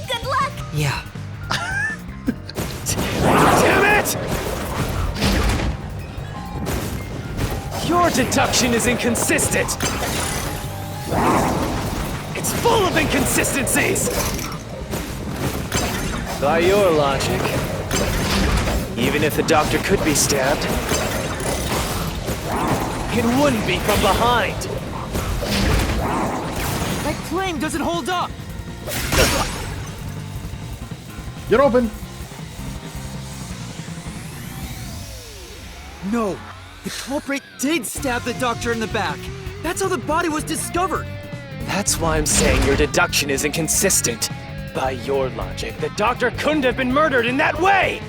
Good luck! Yeah. Damn it! Your deduction is inconsistent! It's full of inconsistencies! By your logic, even if the doctor could be stabbed, it wouldn't be from behind! That claim doesn't hold up! You're open. No, the culprit did stab the doctor in the back. That's how the body was discovered. That's why I'm saying your deduction is inconsistent. By your logic, the doctor couldn't have been murdered in that way!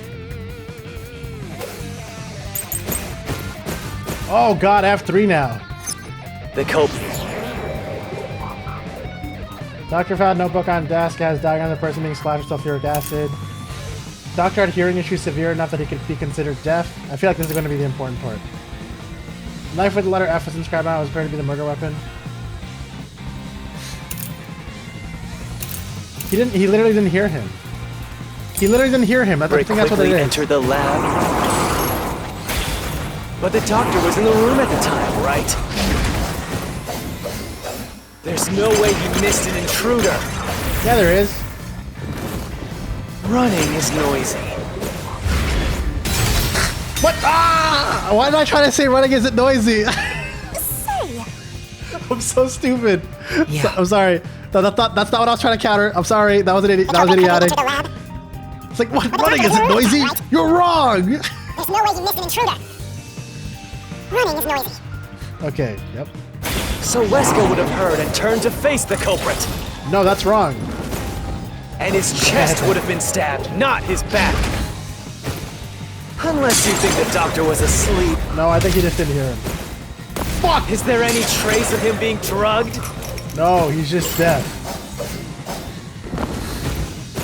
Oh god, F3 now. The culprit. Doctor found notebook on desk, has diagram of the person being slashed with sulfuric acid. Doctor had hearing issues severe enough that he could be considered deaf. I feel like this is going to be the important part. Knife with the letter F was inscribed on it was apparent to be the murder weapon. He literally didn't hear him. He literally didn't hear him. I think that's what it is. Enter the lab. But the doctor was in the room at the time, right? There's no way he missed an intruder. Yeah, there is. Running is noisy. What? Ah! Why did I try to say running isn't noisy? Say. I'm so stupid. Yeah. I'm sorry. That's not what I was trying to counter. I'm sorry. That was an idiot. That was idiotic. It's like, what? Running isn't noisy? You're wrong. There's no way you missed an intruder. Running is noisy. Okay, yep. So Wesker would have heard and turned to face the culprit. No, that's wrong. And his chest would have been stabbed, not his back. Unless you think the doctor was asleep. No, I think he just didn't hear him. Fuck! Is there any trace of him being drugged? No, he's just deaf.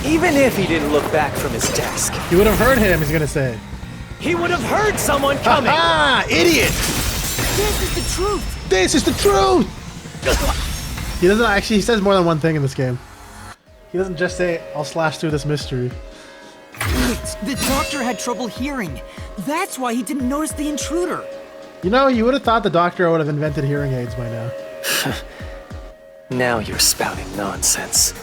Even if he didn't look back from his desk. He would have heard him, he's gonna say. He would have heard someone coming! Ah, idiot! This is the truth! This is the truth! He doesn't actually, he says more than one thing in this game. He doesn't just say, I'll slash through this mystery. Wait, the doctor had trouble hearing. That's why he didn't notice the intruder. You know, you would have thought the doctor would have invented hearing aids by now. Now you're spouting nonsense.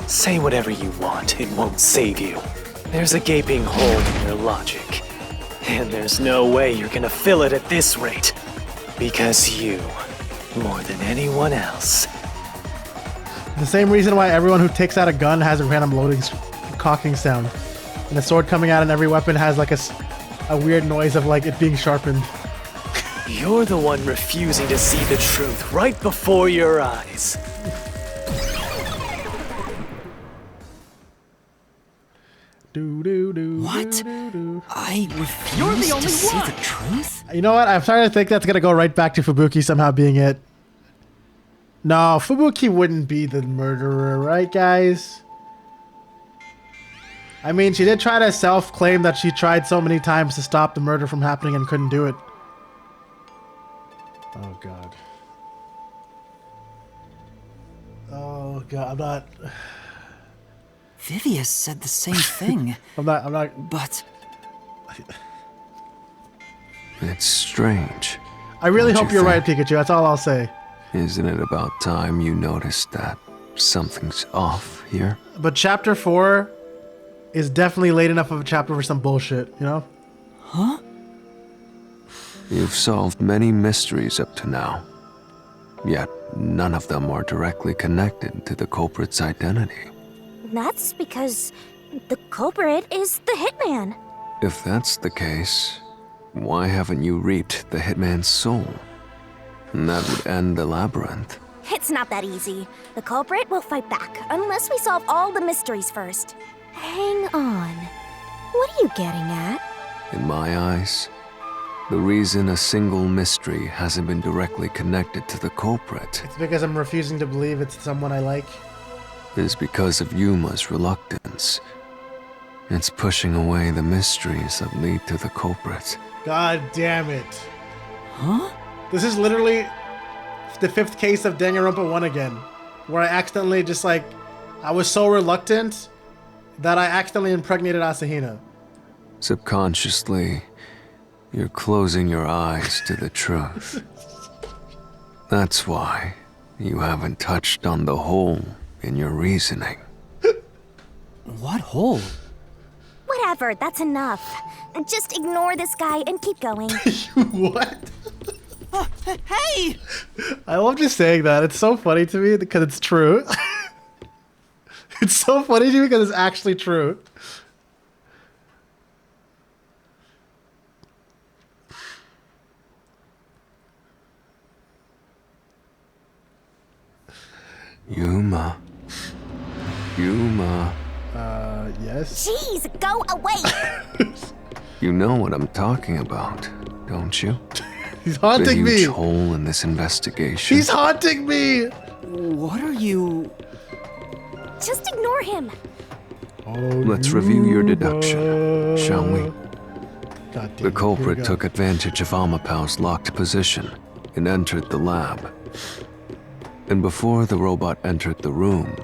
Say whatever you want, it won't save you. There's a gaping hole in your logic. And there's no way you're gonna fill it at this rate. Because you, more than anyone else. The same reason why everyone who takes out a gun has a random loading cocking sound. And a sword coming out in every weapon has like a weird noise of like it being sharpened. You're the one refusing to see the truth right before your eyes. What? I refuse to see the truth? You know what? I'm starting to think that's gonna go right back to Fubuki somehow being it. No, Fubuki wouldn't be the murderer, right, guys? I mean, she did try to self-claim that she tried so many times to stop the murder from happening and couldn't do it. Oh, God. Oh, God, I'm not... Vivius said the same thing. I'm not... But... It's strange. I really don't hope you you're right, think? Pikachu. That's all I'll say. Isn't it about time you noticed that something's off here? But Chapter 4 is definitely late enough of a chapter for some bullshit, you know? Huh? You've solved many mysteries up to now, yet none of them are directly connected to the culprit's identity. That's because the culprit is the hitman. If that's the case, why haven't you reaped the hitman's soul? And that would end the labyrinth. It's not that easy. The culprit will fight back, unless we solve all the mysteries first. Hang on. What are you getting at? In my eyes, the reason a single mystery hasn't been directly connected to the culprit It's because I'm refusing to believe it's someone I like. is because of Yuma's reluctance. It's pushing away the mysteries that lead to the culprit. God damn it. Huh? This is literally the 5th case of Danganronpa 1 again. Where I accidentally just like... I was so reluctant that I accidentally impregnated Asahina. Subconsciously, you're closing your eyes to the truth. That's why you haven't touched on the hole in your reasoning. What hole? Whatever, that's enough. Just ignore this guy and keep going. What? Hey! I love just saying that. It's so funny to me because it's true. It's so funny to me because it's actually true. Yuma. Yes? Jeez, go away! You know what I'm talking about, don't you? He's haunting the huge me! hole in this investigation. He's haunting me! What are you... Just ignore him. Let's review your deduction, shall we? God damn The it, culprit here we go. took advantage of Amapau's locked position and entered the lab. And before the robot entered the room,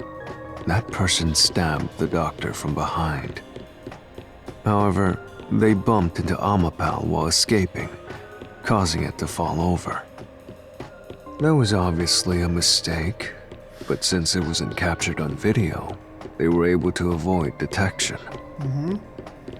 that person stabbed the doctor from behind. However, they bumped into Amapau while escaping, causing it to fall over. That was obviously a mistake, but since it wasn't captured on video, they were able to avoid detection.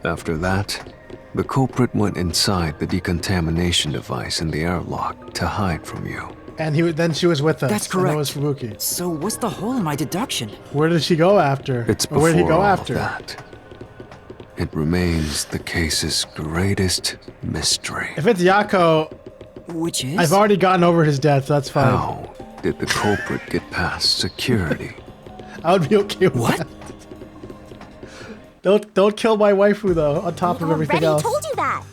After that, the culprit went inside the decontamination device in the airlock to hide from you. And then she was with us. That's And that correct. was Fubuki. So what's the hole in my deduction? Where did she go after? It's Or before where did he go all after? of that. It remains the case's greatest mystery. If it's Yako, Which is? I've already gotten over his death, so that's fine. How did the culprit get past security? I would be okay with What? that. Don't kill my waifu though, on top of everything Already else. told you that.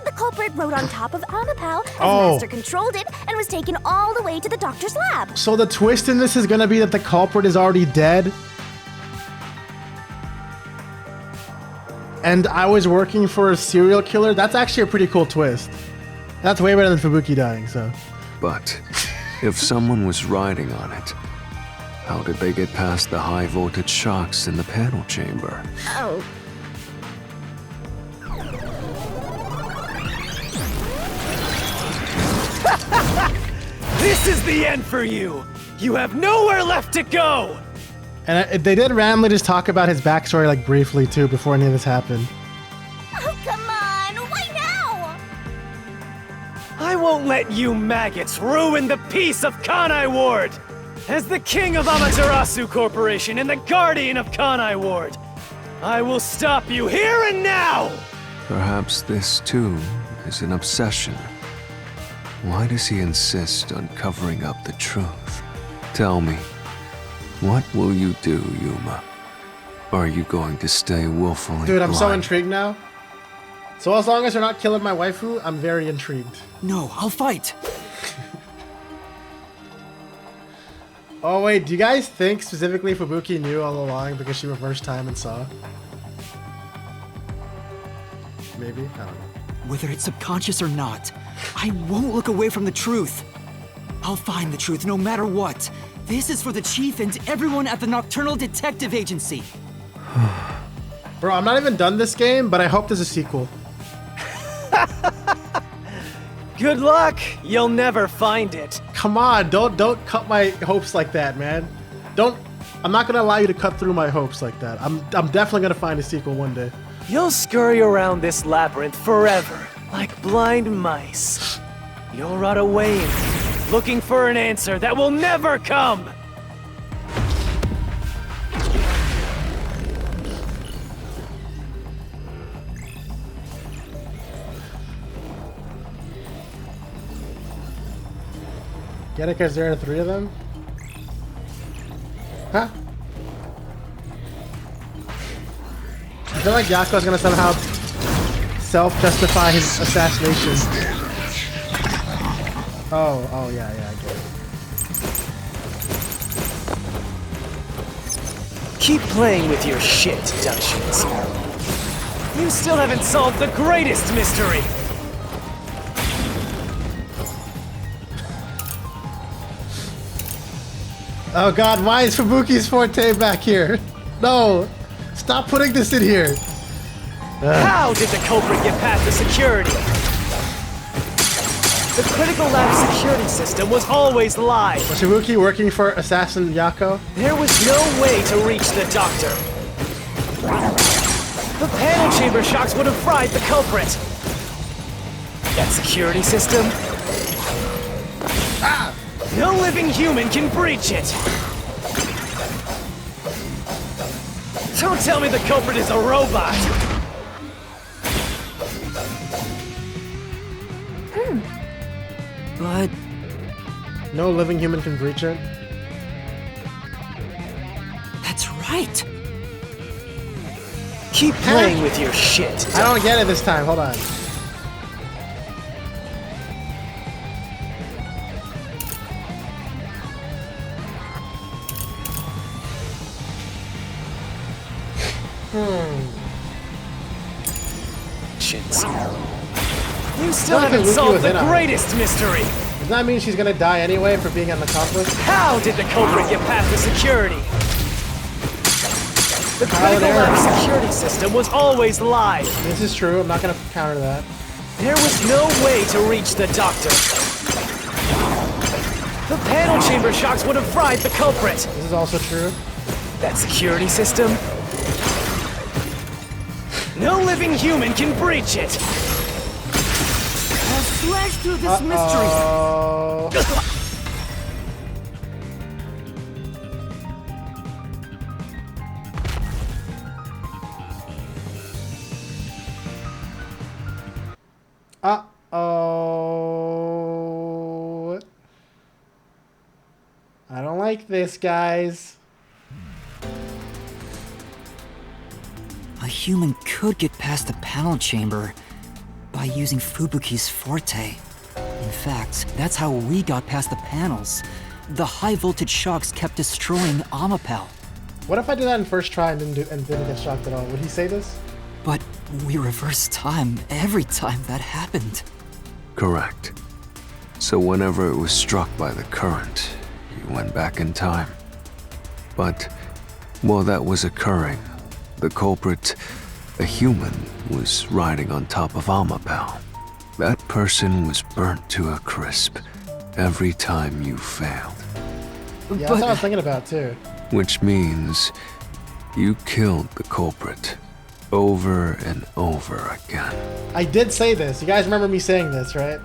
The culprit rode on top of Amapau as Oh. Master controlled it and was taken all the way to the doctor's lab. So the twist in this is gonna be that the culprit is already dead? And I was working for a serial killer? That's actually a pretty cool twist. That's way better than Fubuki dying, so. But if someone was riding on it, how did they get past the high voltage shocks in the panel chamber? Oh. This is the end for you! You have nowhere left to go! And they did randomly just talk about his backstory like briefly too before any of this happened. Oh, come on! Why now? I won't let you maggots ruin the peace of Kanai Ward! As the king of Amaterasu Corporation and the guardian of Kanai Ward, I will stop you here and now! Perhaps this, too, is an obsession. Why does he insist on covering up the truth? Tell me, what will you do, Yuma? Are you going to stay willfully Dude, I'm so blind? intrigued now. So as long as they're not killing my waifu, I'm very intrigued. No, I'll fight. Oh wait, do you guys think specifically Fubuki knew all along because she reversed time and saw? Maybe? I don't know. Whether it's subconscious or not, I won't look away from the truth. I'll find the truth no matter what. This is for the Chief and everyone at the Nocturnal Detective Agency. Bro, I'm not even done this game, but I hope there's a sequel. Good luck! You'll never find it. Come on, don't cut my hopes like that, man. I'm not gonna allow you to cut through my hopes like that. I'm definitely gonna find a sequel one day. You'll scurry around this labyrinth forever, like blind mice. You'll rot away looking for an answer that will never come! Get it because there are 3 of them? Huh? I feel like Yako's gonna somehow self-justify his assassination. Oh yeah, I get it. Keep playing with your shit, Danshin. You still haven't solved the greatest mystery! Oh god, why is Fubuki's forte back here? No! Stop putting this in here! How did the culprit get past the security? The critical lab security system was always live. Was Fubuki working for Assassin Yako? There was no way to reach the doctor. The panel chamber shocks would have fried the culprit. That security system? Ah! No living human can breach it! Don't tell me the culprit is a robot! But... no living human can breach it? That's right! Keep playing with your shit. I don't get it this time, hold on. You still haven't solved the greatest mystery! Does that mean she's gonna die anyway for being an accomplice? How did the culprit get past the security? The critical lab security system was always live. This is true, I'm not gonna counter that. There was no way to reach the doctor. The panel chamber shocks would have fried the culprit. This is also true. That security system? No living human can breach it. I'll slash through this mystery. Uh-oh. I don't like this, guys. A human could get past the panel chamber by using Fubuki's forte. In fact, that's how we got past the panels. The high voltage shocks kept destroying Amapel. What if I did that in first try and didn't get shocked at all? Would he say this? But we reversed time every time that happened. Correct. So whenever it was struck by the current, you went back in time. But while that was occurring, the culprit, a human, was riding on top of Amapel. That person was burnt to a crisp every time you failed. Yeah, that's what I was thinking about too. Which means you killed the culprit over and over again. I did say this. You guys remember me saying this, right?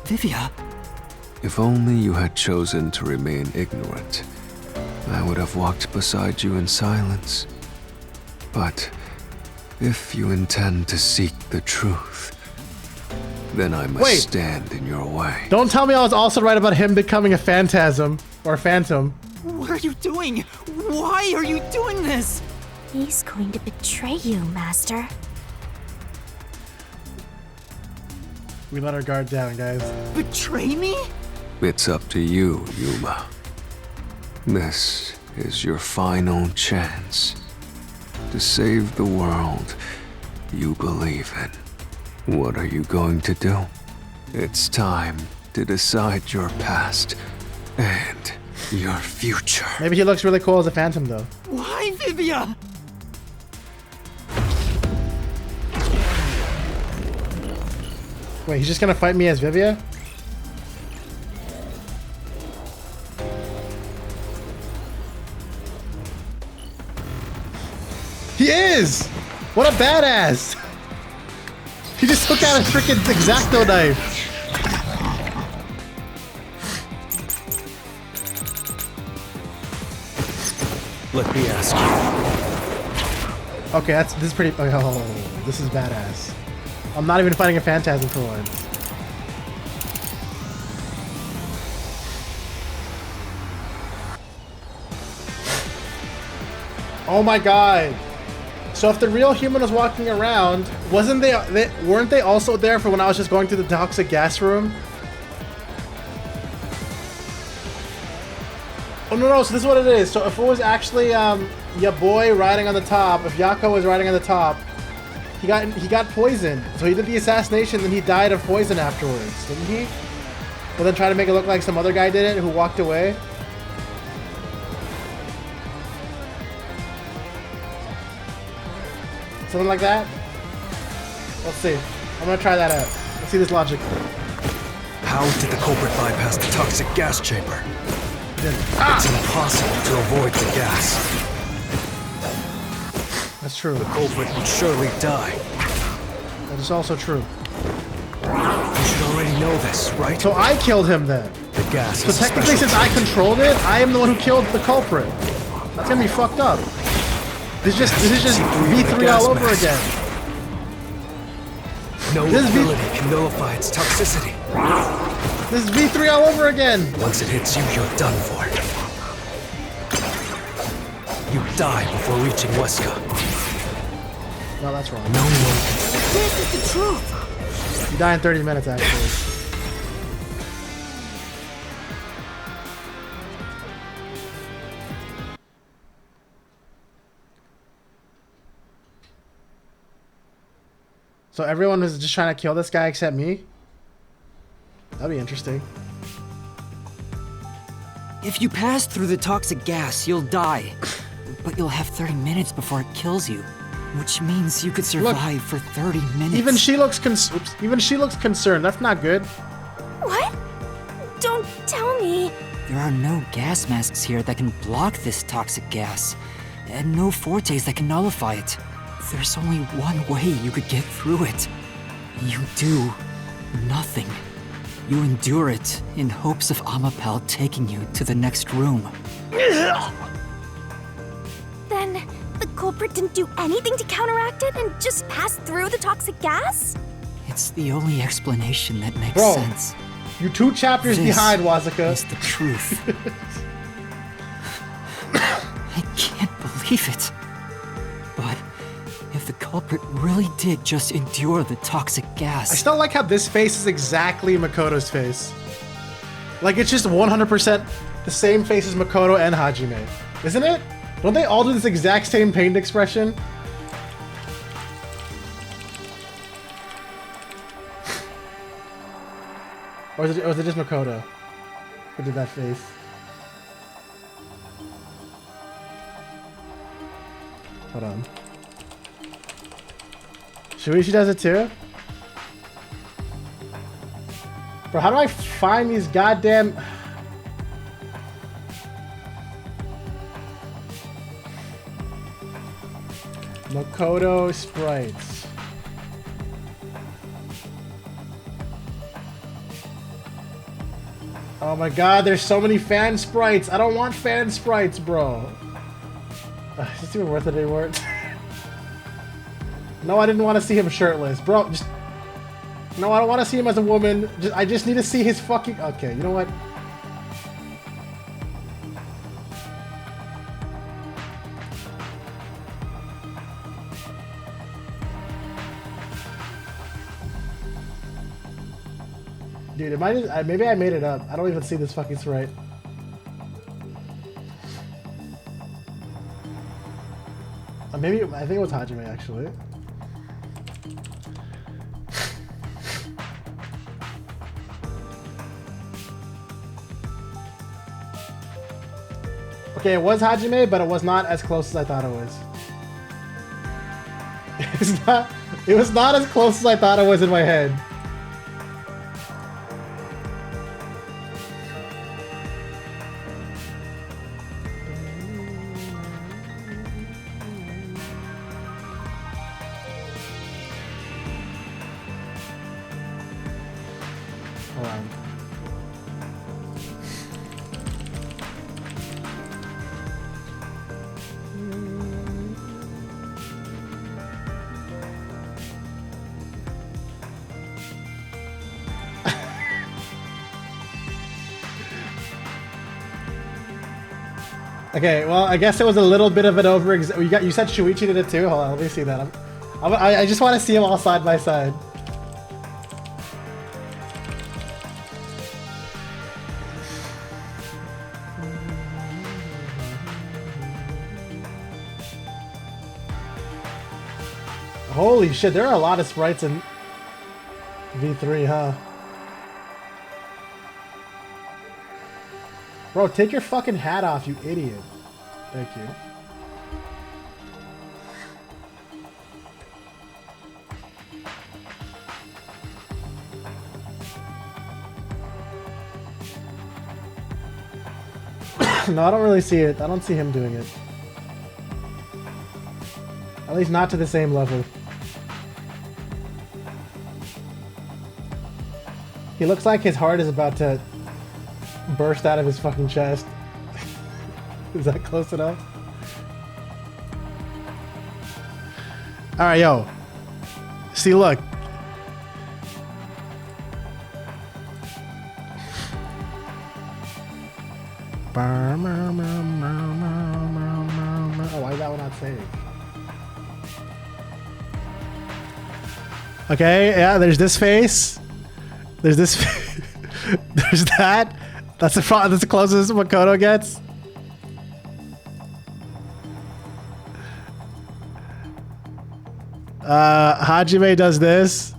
Vivia. If only you had chosen to remain ignorant, I would have walked beside you in silence. But if you intend to seek the truth, then I must stand in your way. Don't tell me I was also right about him becoming a phantasm or phantom. What are you doing? Why are you doing this? He's going to betray you, Master. We let our guard down, guys. Betray me? It's up to you, Yuma. This is your final chance to save the world you believe in. What are you going to do? It's time to decide your past and your future. Maybe he looks really cool as a phantom, though. Why, Vivia? Wait, he's just gonna fight me as Vivia? He is! What a badass! He just took out a freaking X-Acto knife. Let me ask you. Okay, this is pretty. Oh, this is badass. I'm not even fighting a phantasm for once. Oh my god. So if the real human was walking around, weren't they also there for when I was just going to the toxic gas room? Oh no, so this is what it is. So if it was actually your boy riding on the top, if Yako was riding on the top, he got poisoned. So he did the assassination, then he died of poison afterwards, didn't he? But then try to make it look like some other guy did it who walked away. Something like that? Let's see. I'm gonna try that out. Let's see this logic. How did the culprit bypass the toxic gas chamber? It's impossible to avoid the gas. That's true. The culprit would surely die. That is also true. You should already know this, right? So I killed him then. The gas. So technically, since I controlled it, I am the one who killed the culprit. That's gonna be fucked up. This is just V3 all over again. No ability can nullify its toxicity. This is V3 all over again. Once it hits you, you're done for. You die before reaching Weska. No, that's wrong. No one. This is the truth. You die in 30 minutes, actually. So everyone was just trying to kill this guy except me? That'd be interesting. If you pass through the toxic gas, you'll die. But you'll have 30 minutes before it kills you. Which means you could survive for 30 minutes. Even she looks concerned. That's not good. What? Don't tell me. There are no gas masks here that can block this toxic gas. And no fortes that can nullify it. There's only one way you could get through it. You do nothing. You endure it in hopes of Amapel taking you to the next room. Then the culprit didn't do anything to counteract it and just passed through the toxic gas? It's the only explanation that makes Bro, sense. You 2 chapters This behind, Wazuka. is the truth. I can't believe it. But if the culprit really did just endure the toxic gas... I still like how this face is exactly Makoto's face. Like, it's just 100% the same face as Makoto and Hajime. Isn't it? Don't they all do this exact same pained expression? Or is it just Makoto who did that face? Hold on. Shuichi does it too? Bro, how do I find these goddamn... Makoto sprites. Oh my god, there's so many fan sprites. I don't want fan sprites, bro. Is this even worth it anymore? No, I didn't want to see him shirtless. Bro, just... No, I don't want to see him as a woman. I just need to see his fucking... Okay, you know what? Dude, it might just, maybe I made it up. I don't even see this fucking sprite. Maybe, I think it was Hajime, actually. Okay, it was Hajime, but it was not as close as I thought it was. It was not as close as I thought it was in my head. Okay, well, I guess it was a little bit of an you said Shuichi did it too? Hold on, let me see that. I just want to see them all side by side. Holy shit, there are a lot of sprites in V3, huh? Bro, take your fucking hat off, you idiot. Thank you. No, I don't really see it. I don't see him doing it. At least not to the same level. He looks like his heart is about to burst out of his fucking chest. Is that close enough? Alright, yo. See, look. Oh, why is that one not saved? Okay, yeah, there's this face. There's this there's that. That's the closest Makoto gets. Hajime does this.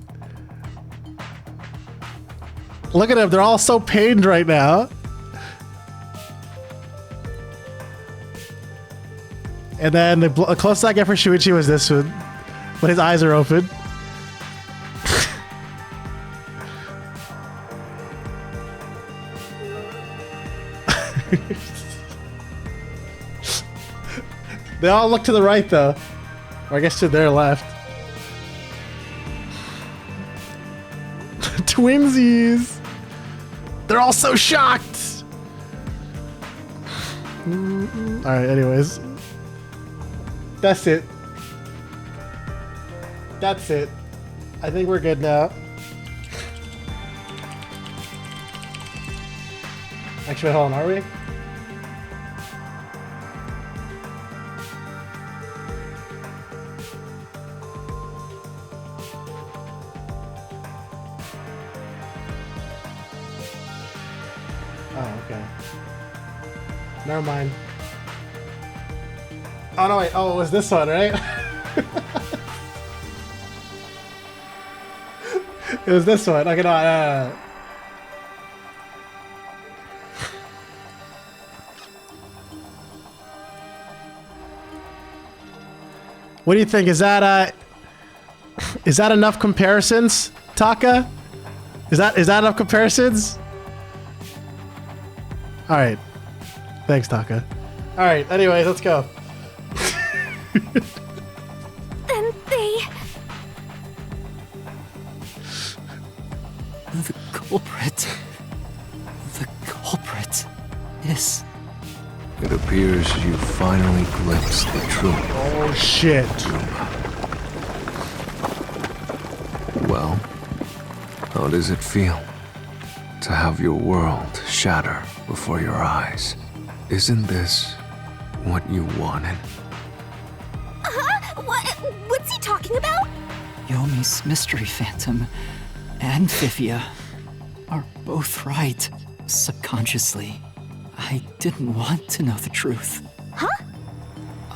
Look at them, they're all so pained right now. And then the closest I get for Shuichi was this one, when his eyes are open. They all look to the right though. Or I guess to their left. Twinsies! They're all so shocked! Alright, anyways. That's it. That's it. I think we're good now. Actually, hold on, are we? Oh, okay. Never mind. Oh, no, wait. Oh, it was this one, right? It was this one. Okay, no, What do you think? Is that enough comparisons, Taka? Is that enough comparisons? All right. Thanks, Taka. All right. Anyways, let's go. The culprit... The culprit is... It appears you finally glimpsed the truth. Oh shit. Well, how does it feel to have your world shatter before your eyes? Isn't this what you wanted? What's he talking about? Yomi's mystery phantom and Fifia are both right. Subconsciously, I didn't want to know the truth. Huh?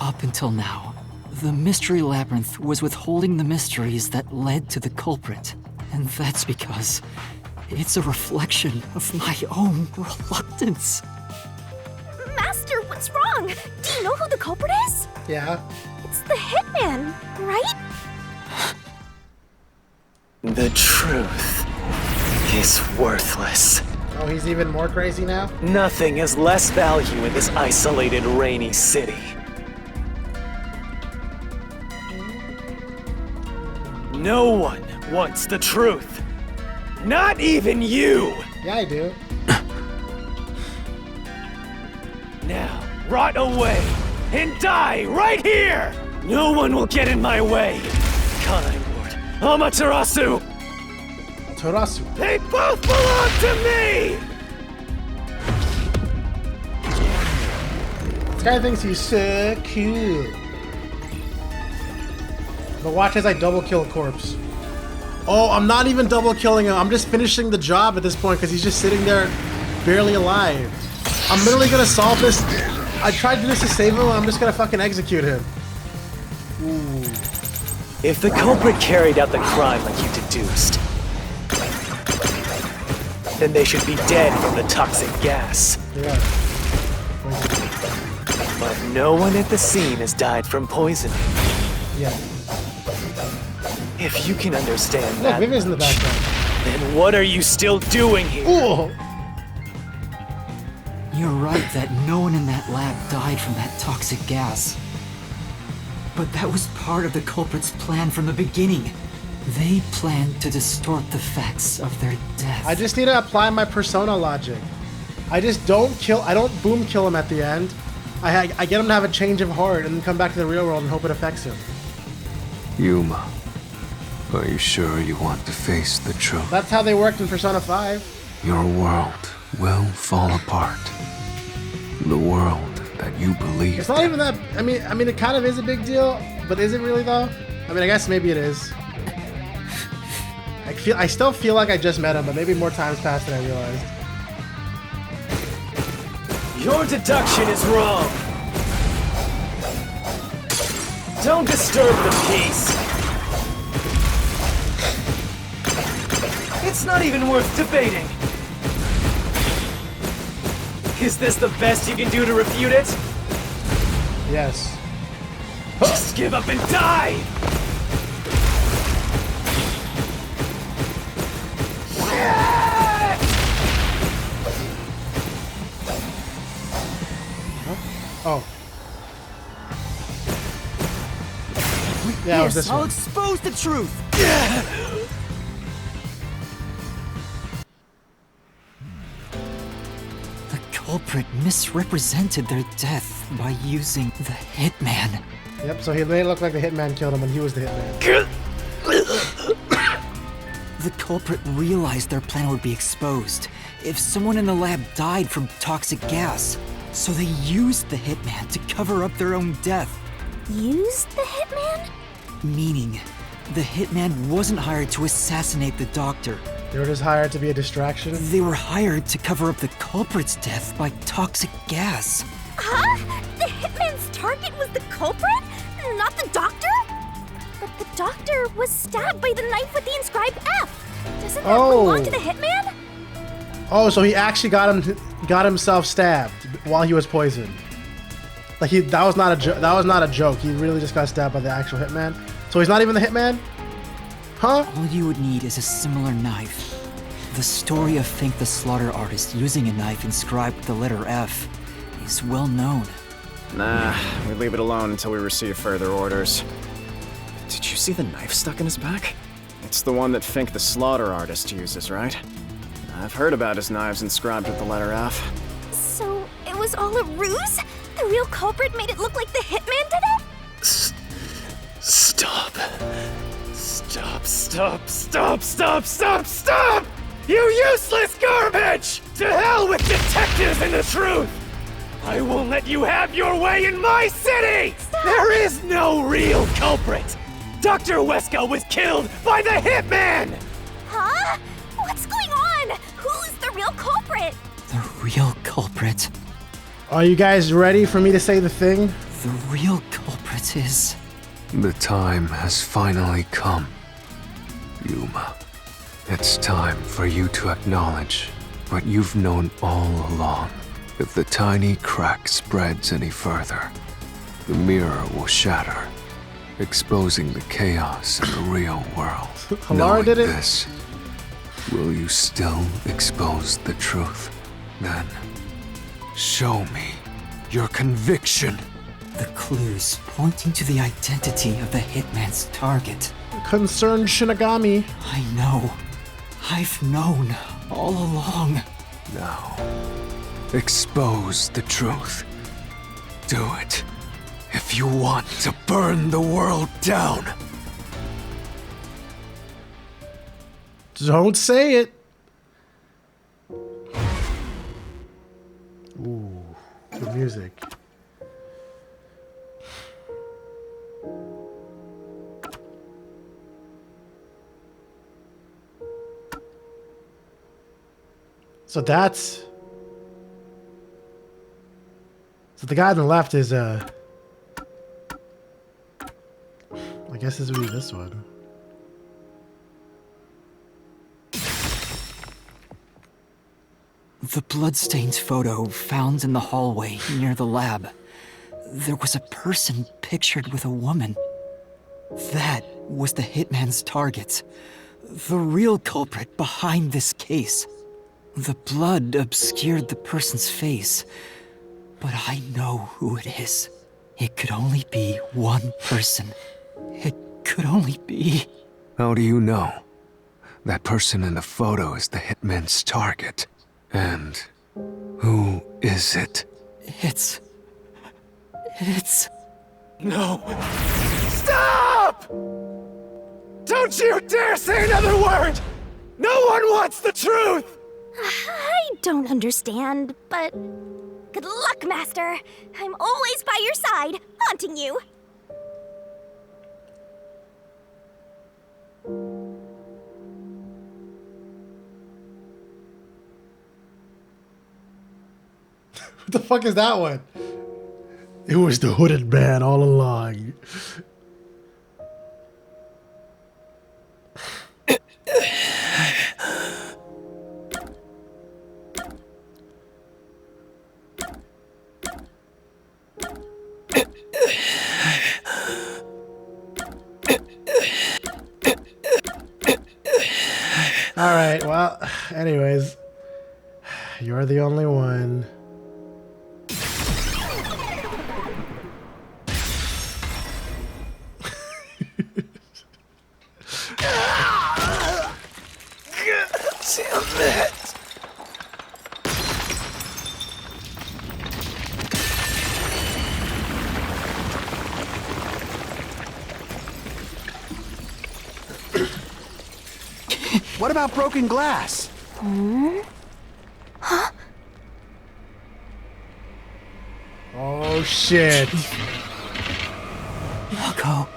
Up until now, the mystery labyrinth was withholding the mysteries that led to the culprit. And that's because it's a reflection of my own reluctance. Master, what's wrong? Do you know who the culprit is? Yeah. It's the hitman, right? The truth is worthless. Oh, he's even more crazy now? Nothing has less value in this isolated, rainy city. No one wants the truth. Not even you! Yeah, I do. Now, rot away and die right here! No one will get in my way. Kanai Ward, Amaterasu! Torasu. They both belong to me! This guy thinks he's so cool. But watch as I double kill a corpse. Oh, I'm not even double killing him. I'm just finishing the job at this point because he's just sitting there barely alive. I'm literally gonna solve this. I tried to do this to save him, I'm just gonna fucking execute him. Ooh. If the culprit carried out the crime like you deduced, then they should be dead from the toxic gas. Yeah. But no one at the scene has died from poisoning. Yeah. If you can understand Look, that, Vivian's in the background. then what are you still doing here? Ooh. You're right that no one in that lab died from that toxic gas. But that was part of the culprit's plan from the beginning. They planned to distort the facts of their death. I just need to apply my persona logic. I just don't kill, I don't boom kill him at the end. I get him to have a change of heart and then come back to the real world and hope it affects him. Yuma, are you sure you want to face the truth? That's how they worked in Persona 5. Your world will fall apart. The world that you believe. It's not even that, I mean it kind of is a big deal, but is it really though? I mean, I guess maybe it is. I still feel like I just met him, but maybe more times passed than I realized. Your deduction is wrong. Don't disturb the peace. It's not even worth debating. Is this the best you can do to refute it? Yes. Just give up and die! Oh. Yeah, it was this I'll one. expose the truth. The culprit misrepresented their death by using the hitman. Yep, so he made it look like the hitman killed him when he was the hitman. The culprit realized their plan would be exposed if someone in the lab died from toxic gas. So they used the hitman to cover up their own death. Used the hitman? Meaning, the hitman wasn't hired to assassinate the doctor. They were just hired to be a distraction? They were hired to cover up the culprit's death by toxic gas. Huh? The hitman's target was the culprit? Not the doctor? But the doctor was stabbed by the knife with the inscribed F. Doesn't that belong to the hitman? Oh, so he actually got himself stabbed while he was poisoned. Like that was not a joke. He really just got stabbed by the actual hitman. So he's not even the hitman? Huh? All you would need is a similar knife. The story of Fink the Slaughter Artist using a knife inscribed with the letter F is well known. Nah, we leave it alone until we receive further orders. Did you see the knife stuck in his back? It's the one that Fink the slaughter artist uses, right? I've heard about his knives inscribed with the letter F. So, it was all a ruse? The real culprit made it look like the hitman did it? Stop. Stop! You useless garbage! To hell with detectives and the truth! I won't let you have your way in my city! Stop. There is no real culprit! Dr. Weska was killed by the hitman! Huh? What's going on? Who's the real culprit? The real culprit. Are you guys ready for me to say the thing? The real culprit is... The time has finally come, Yuma. It's time for you to acknowledge what you've known all along. If the tiny crack spreads any further, the mirror will shatter, exposing the chaos in the real world. Halara did it? This, will you still expose the truth? Then, show me your conviction. The clues pointing to the identity of the hitman's target. Concerned Shinigami. I know. I've known all along. Now, expose the truth. Do it if you want to burn the world down. Don't say it. Ooh, the music. So that's... So the guy on the left is, I guess this would be this one. The bloodstained photo found in the hallway near the lab. There was a person pictured with a woman. That was the hitman's target. The real culprit behind this case. The blood obscured the person's face, but I know who it is. It could only be one person. It could only be... How do you know? That person in the photo is the hitman's target. And who is it? It's... No! Stop! Don't you dare say another word! No one wants the truth! I don't understand, but good luck, Master. I'm always by your side, haunting you. What the fuck is that one? It was the hooded man all along. Alright, well, anyways, you're the only one. Damn it! What about broken glass? Huh? Oh shit. Yako.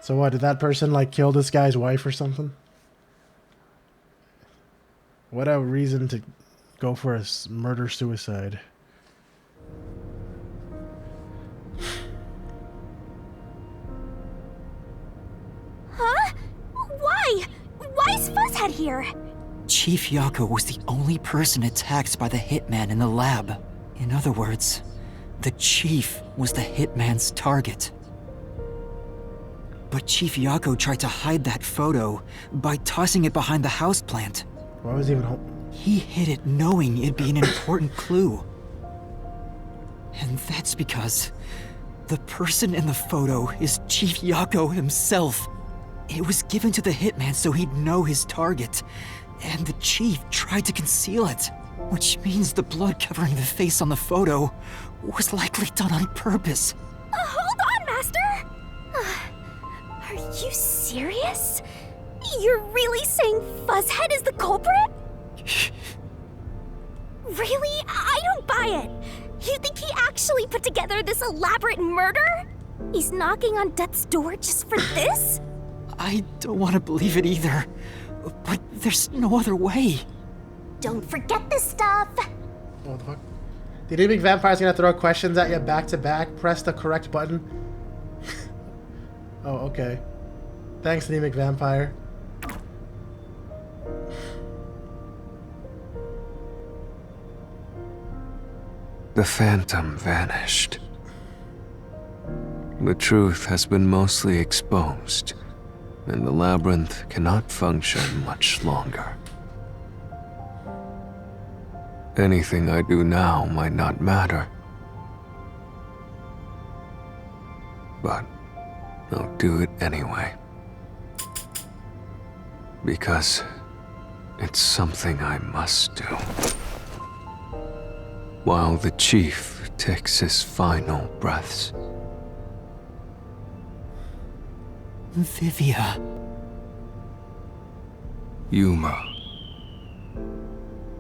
So what, did that person like kill this guy's wife or something? What a reason to go for a murder-suicide. Huh? Why? Why is Fuzzhead here? Chief Yako was the only person attacked by the hitman in the lab. In other words, the Chief was the hitman's target. But Chief Yako tried to hide that photo by tossing it behind the houseplant. Why was he even He hid it knowing it'd be an important clue. And that's because The person in the photo is Chief Yako himself. It was given to the hitman so he'd know his target, and the chief tried to conceal it, which means the blood covering the face on the photo was likely done on purpose. Hold on, Master! Are you serious? You're really saying Fuzzhead is the culprit? Really? I don't buy it. You think he actually put together this elaborate murder? He's knocking on death's door just for this? I don't want to believe it either, but there's no other way. Don't forget this stuff. What the fuck? The anemic vampire's gonna throw questions at you back to back. Press the correct button. Oh, okay. Thanks, anemic vampire. The phantom vanished. The truth has been mostly exposed, and the labyrinth cannot function much longer. Anything I do now might not matter, but I'll do it anyway. Because it's something I must do. While the chief takes his final breaths. Vivia. Yuma.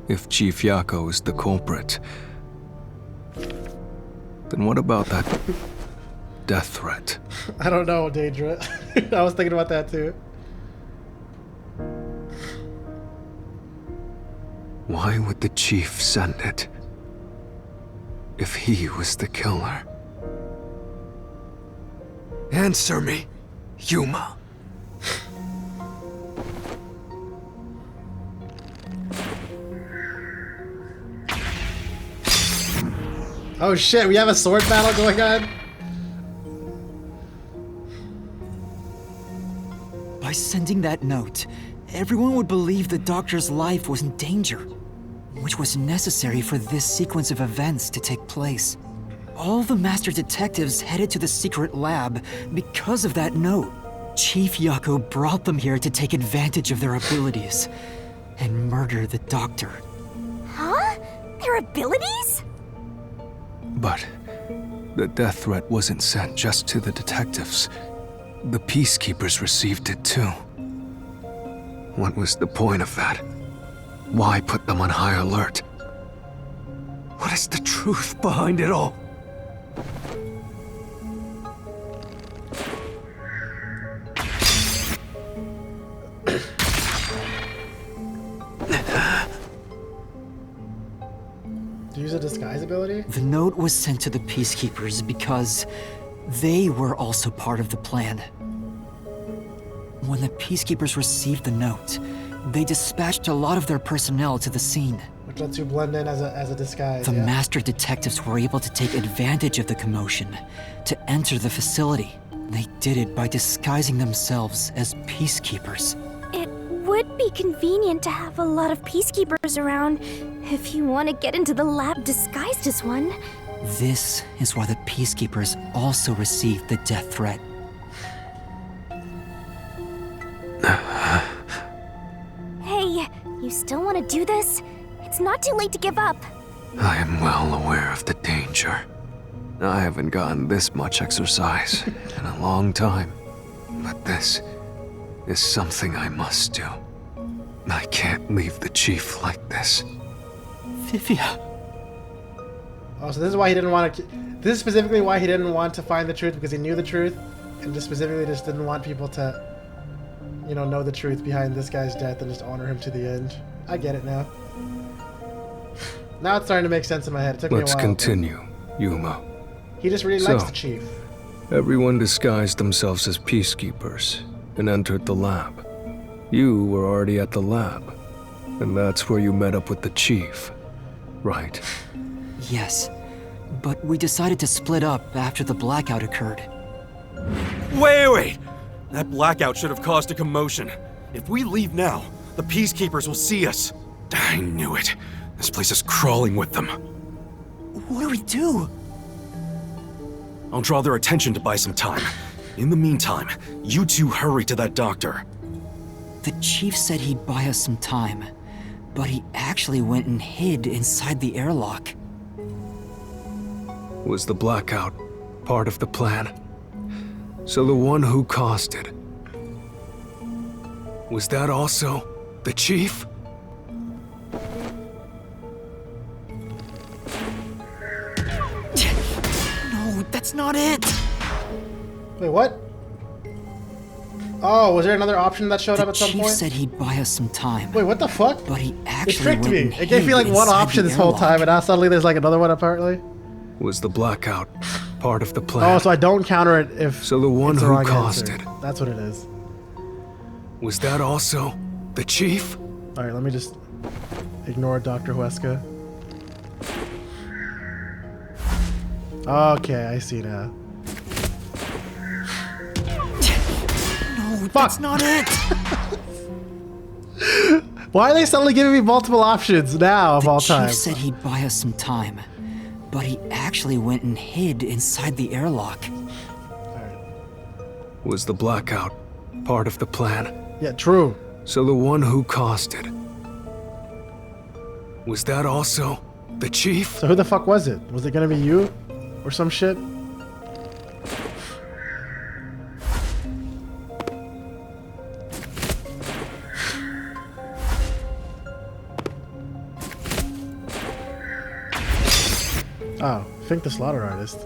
If Chief Yako is the culprit, then what about that death threat? I don't know, Daedra. I was thinking about that too. Why would the chief send it? If he was the killer. Answer me, Yuma. Oh shit, we have a sword battle going on? By sending that note, everyone would believe the doctor's life was in danger, which was necessary for this sequence of events to take place. All the master detectives headed to the secret lab because of that note. Chief Yako brought them here to take advantage of their abilities and murder the doctor. Huh? Their abilities? But the death threat wasn't sent just to the detectives. The peacekeepers received it too. What was the point of that? Why put them on high alert? What is the truth behind it all? Do you use a disguise ability? The note was sent to the peacekeepers because they were also part of the plan. When the peacekeepers received the note, they dispatched a lot of their personnel to the scene. Which lets you blend in as a disguise. The yeah. master detectives were able to take advantage of the commotion to enter the facility. They did it by disguising themselves as peacekeepers. It would be convenient to have a lot of peacekeepers around if you want to get into the lab disguised as one. This is why the peacekeepers also received the death threat. Hey, you still want to do this? It's not too late to give up. I am well aware of the danger. I haven't gotten this much exercise in a long time. But this is something I must do. I can't leave the chief like this. Vivia. Oh, so this is why he didn't want to... This is specifically why he didn't want to find the truth, because he knew the truth, and just specifically just didn't want people to, you know the truth behind this guy's death and just honor him to the end. I get it now. Now it's starting to make sense in my head. It took me a while. Let's continue, Yuma. He just really likes the chief. Everyone disguised themselves as peacekeepers and entered the lab. You were already at the lab, and that's where you met up with the chief, right? Yes, but we decided to split up after the blackout occurred. Wait! That blackout should have caused a commotion. If we leave now, the peacekeepers will see us. I knew it. This place is crawling with them. What do we do? I'll draw their attention to buy some time. In the meantime, you two hurry to that doctor. The chief said he'd buy us some time, but he actually went and hid inside the airlock. Was the blackout part of the plan? So the one who caused it, was that also the chief? No, that's not it! Wait, what? Oh, was there another option that showed up at some point? The chief said he'd buy us some time. Wait, what the fuck? But he It actually tricked me. went and It gave me like hid one inside option the this whole airlock. time, and now suddenly there's like another one apparently. Was the blackout part of the plan? Oh, so I don't counter it if So the one it's the who wrong caused answer. it, That's what it is. was that also the chief? Alright, let me just ignore Dr. Huesca. Okay, I see now. No, that's not it! Why are they suddenly giving me multiple options now of all time? The chief said he'd buy us some time, but he actually went and hid inside the airlock. Was the blackout part of the plan? Yeah, true. So the one who caused it, was that also the chief? So who the fuck was it? Was it gonna be you? Or some shit? Oh, Fink the Slaughter Artist.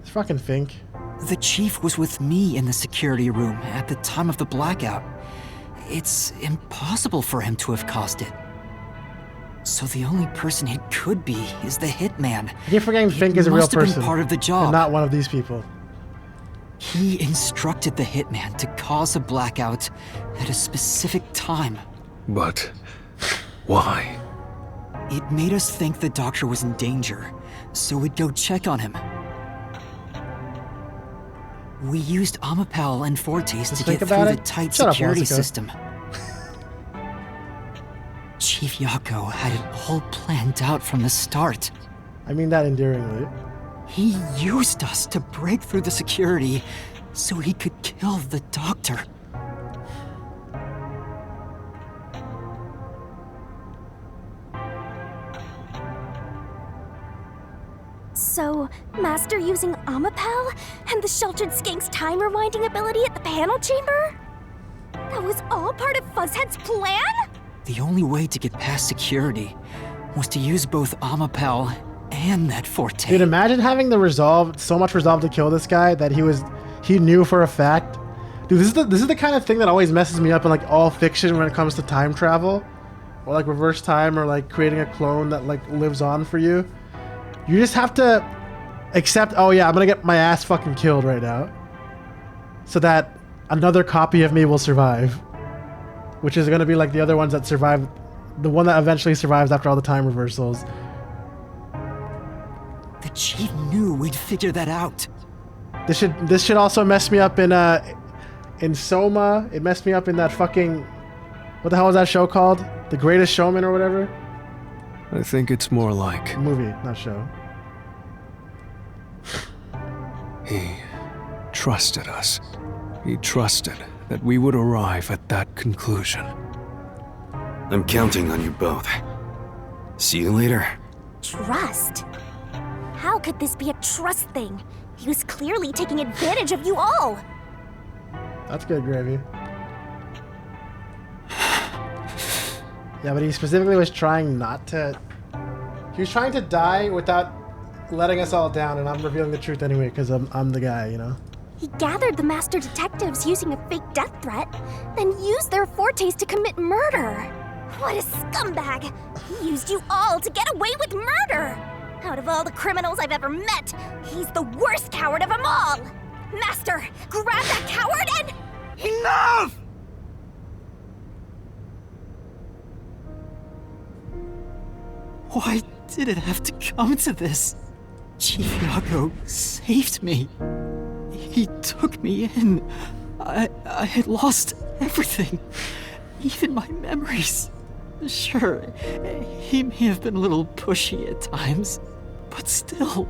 It's fucking Fink. The chief was with me in the security room at the time of the blackout. It's impossible for him to have caused it. So the only person it could be is the hitman. I keep forgetting Fink is a real must have been person. part of the job. And not one of these people. He instructed the hitman to cause a blackout at a specific time. But why? It made us think the doctor was in danger, so we'd go check on him. We used Amapal and Fortes to get through the tight security system. Chief Yako had it all planned out from the start. I mean that endearingly. He used us to break through the security so he could kill the doctor. So, Master using Amapal and the Sheltered Skank's time rewinding ability at the panel chamber? That was all part of Fuzzhead's plan? The only way to get past security was to use both Amapal and that Forte. Dude, imagine having the resolve, so much resolve to kill this guy that he knew for a fact. Dude, this is the kind of thing that always messes me up in like all fiction when it comes to time travel. Or like reverse time, or like creating a clone that like lives on for you. You just have to accept, oh yeah, I'm gonna get my ass fucking killed right now. So that another copy of me will survive. Which is gonna be like the other ones that survive, the one that eventually survives after all the time reversals. The chief knew we'd figure that out. This should also mess me up in Soma. It messed me up in that fucking, what the hell was that show called? The Greatest Showman or whatever? I think it's more like... Movie, not show. He trusted us. He trusted that we would arrive at that conclusion. I'm counting on you both. See you later. Trust? How could this be a trust thing? He was clearly taking advantage of you all. That's good, Gravy. Yeah, but he specifically was trying not to... He was trying to die without letting us all down, and I'm revealing the truth anyway, because I'm the guy, you know? He gathered the master detectives using a fake death threat, then used their Fortes to commit murder. What a scumbag! He used you all to get away with murder! Out of all the criminals I've ever met, he's the worst coward of them all! Master, grab that coward and... Enough! Why did it have to come to this? Chief Yago saved me. He took me in. I had lost everything, even my memories. Sure, he may have been a little pushy at times, But still,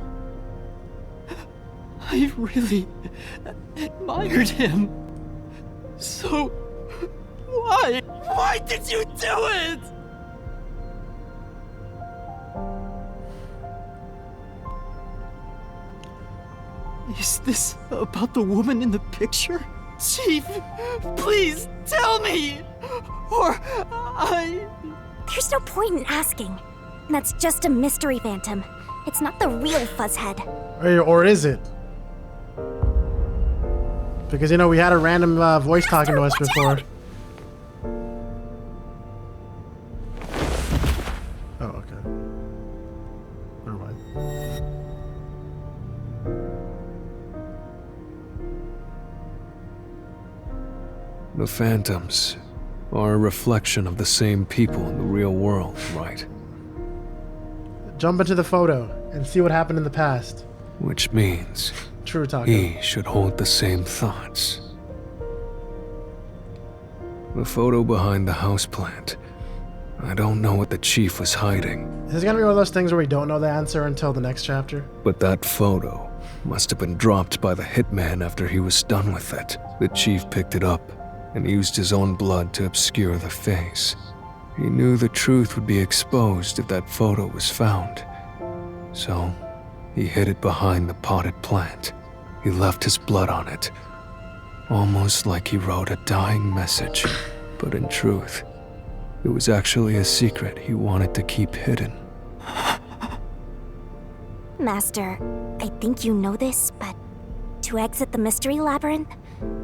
I really admired him. So, why? Why did you do it? Is this about the woman in the picture? Chief, please tell me! Or There's no point in asking. That's just a mystery phantom. It's not the real Fuzzhead. Or is it? Because, you know, we had a random voice talking to us before. Oh, okay. Never mind. The phantoms are a reflection of the same people in the real world, right? Jump into the photo and see what happened in the past. Which means True, Taco. he should hold the same thoughts. The photo behind the houseplant. I don't know what the chief was hiding. This is gonna be one of those things where we don't know the answer until the next chapter. But that photo must have been dropped by the hitman after he was done with it. The chief picked it up and used his own blood to obscure the face. He knew the truth would be exposed if that photo was found. So, he hid it behind the potted plant. He left his blood on it, almost like he wrote a dying message. But in truth, it was actually a secret he wanted to keep hidden. Master, I think you know this, but to exit the mystery labyrinth,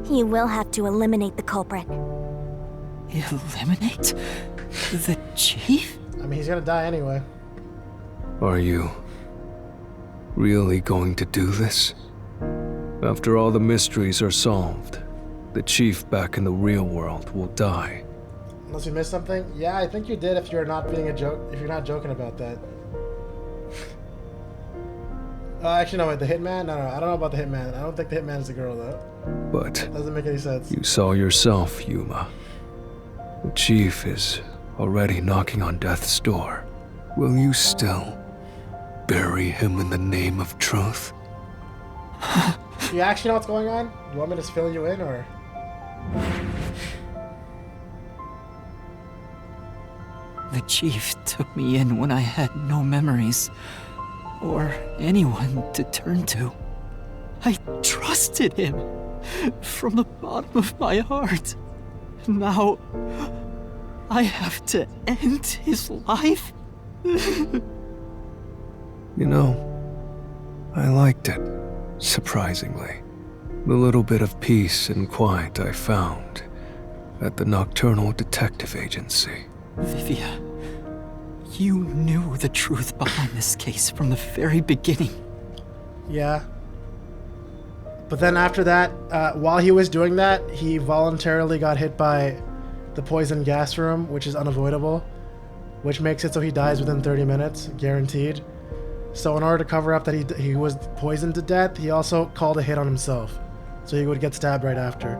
you will have to eliminate the culprit. eliminate the chief? I mean, he's gonna die anyway. Are you really going to do this? After all the mysteries are solved, the chief back in the real world will die. Unless you missed something? Yeah, I think you did if you're not being a joke, if you're not joking about that. Actually, no, wait, the hitman? No, I don't know about the hitman. I don't think the hitman is the girl, though. But doesn't make any sense. You saw yourself, Yuma. The chief is already knocking on death's door. Will you still bury him in the name of truth? Do you actually know what's going on? Do you want me to fill you in, or...? The chief took me in when I had no memories, or anyone to turn to. I trusted him from the bottom of my heart. Now, I have to end his life? You know, I liked it, surprisingly. The little bit of peace and quiet I found at the Nocturnal Detective Agency. Vivia, you knew the truth behind this case from the very beginning. Yeah. But then after that, while he was doing that, he voluntarily got hit by the poison gas room, which is unavoidable, which makes it so he dies within 30 minutes, guaranteed. So in order to cover up that he was poisoned to death, he also called a hit on himself, so he would get stabbed right after.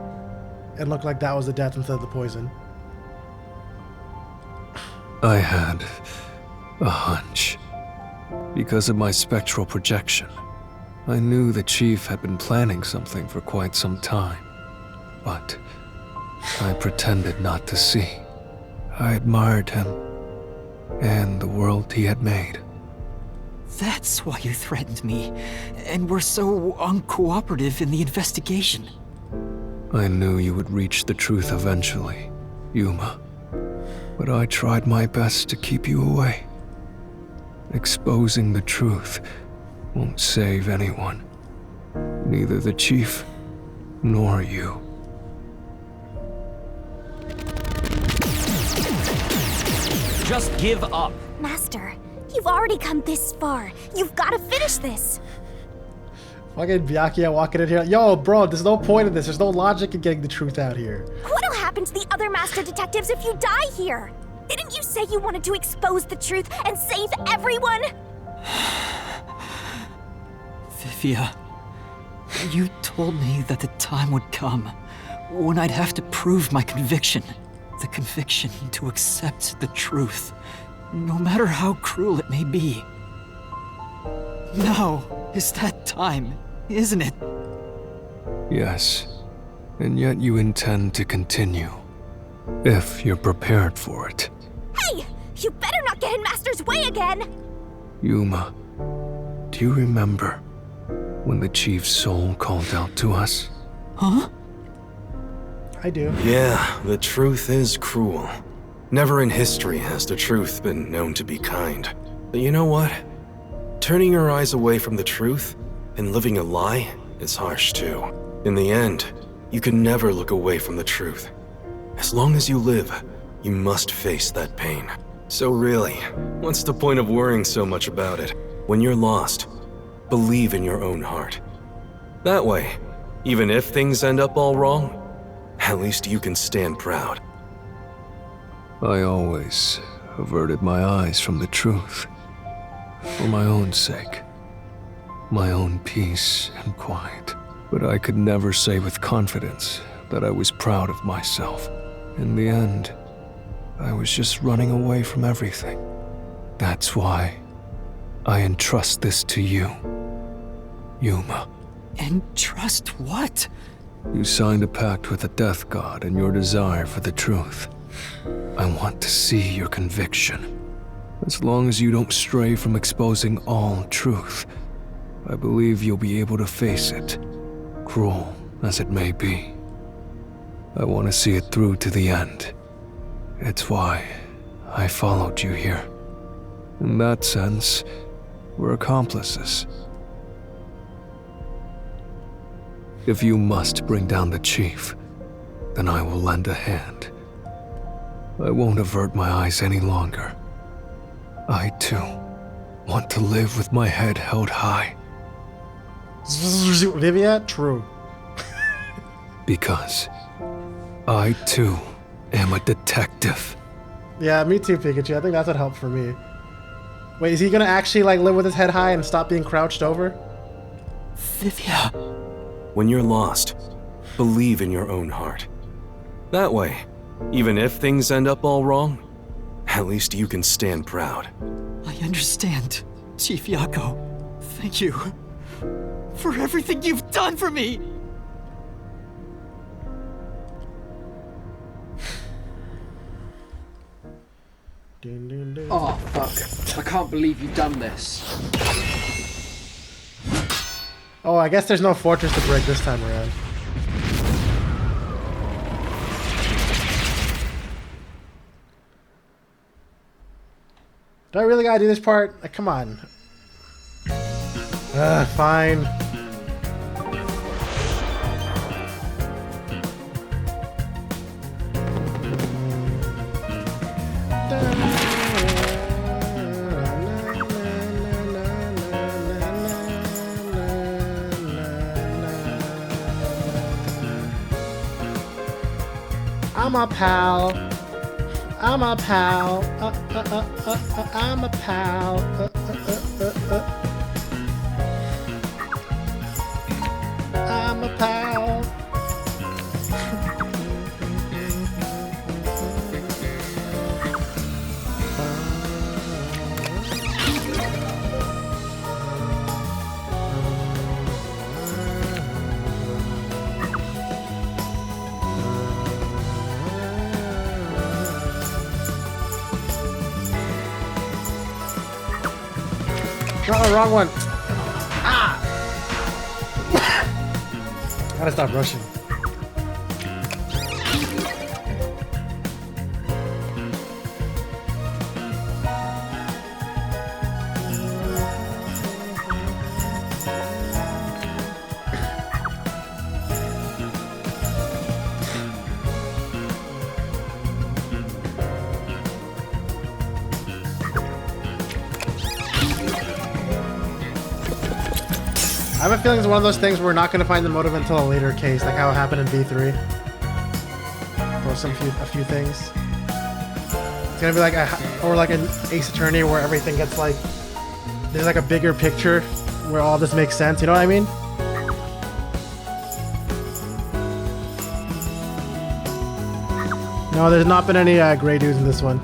It looked like that was the death instead of the poison. I had a hunch. Because of my spectral projection, I knew the chief had been planning something for quite some time. But I pretended not to see. I admired him and the world he had made. That's why you threatened me, and were so uncooperative in the investigation. I knew you would reach the truth eventually, Yuma. But I tried my best to keep you away. Exposing the truth won't save anyone. Neither the chief, nor you. Just give up. Master, you've already come this far. You've got to finish this. Fucking Byakuya walking in here. Yo, bro, there's no point in this. There's no logic in getting the truth out here. What'll happen to the other master detectives if you die here? Didn't you say you wanted to expose the truth and save everyone? Vivia, you told me that the time would come when I'd have to prove my conviction. The conviction to accept the truth, no matter how cruel it may be. No, it's that time, isn't it? Yes, and yet you intend to continue. If you're prepared for it. Hey! You better not get in Master's way again! Yuma, do you remember when the Chief's soul called out to us? Huh? I do. Yeah, the truth is cruel. Never in history has the truth been known to be kind. But you know what? Turning your eyes away from the truth and living a lie is harsh too. In the end, you can never look away from the truth. As long as you live, you must face that pain. So really, what's the point of worrying so much about it? When you're lost, believe in your own heart. That way, even if things end up all wrong, at least you can stand proud. I always averted my eyes from the truth. For my own sake. My own peace and quiet. But I could never say with confidence that I was proud of myself. In the end, I was just running away from everything. That's why I entrust this to you, Yuma. Entrust what? You signed a pact with the Death God and your desire for the truth. I want to see your conviction. As long as you don't stray from exposing all truth, I believe you'll be able to face it, cruel as it may be. I want to see it through to the end. It's why I followed you here. In that sense, we're accomplices. If you must bring down the Chief, then I will lend a hand. I won't avert my eyes any longer. I, too, want to live with my head held high. Vivian? True. Because I, too, am a detective. Yeah, me too, Pikachu. I think that's what helped for me. Wait, is he gonna actually like live with his head high and stop being crouched over? Vivia. When you're lost, believe in your own heart. That way, even if things end up all wrong, at least you can stand proud. I understand, Chief Yako. Thank you for everything you've done for me. Oh, fuck. I can't believe you've done this. Oh, I guess there's no fortress to break this time around. Do I really gotta do this part? Like, come on. Fine. I'm a pal. I'm a pal. I'm a pal. I'm a pal. No, wrong one. Ah! Gotta stop rushing. I have a feeling it's one of those things where we're not going to find the motive until a later case, like how it happened in V3. Or a few things. It's going to be like an Ace Attorney where everything gets like, there's like a bigger picture where all this makes sense, you know what I mean? No, there's not been any gray dudes in this one.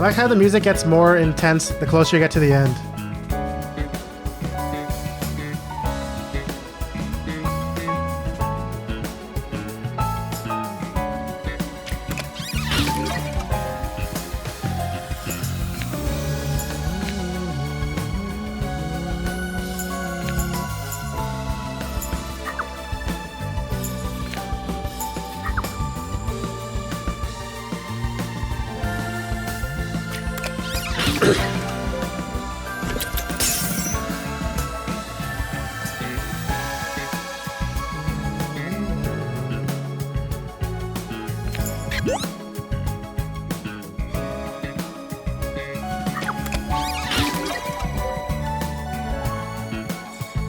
like how the music gets more intense the closer you get to the end.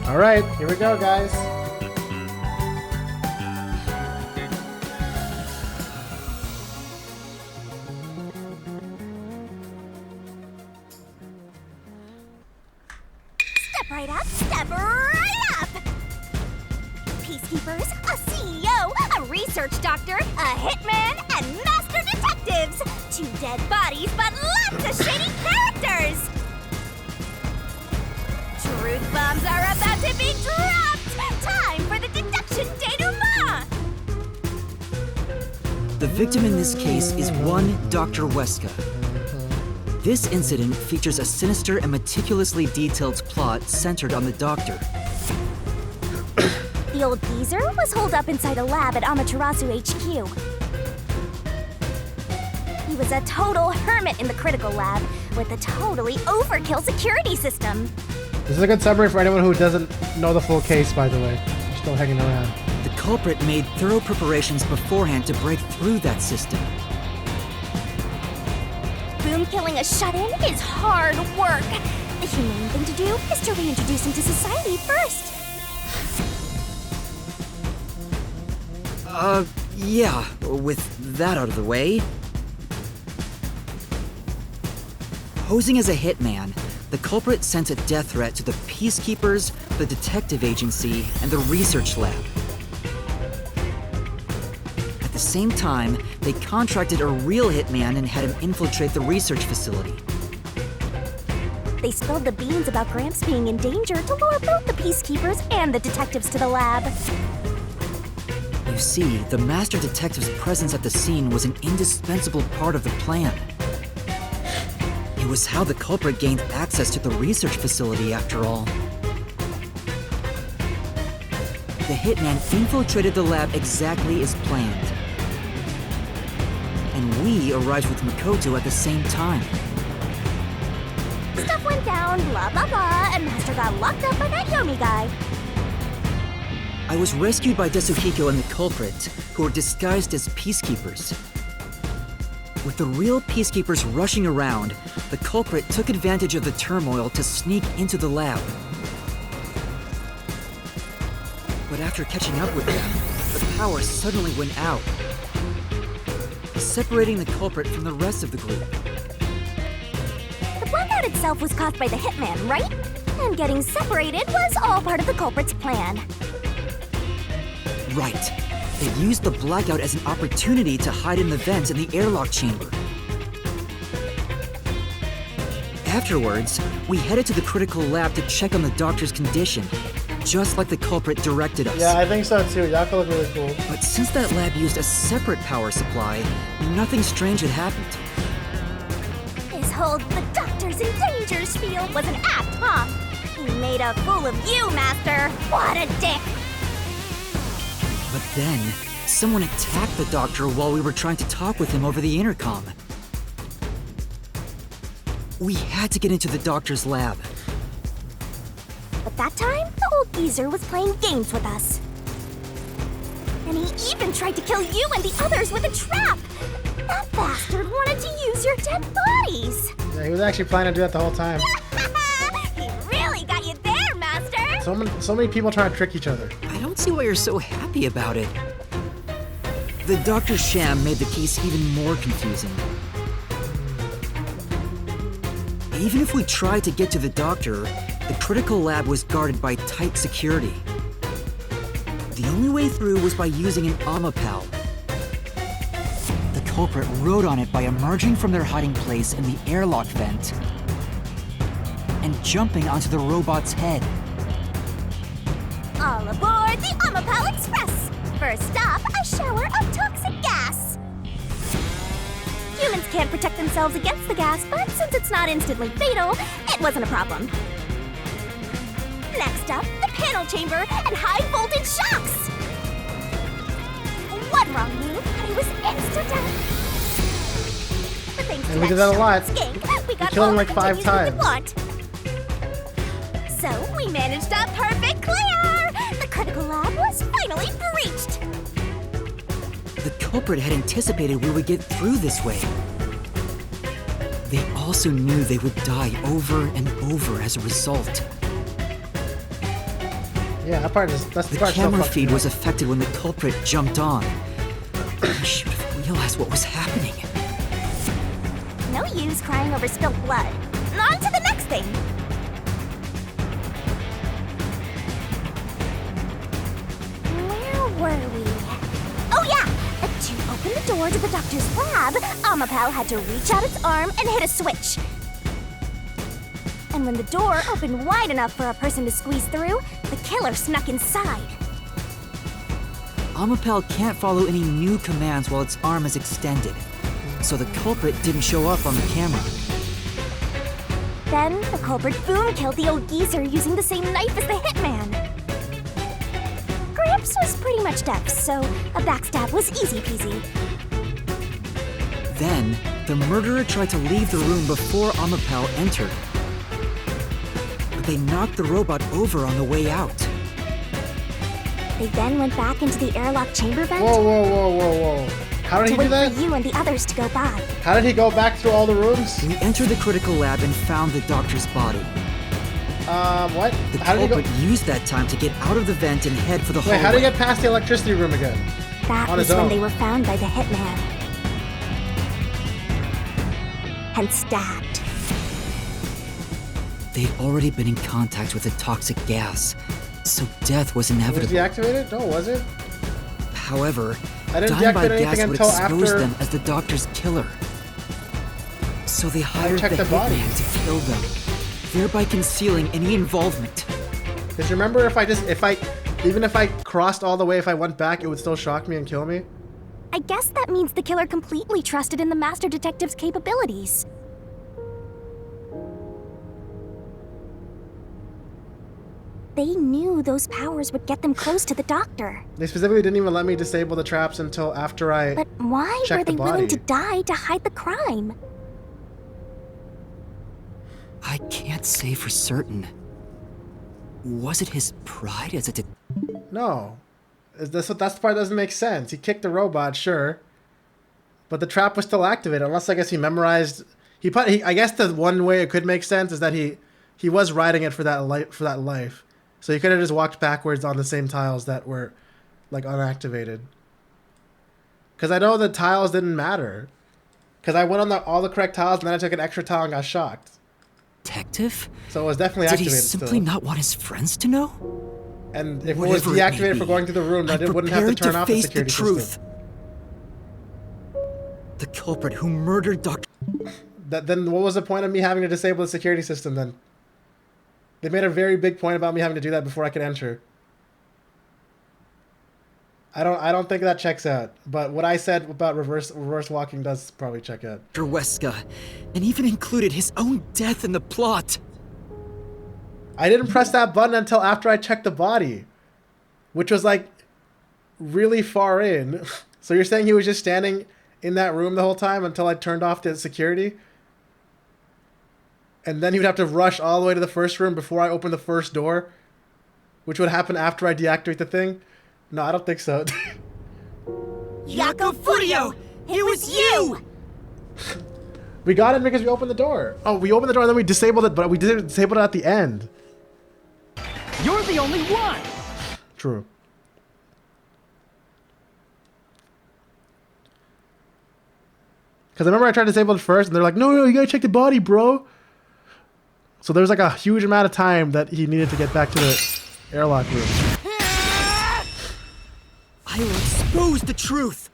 All right, here we go, guys. Step right up, step right up! Peacekeepers, a CEO, a research doctor, a hitman, and master detectives! 2 dead bodies, but lots of shady characters! Truth bombs are about to be dropped! Time for the deduction denouement! The victim in this case is one Dr. Weska. This incident features a sinister and meticulously detailed plot centered on the doctor. The old geezer was holed up inside a lab at Amaterasu HQ. He was a total hermit in the critical lab with a totally overkill security system. This is a good summary for anyone who doesn't know the full case, by the way. Still hanging around. The culprit made thorough preparations beforehand to break through that system. Boom killing a shut-in is hard work. The humane thing to do is to reintroduce him to society first. Yeah, with that out of the way. Posing as a hitman, the culprit sent a death threat to the Peacekeepers, the detective agency, and the research lab. At the same time, they contracted a real hitman and had him infiltrate the research facility. They spilled the beans about Gramps being in danger to lure both the Peacekeepers and the detectives to the lab. You see, the master detective's presence at the scene was an indispensable part of the plan. It was how the culprit gained access to the research facility, after all. The hitman infiltrated the lab exactly as planned. And we arrived with Makoto at the same time. Stuff went down, blah blah blah, and Master got locked up by that Yomi guy. I was rescued by Desuhiko and the culprit, who were disguised as peacekeepers. With the real peacekeepers rushing around, the culprit took advantage of the turmoil to sneak into the lab. But after catching up with them, the power suddenly went out, separating the culprit from the rest of the group. The blackout itself was caused by the hitman, right? And getting separated was all part of the culprit's plan. Right. They used the blackout as an opportunity to hide in the vents in the airlock chamber. Afterwards, we headed to the critical lab to check on the doctor's condition, just like the culprit directed us. Yeah, I think so too. Yaka looked really cool. But since that lab used a separate power supply, nothing strange had happened. His whole "the doctor's in danger" spiel was an act, huh? He made a fool of you, Master. What a dick! But then, someone attacked the doctor while we were trying to talk with him over the intercom. We had to get into the doctor's lab. But that time, the old geezer was playing games with us. And he even tried to kill you and the others with a trap! That bastard wanted to use your dead bodies! Yeah, he was actually planning to do that the whole time. He really got you there, Master! So many people trying to trick each other. I don't see why you're so happy about it. The doctor's sham made the case even more confusing. Even if we tried to get to the doctor, the critical lab was guarded by tight security. The only way through was by using an Amapal. The culprit rode on it by emerging from their hiding place in the airlock vent and jumping onto the robot's head. All aboard the Omapal Express! First stop, a shower of toxic gas. Humans can't protect themselves against the gas, but since it's not instantly fatal, it wasn't a problem. Next up, the panel chamber and high-voltage shocks! One wrong move, and he was insta-dead. But thanks And to we that did that a lot. skink, we got killed him all like the 5 continues we times. could want. So we managed a perfect clear! The critical lab was finally breached! The culprit had anticipated we would get through this way. They also knew they would die over and over as a result. Yeah, that part is that's The part camera so feed was affected when the culprit jumped on. I should have realized what was happening. No use crying over spilled blood. On to the next thing! Where were we? Oh yeah! To open the door to the doctor's lab, Omapal had to reach out its arm and hit a switch. And when the door opened wide enough for a person to squeeze through, the killer snuck inside. Omapal can't follow any new commands while its arm is extended, so the culprit didn't show up on the camera. Then, the culprit boom killed the old geezer using the same knife as the hitman. Gramps was pretty much deaf, so a backstab was easy peasy. Then, the murderer tried to leave the room before Omapal entered. But they knocked the robot over on the way out. They then went back into the airlock chamber vent. Whoa. How did he do that? To wait for you and the others to go by. How did he go back through all the rooms? We entered the critical lab and found the doctor's body. What? The How did he go? culprit used that time to get out of the vent and head for the hallway. Wait, how did he get past the electricity room again? That On was his when own. they were found by the hitman. And stabbed. They'd already been in contact with the toxic gas, so death was Was inevitable. deactivated? No, was it? However, I didn't dying by deactivate gas anything would until expose after them as the doctor's killer. So they hired checked the the bodies. hitman to kill them, thereby concealing any involvement. Because remember, even if I crossed all the way, if I went back, it would still shock me and kill me? I guess that means the killer completely trusted in the master detective's capabilities. They knew those powers would get them close to the doctor. They specifically didn't even let me disable the traps until after I But why checked were they the willing body. to die to hide the crime? I can't say for certain. Was it his pride as a No. That's the part that doesn't make sense. He kicked the robot, sure. But the trap was still activated, unless I guess he memorized... I guess the one way it could make sense is that he was riding it for that life. So he could have just walked backwards on the same tiles that were, like, unactivated. Because I know the tiles didn't matter. Because I went on all the correct tiles, and then I took an extra tile and got shocked. detective? So it was definitely Did he activated simply still. not want his friends to know? And if Whatever it was may deactivated for be, going through the room, then I'm it wouldn't have to prepared turn off the face security truth. system. The culprit who murdered Dr. Then what was the point of me having to disable the security system then? They made a very big point about me having to do that before I could enter. I don't think that checks out. But what I said about reverse walking does probably check out. Dr. Weska, and even included his own death in the plot. I didn't press that button until after I checked the body, which was like really far in. So you're saying he was just standing in that room the whole time until I turned off the security? And then he would have to rush all the way to the first room before I opened the first door, which would happen after I deactivate the thing? No, I don't think so. Jaco Furio! It was you! We got in because we opened the door. Oh, we opened the door and then we disabled it, but we didn't disable it at the end. You're the only one! True. Because I remember I tried to disable it first, and they're like, no, you gotta check the body, bro. So there was like a huge amount of time that he needed to get back to the airlock room. I will expose the truth.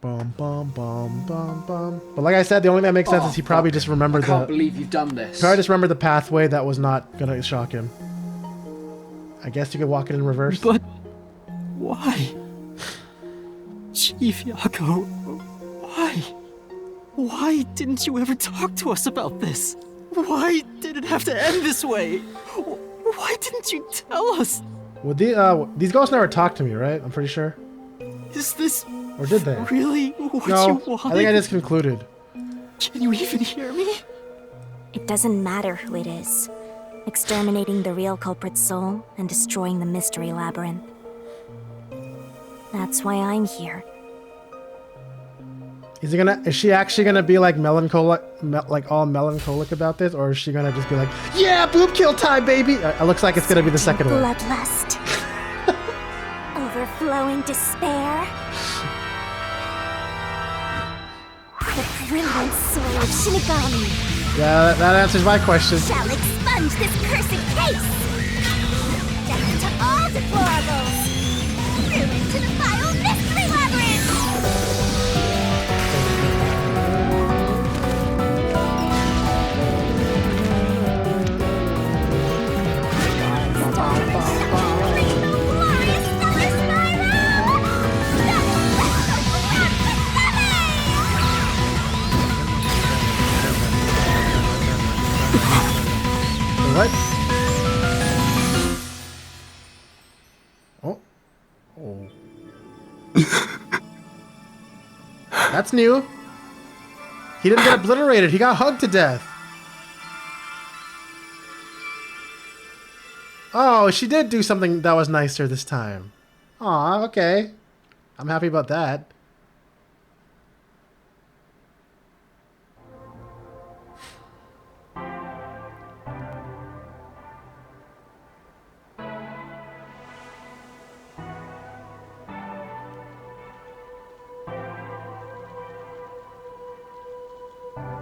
Bum, bum, bum, bum, bum. But like I said, the only thing that makes sense is he probably just remembered I can't believe you've done this. Probably just remembered the pathway that was not gonna shock him. I guess you could walk it in reverse. But why? Chief Yako, why? Why didn't you ever talk to us about this? Why did it have to end this way? Why didn't you tell us? Well, these ghosts never talked to me, right? I'm pretty sure. Is this or did they? Really what no, you wanted? I think I just concluded. Can you even hear me? It doesn't matter who it is. Exterminating the real culprit's soul and destroying the mystery labyrinth. That's why I'm here. Is she actually gonna be like melancholic, like all melancholic about this, or is she gonna just be like, yeah, boob kill time, baby? It looks like it's gonna be the second one. Bloodlust. Overflowing despair. The brilliant soul of Shinigami. Yeah, that answers my question. Shall expunge this cursed case. Death to all deplorables. Ruin to the vile mystery labyrinth. What? Oh. Oh. That's new. He didn't get obliterated. He got hugged to death. Oh, she did do something that was nicer this time. Aw, okay. I'm happy about that.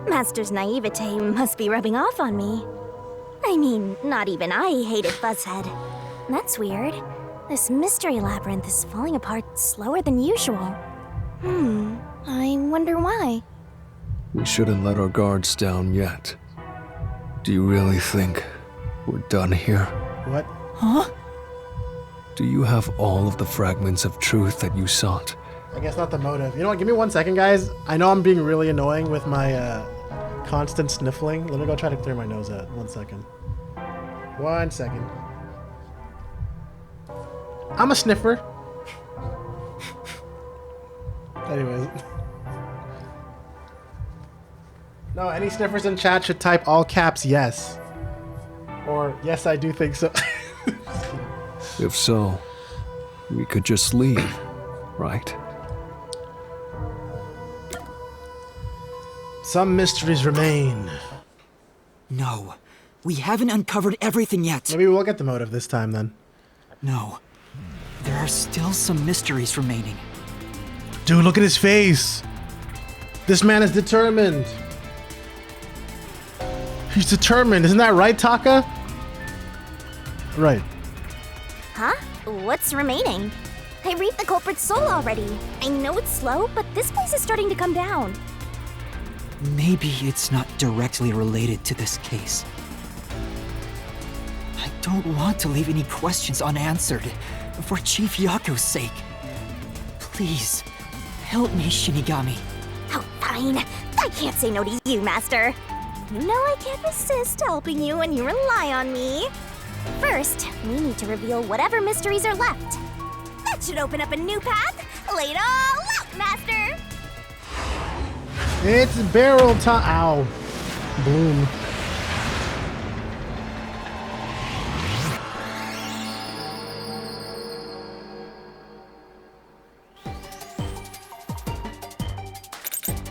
Master's naivete must be rubbing off on me. I mean, not even I hated Fuzzhead. That's weird. This mystery labyrinth is falling apart slower than usual. I wonder why. We shouldn't let our guards down yet. Do you really think we're done here? What? Huh? Do you have all of the fragments of truth that you sought? I guess not the motive. You know what? Give me 1 second, guys. I know I'm being really annoying with my constant sniffling. Let me go try to clear my nose out. 1 second. 1 second. I'm a sniffer. Anyways. No, any sniffers in chat should type all caps yes. Or yes, I do think so. If so, we could just leave, right? Some mysteries remain. No, we haven't uncovered everything yet. Maybe we'll get the motive this time then. No, there are still some mysteries remaining. Dude, look at his face. This man is determined. He's determined. Isn't that right, Taka? Right. Huh? What's remaining? I reaped the culprit's soul already. I know it's slow, but this place is starting to come down. Maybe it's not directly related to this case. I don't want to leave any questions unanswered, for Chief Yako's sake. Please, help me, Shinigami. Oh, fine. I can't say no to you, Master. You know I can't resist helping you when you rely on me. First, we need to reveal whatever mysteries are left. That should open up a new path. Lay it all out, Master! It's barrel time. Ow. Bloom.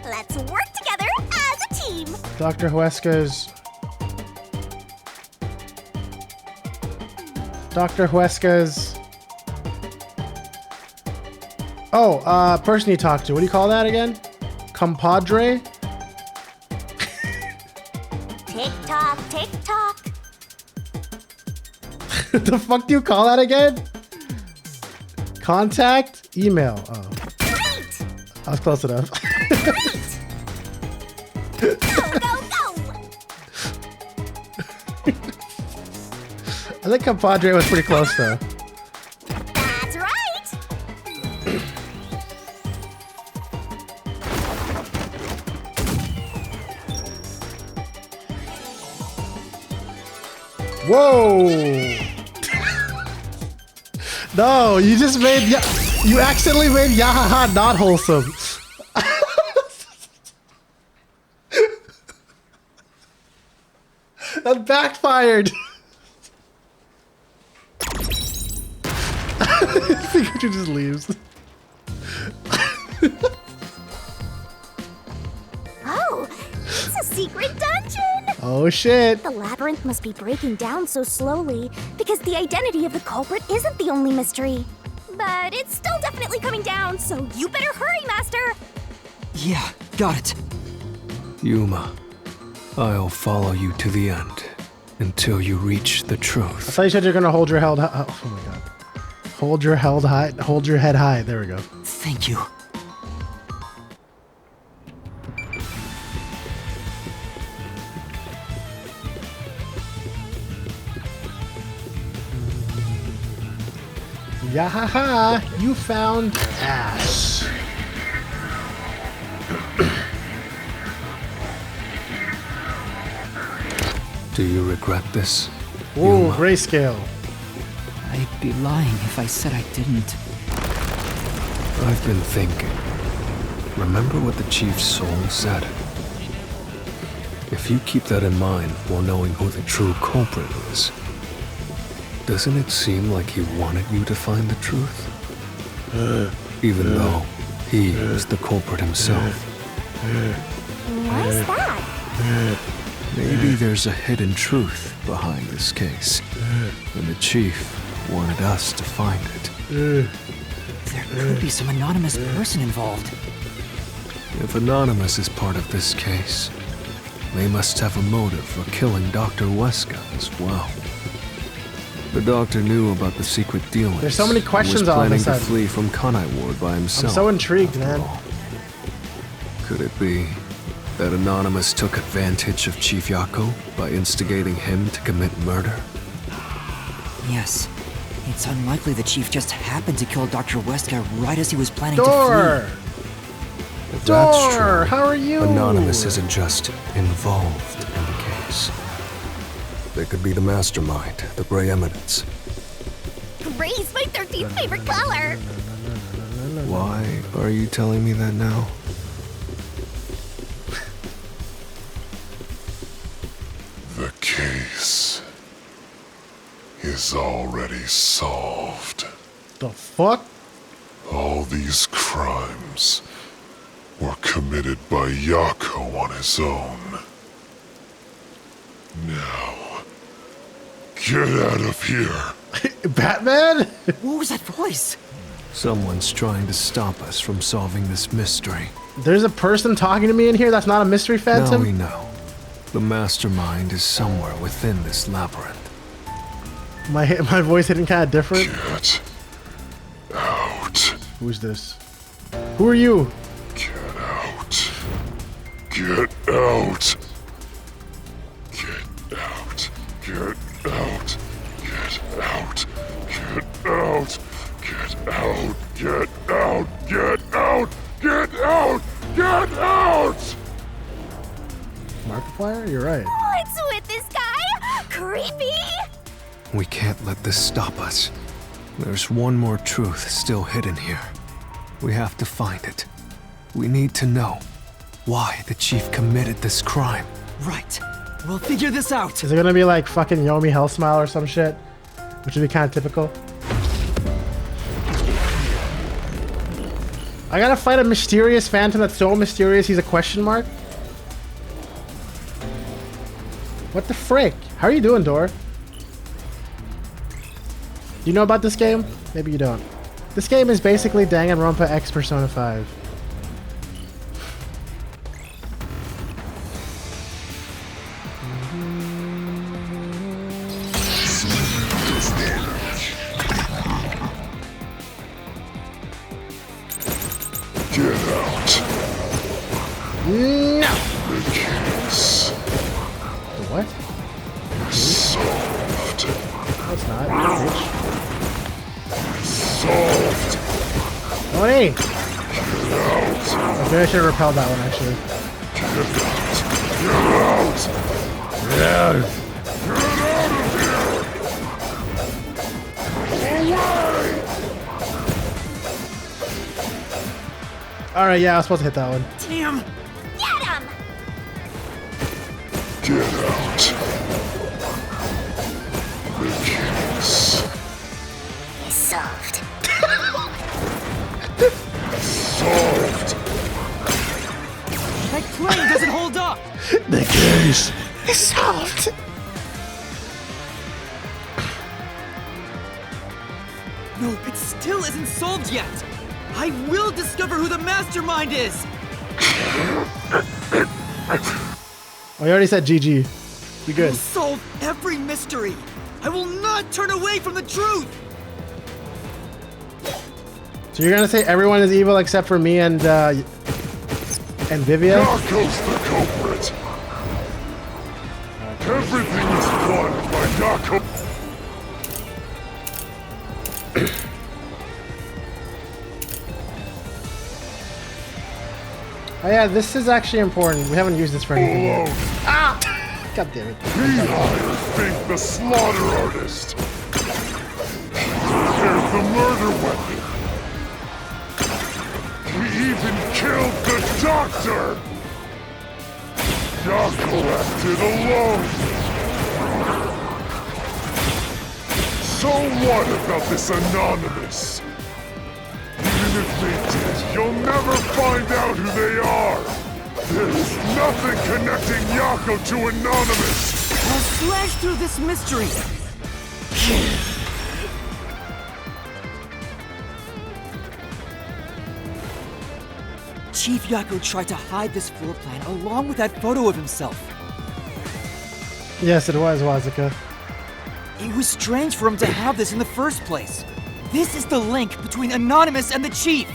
Let's work together as a team. Dr. Huesca's... Dr. Huesca's... Oh, person you talk to. What do you call that again? Compadre? Tick-tock, tick-tock. The fuck do you call that again? Contact? Email. Oh. Great! I was close enough. Go, go, go! I think Compadre was pretty close though. That's right! Whoa! No, you just made you accidentally made Yahaha not wholesome. That backfired. Pikachu just leaves. Oh, it's a secret dungeon! Oh shit. The labyrinth must be breaking down so slowly because the identity of the culprit isn't the only mystery. But it's still definitely coming down, so you better hurry, Master! Yeah, got it. Yuma, I'll follow you to the end until you reach the I truth. thought you said you're gonna hold your head high. Oh my god. Hold your head high. There we go. Thank you. Yahaha, you found ass. Do you regret this? Ooh, grayscale. I'd be lying if I said I didn't. I've been thinking. Remember what the Chief's soul said? If you keep that in mind while knowing who the true culprit is, doesn't it seem like he wanted you to find the truth? Even though he is the culprit himself. Why is that? Maybe there's a hidden truth behind this case, and the Chief wanted us to find it. There could be some anonymous person involved. If Anonymous is part of this case, they must have a motive for killing Dr. Weska as well. The doctor knew about the secret dealings. There's so many questions was all of a planning to sudden. flee from Kanai Ward by himself. I'm so intrigued, man. Could it be that Anonymous took advantage of Chief Yako by instigating him to commit murder? Yes. It's unlikely the Chief just happened to kill Dr. Weska right as he was planning Door! to flee. If that's Door, true, how are you? Anonymous isn't just involved in the case. They could be the mastermind, the Grey Eminence. Gray's my 13th favorite color! Why are you telling me that now? The case is already solved. The fuck? All these crimes were committed by Yako on his own. Now, get out of here. Batman? What was that voice? Someone's trying to stop us from solving this mystery. There's a person talking to me in here that's not a mystery phantom? Now we know. The mastermind is somewhere within this labyrinth. My voice hitting kind of different? Get out. Who's this? Who are you? Get out. Get out. Get out. Get out. Get out. Get out. Get out. Get out. Get out. Get out. Get out. Markiplier? You're right. What's with this guy? Creepy! We can't let this stop us. There's one more truth still hidden here. We have to find it. We need to know why the Chief committed this crime. Right. We'll figure this out. Is it gonna be like fucking Yomi Hell Smile or some shit? Which would be kind of typical. I gotta fight a mysterious phantom that's so mysterious he's a question mark? What the frick? How are you doing, Dor? Do you know about this game? Maybe you don't. This game is basically Danganronpa X Persona 5. Get out. Oni! Maybe I should have repelled that one, actually. Alright, yeah, I was supposed to hit that one. Damn! Get him! Get out. The case It's solved. solved. That plane doesn't hold up! The case It's solved. No, it still isn't solved yet! I will discover who the mastermind is! Oh, you already said GG. You good. I will solve every mystery! I will not turn away from the truth! So you're gonna say everyone is evil except for me and Vivia? Yako's the culprit. Everything is done by Yako. Oh yeah, this is actually important. We haven't used this for anything yet. Ah! God damn it. He hired Fink the slaughter artist. There's the murder weapon. We even killed the doctor. Yako acted alone. So what about this anonymous? Even if they did, you'll never find out who they are. There's nothing connecting Yako to Anonymous. I'll slash through this mystery! Chief Yako tried to hide this floor plan along with that photo of himself. Yes, it was Wazuka. It was strange for him to have this in the first place. This is the link between Anonymous and the Chief.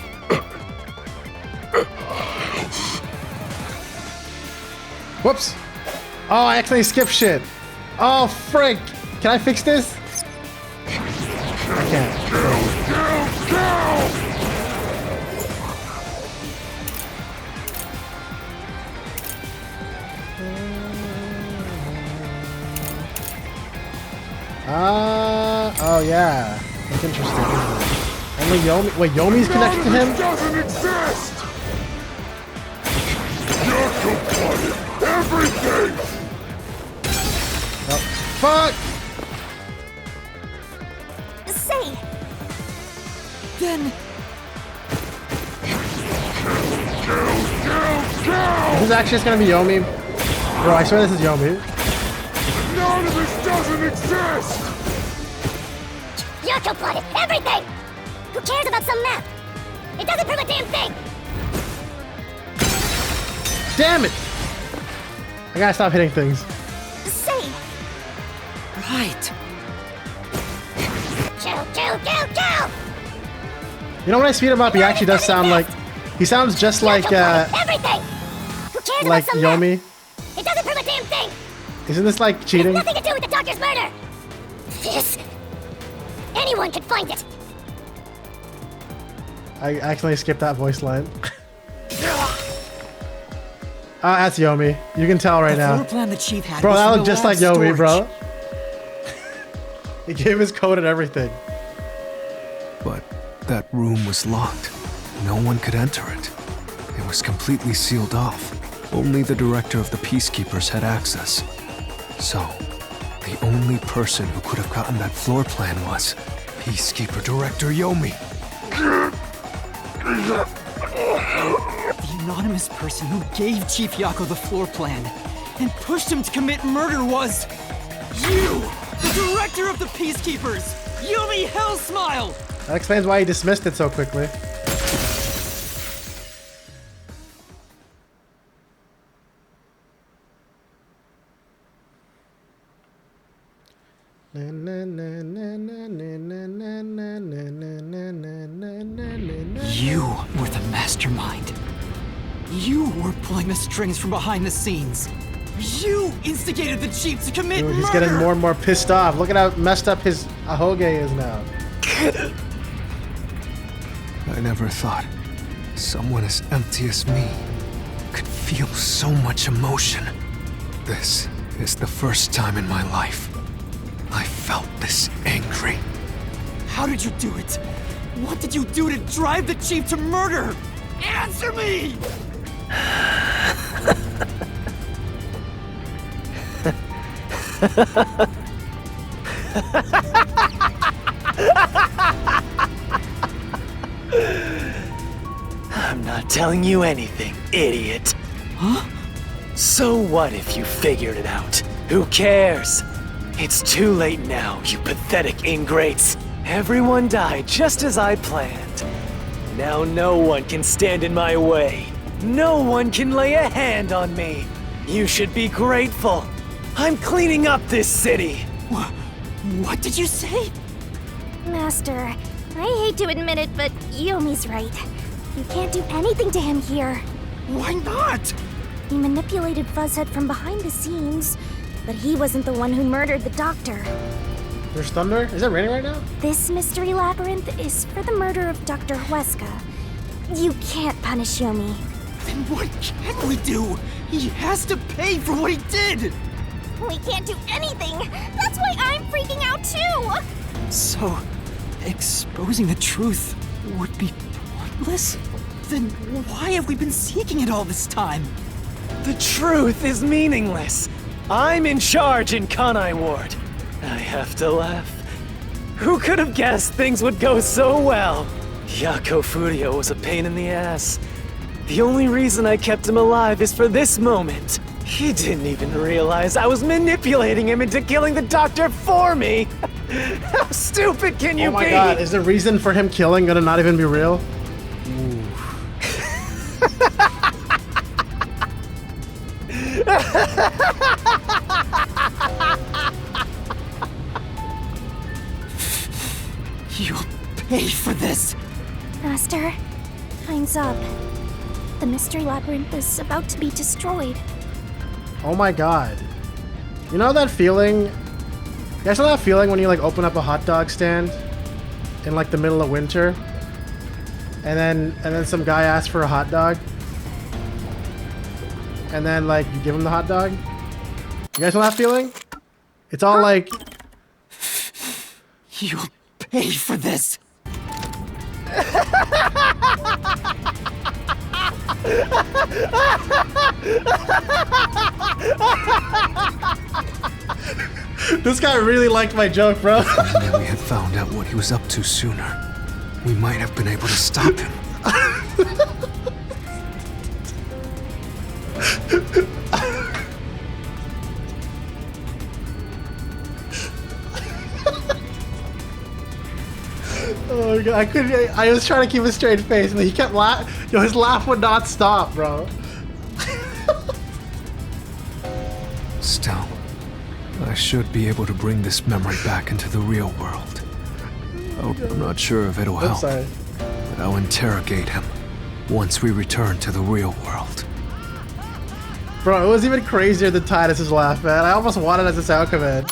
Whoops. Oh, I accidentally skipped shit. Oh, frick. Can I fix this? I can't. Oh yeah. That's interesting. Only Yomi. Wait, Yomi's connected to him? Doesn't exist. Yako plotted everything. Oh, fuck! Say. Then. This is actually just gonna be Yomi. Bro, I swear this is Yomi. Anonymous doesn't exist. Yako plotted everything! Who cares about some map? It doesn't prove a damn thing! Damn it! I gotta stop hitting things. Say. Right. Kill! You know, when I speed him up, he actually does sound like... He sounds just like, Everything! Who cares like about some Yomi. map? It doesn't prove a damn thing! Isn't this like cheating? Nothing to do with the doctor's murder! This... Anyone could find it! I accidentally skipped that voice line. That's Yomi. You can tell right The now. floor plan the Chief had Bro, was that for looked the just like lab Yomi, storage. bro. He gave his code and everything. But that room was locked. No one could enter it. It was completely sealed off. Only the director of the Peacekeepers had access. So, the only person who could have gotten that floor plan was Peacekeeper Director Yomi. The anonymous person who gave Chief Yako the floor plan and pushed him to commit murder was... you! The director of the Peacekeepers! Yomi Hellsmile! That explains why he dismissed it so quickly. You were the mastermind. You were pulling the strings from behind the scenes. You instigated the Chief to commit Dude, he's murder! getting more and more pissed off. Look at how messed up his ahoge is now. I never thought someone as empty as me could feel so much emotion. This is the first time in my life I felt this angry. How did you do it? What did you do to drive the chief to murder? Answer me! I'm not telling you anything, idiot. Huh? So what if you figured it out? Who cares? It's too late now, you pathetic ingrates. Everyone died just as I planned. Now no one can stand in my way. No one can lay a hand on me. You should be grateful. I'm cleaning up this city. What did you say? Master, I hate to admit it, but Yomi's right. You can't do anything to him here. Why not? He manipulated Fuzzhead from behind the scenes, but he wasn't the one who murdered the doctor. There's thunder? Is it raining right now? This mystery labyrinth is for the murder of Dr. Huesca. You can't punish Yomi. Then what can we do? He has to pay for what he did! We can't do anything! That's why I'm freaking out too! So, exposing the truth would be pointless? Then why have we been seeking it all this time? The truth is meaningless. I'm in charge in Kanai Ward. I have to laugh. Who could have guessed things would go so well? Yako Furio was a pain in the ass. The only reason I kept him alive is for this moment. He didn't even realize I was manipulating him into killing the doctor for me. How stupid can you be? Oh my god, is the reason for him killing gonna not even be real? You'll pay for this. Master, time's up. The mystery labyrinth is about to be destroyed. Oh my god. You know that feeling? You guys know that feeling when you like open up a hot dog stand in like the middle of winter? And then some guy asks for a hot dog? And then like you give him the hot dog? You guys know that feeling? It's all like You'll pay for this. This guy really liked my joke, bro. If we had found out what he was up to sooner, we might have been able to stop him. Oh my god, I couldn't. I was trying to keep a straight face, and he kept laughing. Yo, his laugh would not stop, bro. Still, I should be able to bring this memory back into the real world. I'm not sure if it'll help, sorry. but I'll interrogate him once we return to the real world. Bro, it was even crazier than Titus's laugh, man. I almost wanted as a sound command.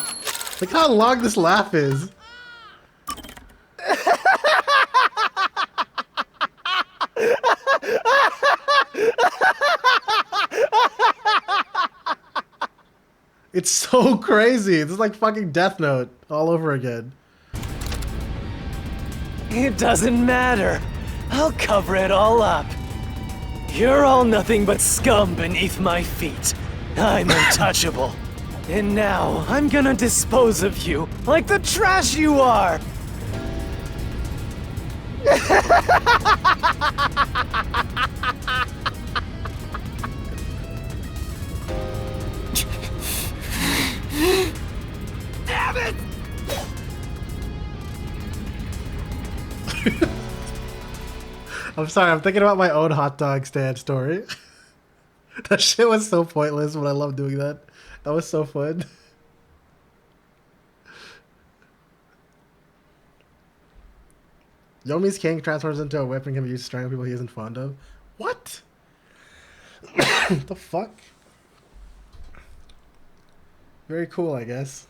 Look how long this laugh is. It's so crazy. This is like fucking Death Note all over again. It doesn't matter. I'll cover it all up. You're all nothing but scum beneath my feet. I'm untouchable. And now I'm gonna dispose of you like the trash you are. Damn it! I'm sorry, I'm thinking about my own hot dog stand story. That shit was so pointless, but I love doing that. That was so fun. Yomi's king transforms into a whip and can be used to strangle people he isn't fond of. What? The fuck? Very cool, I guess.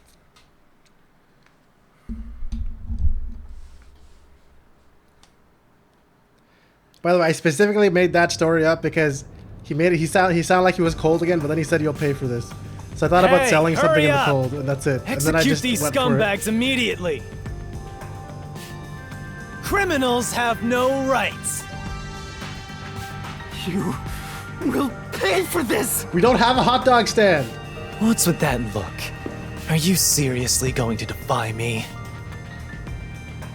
By the way, I specifically made that story up because he sounded like he was cold again, but then he said you'll pay for this. So I thought about selling something in the cold, and that's it. And then I just these went for it. scumbags immediately. Criminals have no rights. You will pay for this! We don't have a hot dog stand! What's with that look? Are you seriously going to defy me?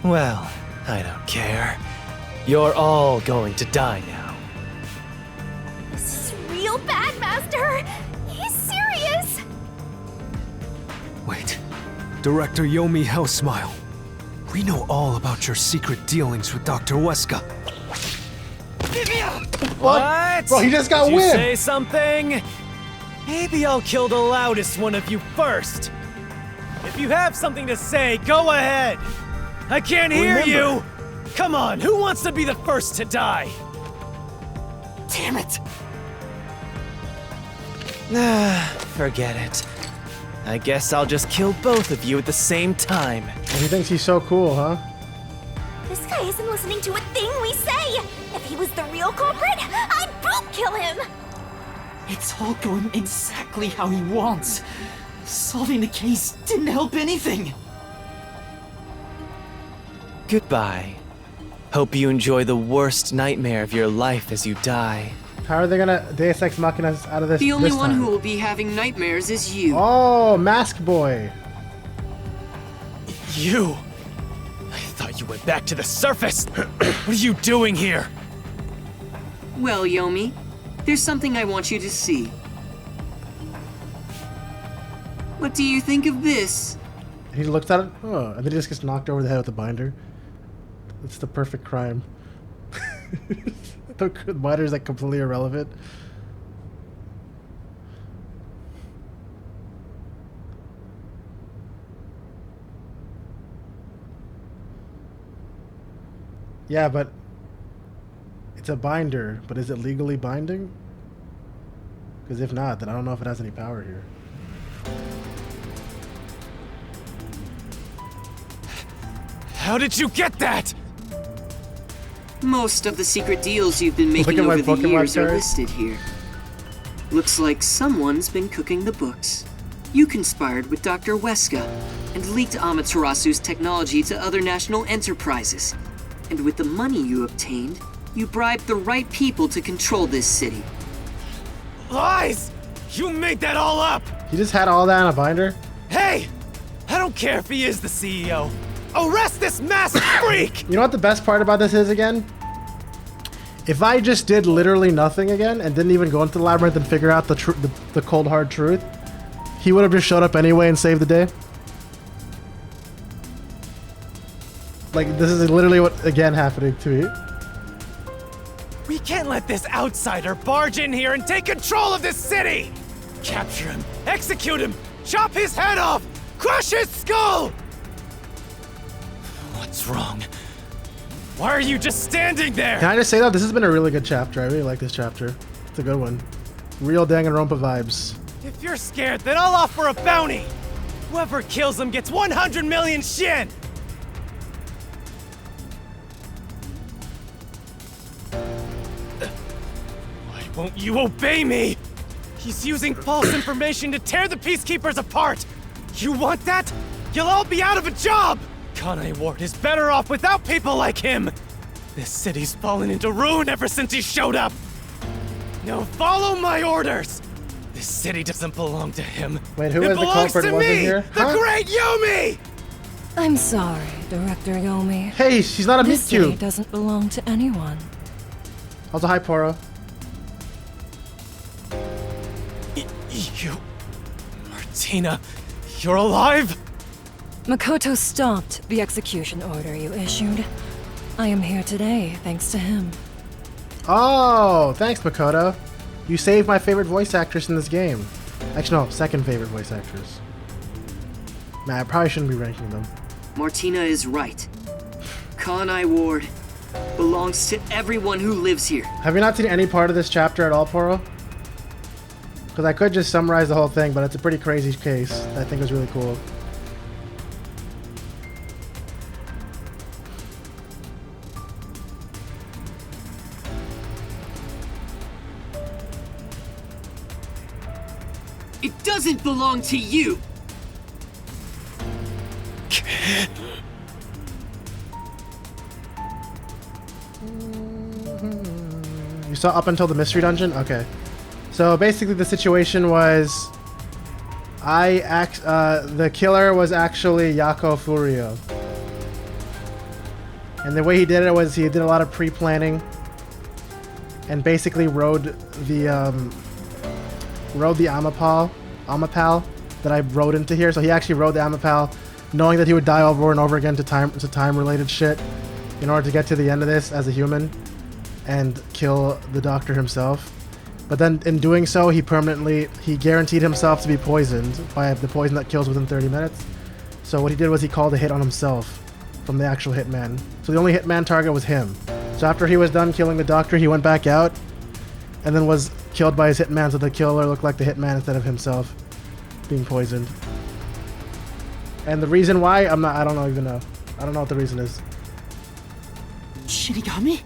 Well, I don't care. You're all going to die now. This is real bad, Master! He's serious! Wait. Director Yomi Hellsmile. We know all about your secret dealings with Dr. Weska. What? Bro, he just got Did you whipped. say something? Maybe I'll kill the loudest one of you first. If you have something to say, go ahead. I can't hear you. Come on, who wants to be the first to die? Damn it! Forget it. I guess I'll just kill both of you at the same time. He thinks he's so cool, huh? This guy isn't listening to a thing we say! If he was the real culprit, I'd boot kill him! It's all going exactly how he wants. Solving the case didn't help anything. Goodbye. Hope you enjoy the worst nightmare of your life as you die. How are they gonna Deus Ex Machina us out of this? The only this one time? who will be having nightmares is you. Oh, Mask Boy. You! I thought you went back to the surface! What are you doing here? Well, Yomi, there's something I want you to see. What do you think of this? He looks at it, oh, and then he just gets knocked over the head with the binder. It's the perfect crime. The binder's like completely irrelevant. Yeah, but it's a binder, but is it legally binding? Because if not, then I don't know if it has any power here. How did you get that? Most of the secret deals you've been making Look at over my the Pokemon years are card. listed here. Looks like someone's been cooking the books. You conspired with Dr. Weska and leaked Amaterasu's technology to other national enterprises. And with the money you obtained, you bribed the right people to control this city. Lies! You made that all up! He just had all that in a binder? Hey! I don't care if he is the CEO. Arrest this masked freak! You know what the best part about this is again? If I just did literally nothing again and didn't even go into the labyrinth and figure out the cold hard truth, he would have just showed up anyway and saved the day. Like, this is literally what, again, happening to me. We can't let this outsider barge in here and take control of this city! Capture him, execute him, chop his head off, crush his skull! What's wrong? Why are you just standing there? Can I just say that this has been a really good chapter? I really like this chapter. It's a good one. Real Danganronpa vibes. If you're scared, then I'll offer a bounty! Whoever kills him gets 100 million shin! Why won't you obey me? He's using false information to tear the Peacekeepers apart! You want that? You'll all be out of a job! Kanai Ward is better off without people like him! This city's fallen into ruin ever since he showed up! Now follow my orders! This city doesn't belong to him. Wait, who it is the belongs culprit? to Was it me, here? the Huh? great Yomi! I'm sorry, Director Yomi. Hey, she's not a This city Mewtwo. doesn't belong to anyone. Also, hi, Poro. You... Martina, you're alive? Makoto stopped the execution order you issued. I am here today thanks to him. Oh, thanks, Makoto. You saved my favorite voice actress in this game. Actually, no, second favorite voice actress. Nah, I probably shouldn't be ranking them. Martina is right. Kanai Ward belongs to everyone who lives here. Have you not seen any part of this chapter at all, Poro? Because I could just summarize the whole thing, but it's a pretty crazy case that I think is really cool. It doesn't belong to you! You saw up until the mystery dungeon? Okay. So basically the situation was the killer was actually Yako Furio. And the way he did it was he did a lot of pre-planning and basically rode the Amapal that I rode into here. So he actually rode the Amapal knowing that he would die over and over again to time-related shit in order to get to the end of this as a human and kill the doctor himself. But then in doing so, he guaranteed himself to be poisoned by the poison that kills within 30 minutes. So what he did was he called a hit on himself from the actual hitman. So the only hitman target was him. So after he was done killing the doctor, he went back out and then was killed by his hitman, so the killer looked like the hitman instead of himself being poisoned. And the reason why, I don't even know. I don't know what the reason is. Shinigami?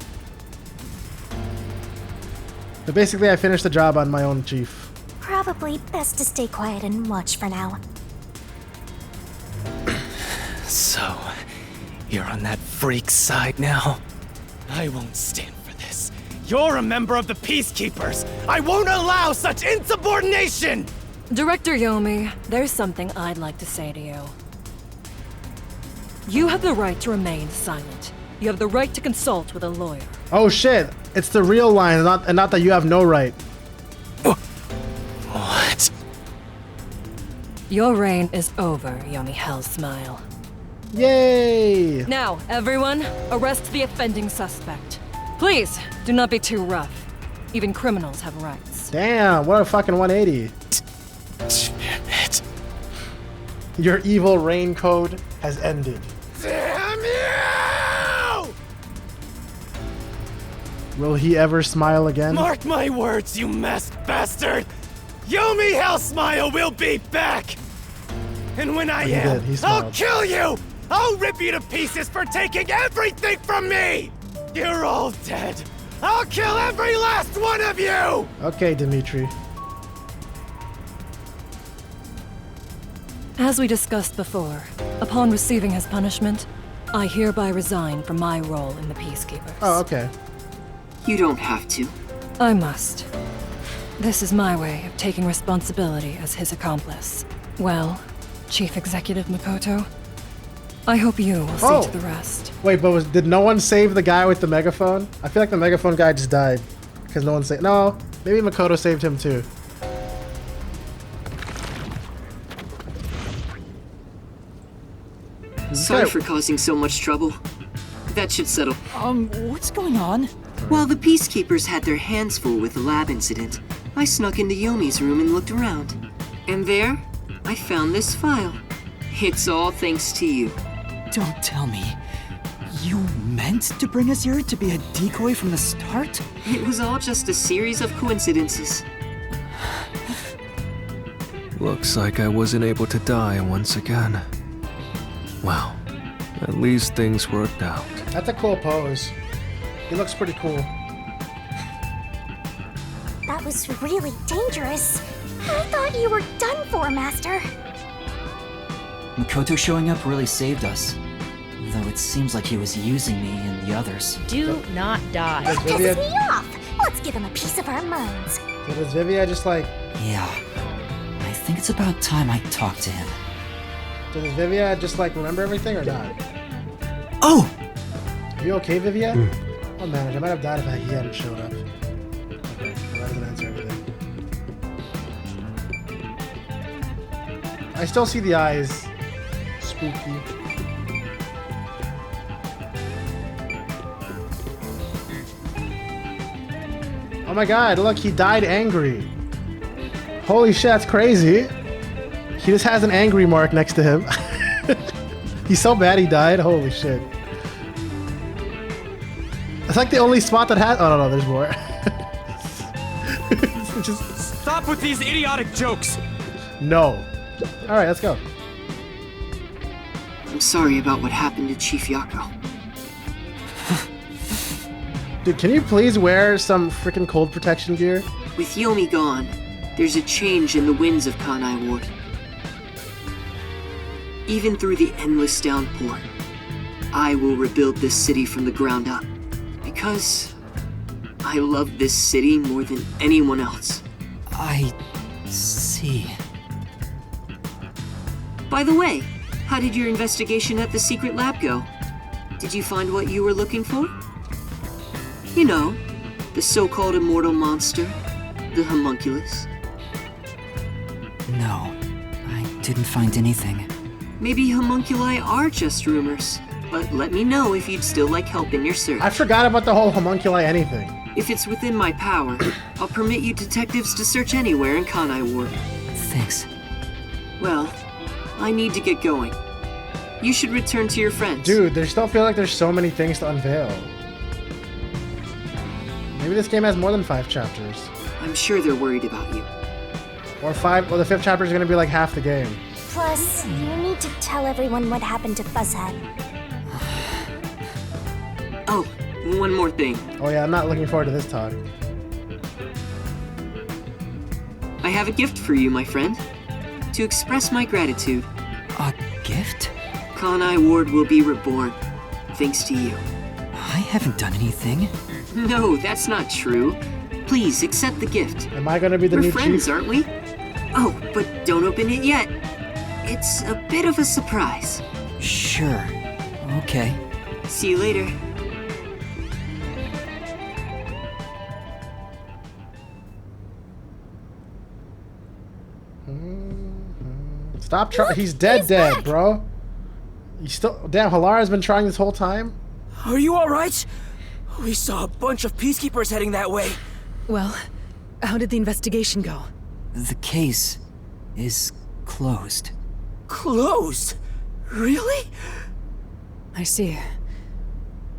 But basically, I finished the job on my own, Chief. Probably best to stay quiet and watch for now. So, you're on that freak's side now? I won't stand for this. You're a member of the Peacekeepers! I won't allow such insubordination! Director Yomi, there's something I'd like to say to you. You have the right to remain silent. You have the right to consult with a lawyer. Oh shit! It's the real line, and not that you have no right. What? Your reign is over, Yomi Hellsmile. Yay! Now, everyone, arrest the offending suspect. Please, do not be too rough. Even criminals have rights. Damn, what a fucking 180. Shit. Your evil reign code has ended. Damn you! Will he ever smile again? Mark my words, you masked bastard! Yomi Hellsmile will be back! And when I am, I'll kill you! I'll rip you to pieces for taking everything from me! You're all dead! I'll kill every last one of you! Okay, Dimitri. As we discussed before, upon receiving his punishment, I hereby resign from my role in the Peacekeepers. Oh, okay. You don't have to. I must. This is my way of taking responsibility as his accomplice. Well, Chief Executive Makoto, I hope you will see to the rest. Wait, but did no one save the guy with the megaphone? I feel like the megaphone guy just died because no one saved. No, maybe Makoto saved him too. Sorry for causing so much trouble. That should settle. What's going on? While the Peacekeepers had their hands full with the lab incident, I snuck into Yomi's room and looked around. And there, I found this file. It's all thanks to you. Don't tell me. You meant to bring us here to be a decoy from the start? It was all just a series of coincidences. Looks like I wasn't able to die once again. Well, at least things worked out. That's a cool pose. He looks pretty cool. That was really dangerous. I thought you were done for, Master. Makoto showing up really saved us. Though it seems like he was using me and the others. Do not die. That pisses me off. Let's give him a piece of our minds. So does Vivia just like... Yeah. I think it's about time I talk to him. So does Vivia just like remember everything or not? Oh! Are you okay, Vivia? Oh man, I might have died if he hadn't showed up. Okay, that doesn't answer everything. I still see the eyes. Spooky. Oh my god, look, he died angry. Holy shit, that's crazy. He just has an angry mark next to him. He's so bad he died. Holy shit. It's like the only spot that has... Oh, no, there's more. Just stop with these idiotic jokes. No. All right, let's go. I'm sorry about what happened to Chief Yako. Dude, can you please wear some freaking cold protection gear? With Yomi gone, There's a change in the winds of Kanai Ward. Even through the endless downpour, I will rebuild this city from the ground up. Because I love this city more than anyone else. I see. By the way, how did your investigation at the secret lab go? Did you find what you were looking for? You know, the so-called immortal monster, the homunculus. No, I didn't find anything. Maybe homunculi are just rumors, but let me know if you'd still like help in your search. I forgot about the whole homunculi anything. If it's within my power, I'll permit you detectives to search anywhere in Kanai Ward. Thanks. Well, I need to get going. You should return to your friends. Dude, I still feel like there's so many things to unveil. Maybe this game has more than 5 chapters. I'm sure they're worried about you. Or 5, or the 5th chapter is gonna be like half the game. Plus, you need to tell everyone what happened to Fuzzhead. Oh, one more thing. Oh yeah, I'm not looking forward to this talk. I have a gift for you, my friend. To express my gratitude. A gift? Kanai Ward will be reborn, thanks to you. I haven't done anything. No, that's not true. Please, accept the gift. Am I gonna be the We're new friends, chief? aren't we? Oh, but don't open it yet. It's a bit of a surprise. Sure. Okay. See you later. Stop trying. He's dead, bro. He's still. Damn, Halara's been trying this whole time. Are you alright? We saw a bunch of peacekeepers heading that way. Well, how did the investigation go? The case is closed. Closed? Really? I see.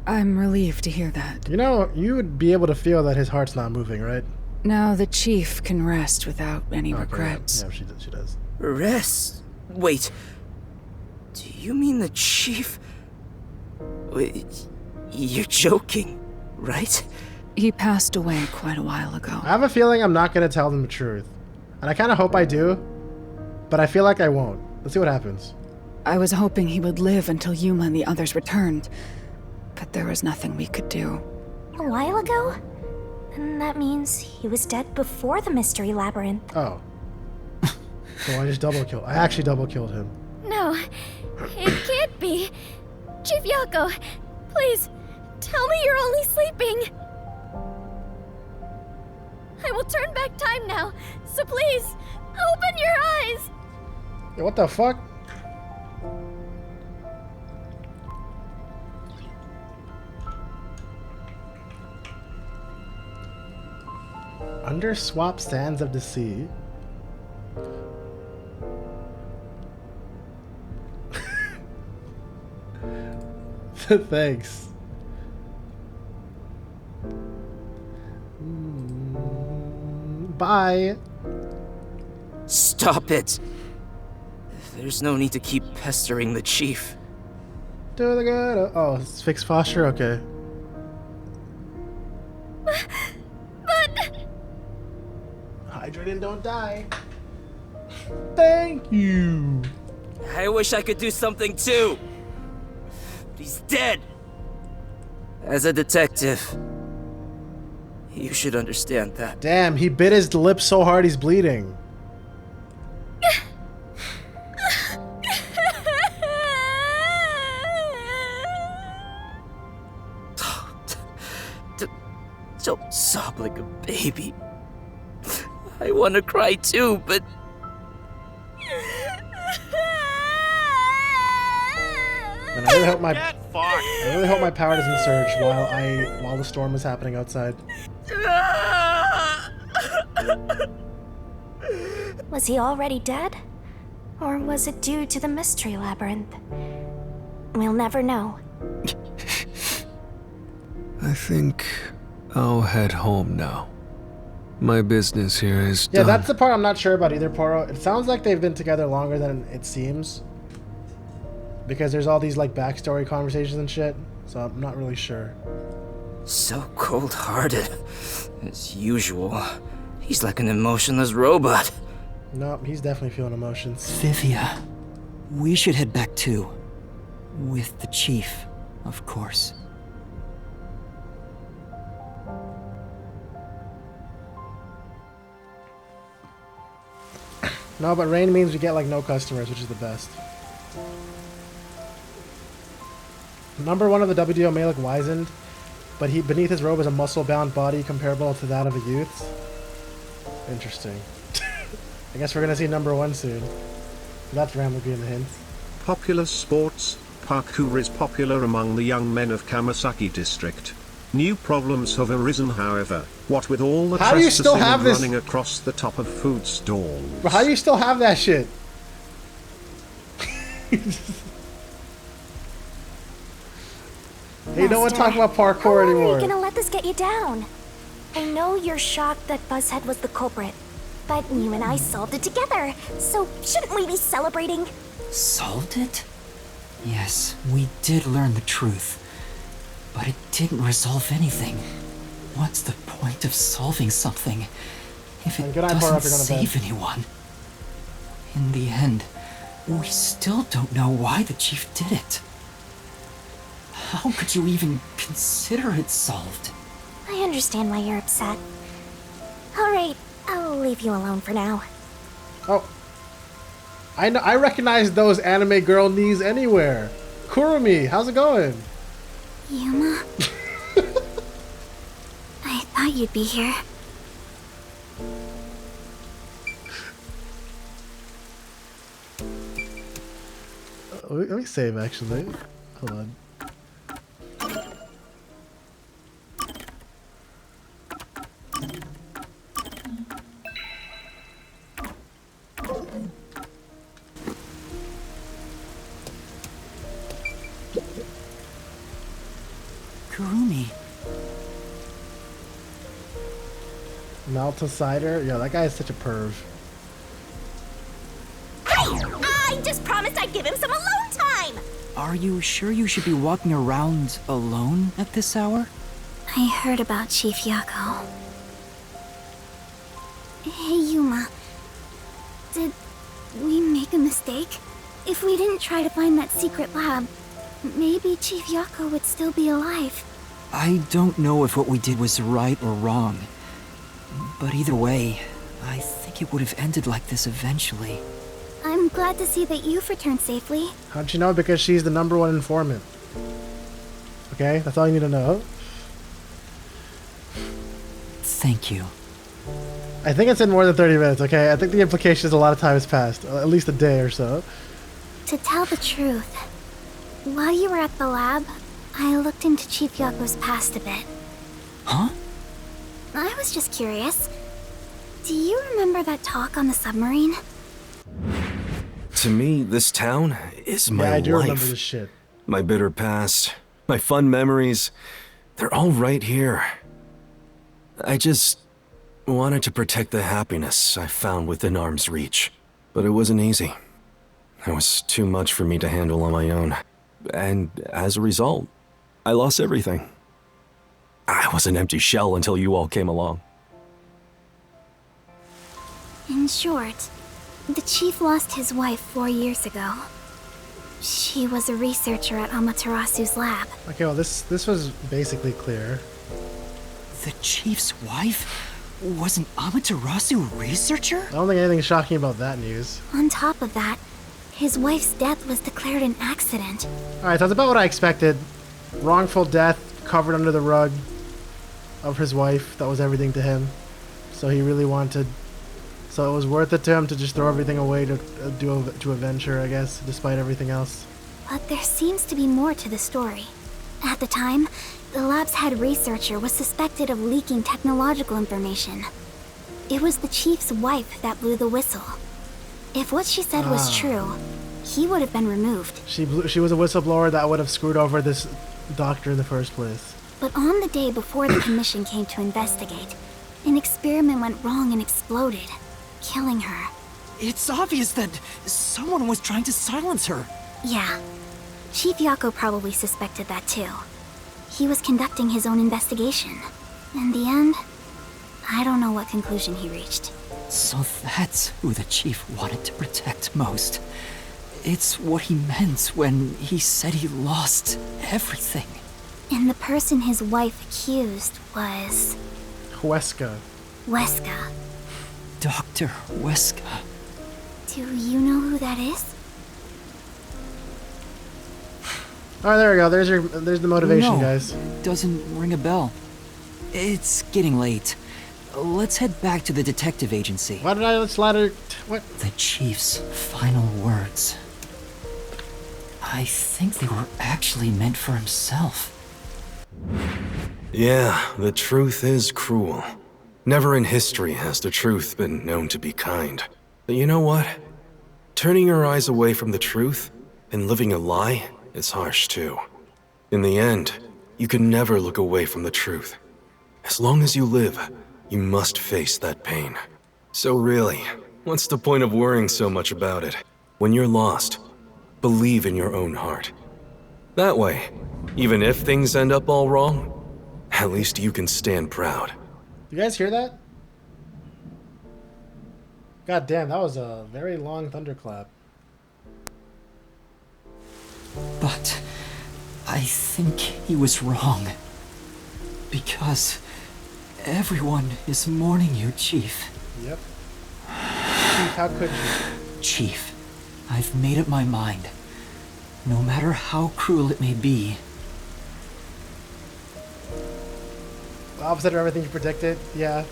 I'm relieved to hear that. You know, you would be able to feel that his heart's not moving, right? Now the chief can rest without any Okay, regrets. Yeah, she does. Rest? Wait. Do you mean the chief? Wait, you're joking, right? He passed away quite a while ago. I have a feeling I'm not gonna tell them the truth. And I kinda hope I do, but I feel like I won't. Let's see what happens. I was hoping he would live until Yuma and the others returned, but there was nothing we could do. A while ago? And that means he was dead before the Mystery Labyrinth. Oh. So I just double killed. I actually double killed him. No, it can't be. Chief Yako, please, tell me you're only sleeping. I will turn back time now, so please, open your eyes. Yeah, what the fuck? Under swap sands of the sea. Thanks. Bye. Stop it. There's no need to keep pestering the chief. Do the good. Oh, it's fixed posture? Okay. But... Hydrate and don't die. Thank you. I wish I could do something too. But he's dead. As a detective, you should understand that. Damn, he bit his lip so hard he's bleeding. Don't sob like a baby. I want to cry too, but... And I really hope my power doesn't surge while the storm is happening outside. Was he already dead? Or was it due to the Mystery Labyrinth? We'll never know. I think I'll head home now. My business here is Yeah, done. that's the part I'm not sure about either, Poro. It sounds like they've been together longer than it seems. Because there's all these, like, backstory conversations and shit. So I'm not really sure. So cold-hearted. As usual. He's like an emotionless robot. Nope, he's definitely feeling emotions. Vivia, we should head back too. With the chief, of course. No, but rain means we get like no customers, which is the best. Number 1 of the WDO may look wizened, but beneath his robe is a muscle-bound body comparable to that of a youth's. Interesting. I guess we're gonna see number 1 soon. That's randomly being the hint. Popular sports, parkour is popular among the young men of Kamasaki district. New problems have arisen, however. What with all the How do you still trespassing have and this? running across the top of food stalls. Bro, how do you still have that shit? Hey, no one talk about parkour How long anymore. are you gonna let this get you down? I know you're shocked that Buzzhead was the culprit, but you and I solved it together, so shouldn't we be celebrating? Solved it? Yes, we did learn the truth. But it didn't resolve anything. What's the point of solving something if it doesn't save anyone? In the end, we still don't know why the chief did it. How could you even consider it solved? I understand why you're upset. Alright, I'll leave you alone for now. Oh. I know, I recognize those anime girl knees anywhere. Kurumi, how's it going? Yuma? I thought you'd be here. Let me save, actually. Hold on. Kurumi. Maltosier? Yeah, that guy is such a perv. I just promised I'd give him some alone time! Are you sure you should be walking around alone at this hour? I heard about Chief Yako. Hey, Yuma. Did we make a mistake? If we didn't try to find that secret lab, maybe Chief Yako would still be alive. I don't know if what we did was right or wrong. But either way, I think it would have ended like this eventually. I'm glad to see that you've returned safely. How'd you know? Because she's the #1 informant. Okay, that's all you need to know. Thank you. I think it's been more than 30 minutes, okay? I think the implication is a lot of time has passed. At least a day or so. To tell the truth, while you were at the lab, I looked into Chief Yako's past a bit. Huh? I was just curious. Do you remember that talk on the submarine? To me, this town is my Yeah, I do life. remember this shit. My bitter past, my fun memories, they're all right here. I just wanted to protect the happiness I found within arm's reach. But it wasn't easy. It was too much for me to handle on my own. And as a result, I lost everything. I was an empty shell until you all came along. In short, the chief lost his wife 4 years ago. She was a researcher at Amaterasu's lab. Okay, well, this was basically clear. The chief's wife was an Amaterasu researcher? I don't think anything's shocking about that news. On top of that, his wife's death was declared an accident. Alright, that's about what I expected. Wrongful death covered under the rug of his wife. That was everything to him. So he really wanted... So it was worth it to him to just throw everything away to avenge her, I guess, despite everything else. But there seems to be more to the story. At the time, the lab's head researcher was suspected of leaking technological information. It was the chief's wife that blew the whistle. If what she said was true, he would have been removed. She was a whistleblower that would have screwed over this doctor in the first place. But on the day before the commission came to investigate, an experiment went wrong and exploded, killing her. It's obvious that someone was trying to silence her. Yeah. Chief Yako probably suspected that too. He was conducting his own investigation. In the end, I don't know what conclusion he reached. So that's who the chief wanted to protect most. It's what he meant when he said he lost everything. And the person his wife accused was... Weska. Weska. Dr. Weska. Do you know who that is? Alright, there we go. There's the motivation, No, guys. Doesn't ring a bell. It's getting late. Let's head back to the detective agency. Why did I let Slider... What? The chief's final words. I think they were actually meant for himself. Yeah, the truth is cruel. Never in history has the truth been known to be kind. But you know what? Turning your eyes away from the truth and living a lie is harsh too. In the end, you can never look away from the truth. As long as you live, you must face that pain. So really, what's the point of worrying so much about it? When you're lost, believe in your own heart. That way, even if things end up all wrong, at least you can stand proud. You guys hear that? God damn, that was a very long thunderclap. But I think he was wrong. Because everyone is mourning you, Chief. Yep. Chief, how could you? Chief, I've made up my mind. No matter how cruel it may be. The opposite of everything you predicted? Yeah.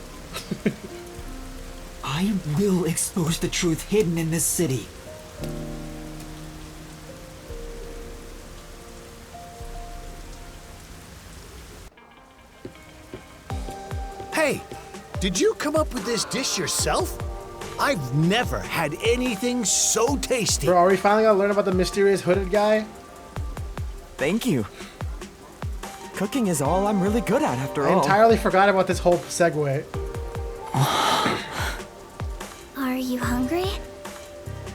I will expose the truth hidden in this city. Hey, did you come up with this dish yourself? I've never had anything so tasty. Bro, are we finally gonna learn about the mysterious hooded guy? Thank you. Cooking is all I'm really good at after all. I entirely forgot about this whole segue. Are you hungry?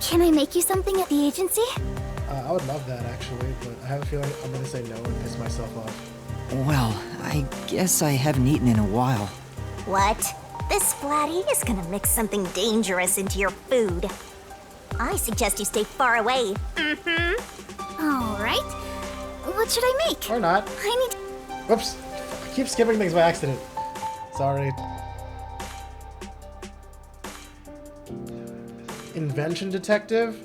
Can I make you something at the agency? I would love that, actually, but I have a feeling I'm gonna say no and piss myself off. Well, I guess I haven't eaten in a while. What? This Splatty is gonna mix something dangerous into your food. I suggest you stay far away. All right. What should I make? Or not. I need... Whoops. I keep skipping things by accident. Sorry. Invention detective?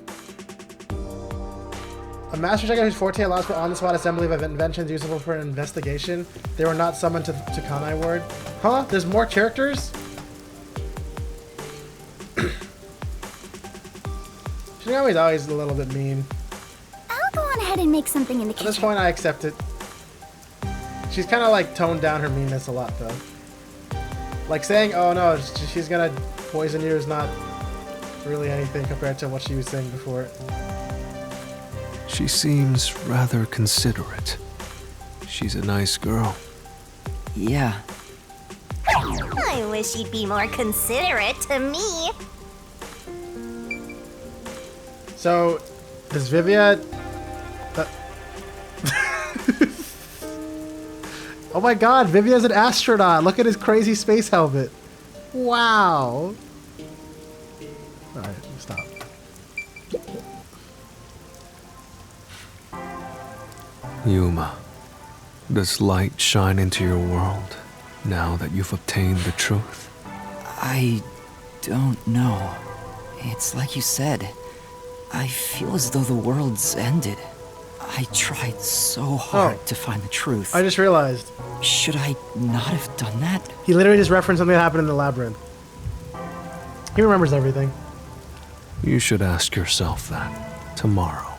A master checker whose forte allows for on-the-spot assembly of inventions usable for an investigation. They were not summoned to Kanai Ward. Huh? There's more characters? Shinigami's always a little bit mean. I'll go on ahead and make something in the kitchen. At this point, I accept it. She's kind of like toned down her meanness a lot, though. Like saying, oh no, she's gonna poison you is not really anything compared to what she was saying before. She seems rather considerate. She's a nice girl. Yeah. I wish you'd be more considerate to me. So, does Vivia... Oh my god, Vivia's an astronaut! Look at his crazy space helmet! Wow! Alright, stop. Yuma, does light shine into your world now that you've obtained the truth? I don't know. It's like you said. I feel as though the world's ended. I tried so hard to find the truth. I just realized. Should I not have done that? He literally just referenced something that happened in the labyrinth. He remembers everything. You should ask yourself that tomorrow.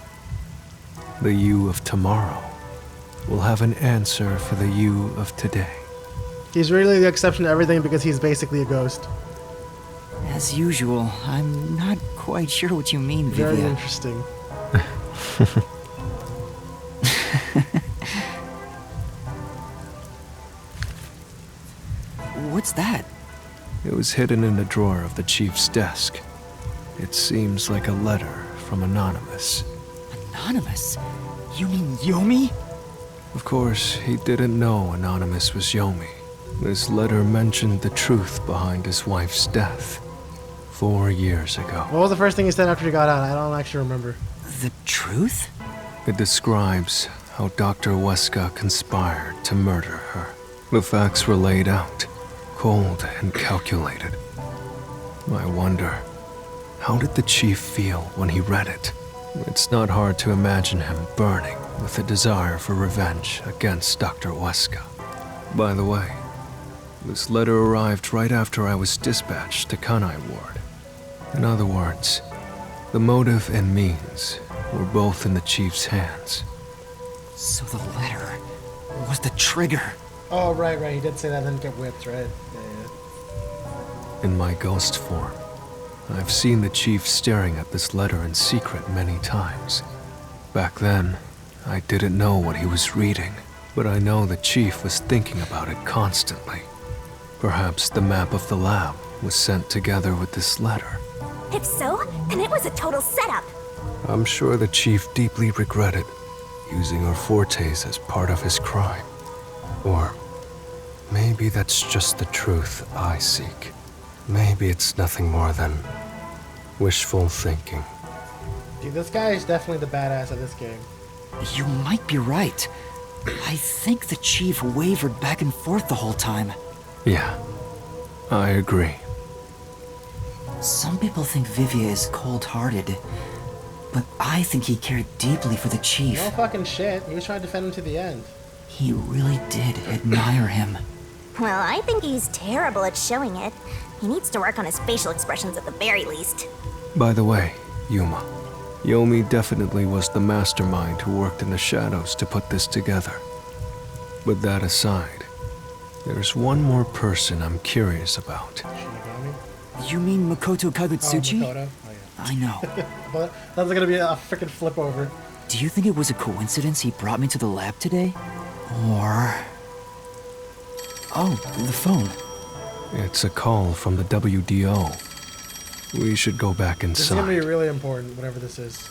The you of tomorrow will have an answer for the you of today. He's really the exception to everything because he's basically a ghost. As usual, I'm not quite sure what you mean, Vivia. Very interesting. What's that? It was hidden in a drawer of the chief's desk. It seems like a letter from Anonymous. Anonymous? You mean Yomi? Of course, he didn't know Anonymous was Yomi. This letter mentioned the truth behind his wife's death 4 years ago. What was the first thing he said after he got out? I don't actually remember. The truth? It describes how Dr. Weska conspired to murder her. The facts were laid out, cold and calculated. I wonder, how did the chief feel when he read it? It's not hard to imagine him burning with a desire for revenge against Dr. Weska. By the way, this letter arrived right after I was dispatched to Kanai Ward. In other words, the motive and means were both in the chief's hands. So the letter was the trigger. Oh, right. He did say that, then get whipped, right? Yeah. In my ghost form, I've seen the chief staring at this letter in secret many times. Back then, I didn't know what he was reading, but I know the chief was thinking about it constantly. Perhaps the map of the lab was sent together with this letter. If so, then it was a total setup. I'm sure the chief deeply regretted using our fortes as part of his crime. Or maybe that's just the truth I seek. Maybe it's nothing more than wishful thinking. Dude, this guy is definitely the badass of this game. You might be right. I think the chief wavered back and forth the whole time. Yeah, I agree. Some people think Vivia is cold-hearted, but I think he cared deeply for the chief. No fucking shit. He was trying to defend him to the end. He really did admire him. Well, I think he's terrible at showing it. He needs to work on his facial expressions at the very least. By the way, Yuma, Yomi definitely was the mastermind who worked in the shadows to put this together. But that aside, there's one more person I'm curious about. You mean Makoto Kagutsuchi? Oh, Makoto? Oh, yeah. I know. But that's gonna be a freaking flip over. Do you think it was a coincidence he brought me to the lab today? Or... Oh, the phone. It's a call from the WDO. We should go back inside. This is gonna be really important, whatever this is.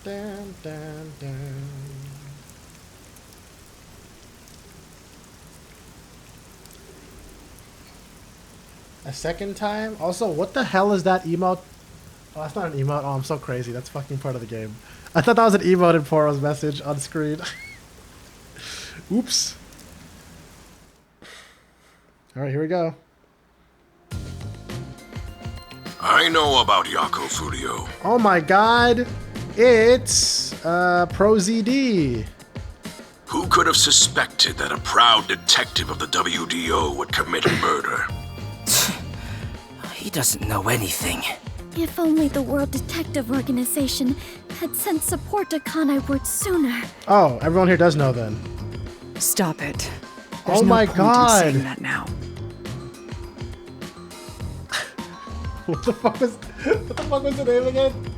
Dun, dun, dun. A second time? Also, what the hell is that emote? Oh, that's not an emote. Oh, I'm so crazy. That's fucking part of the game. I thought that was an emote in Poro's message on screen. Oops. Alright, here we go. I know about Yako Furio. Oh my god. It's Pro ZD. Who could have suspected that a proud detective of the WDO would commit murder? He doesn't know anything. If only the World Detective Organization had sent support to Kanai Ward sooner. Oh, everyone here does know then. Stop it. There's Oh no my point in god. saying that now. What the fuck was the name again?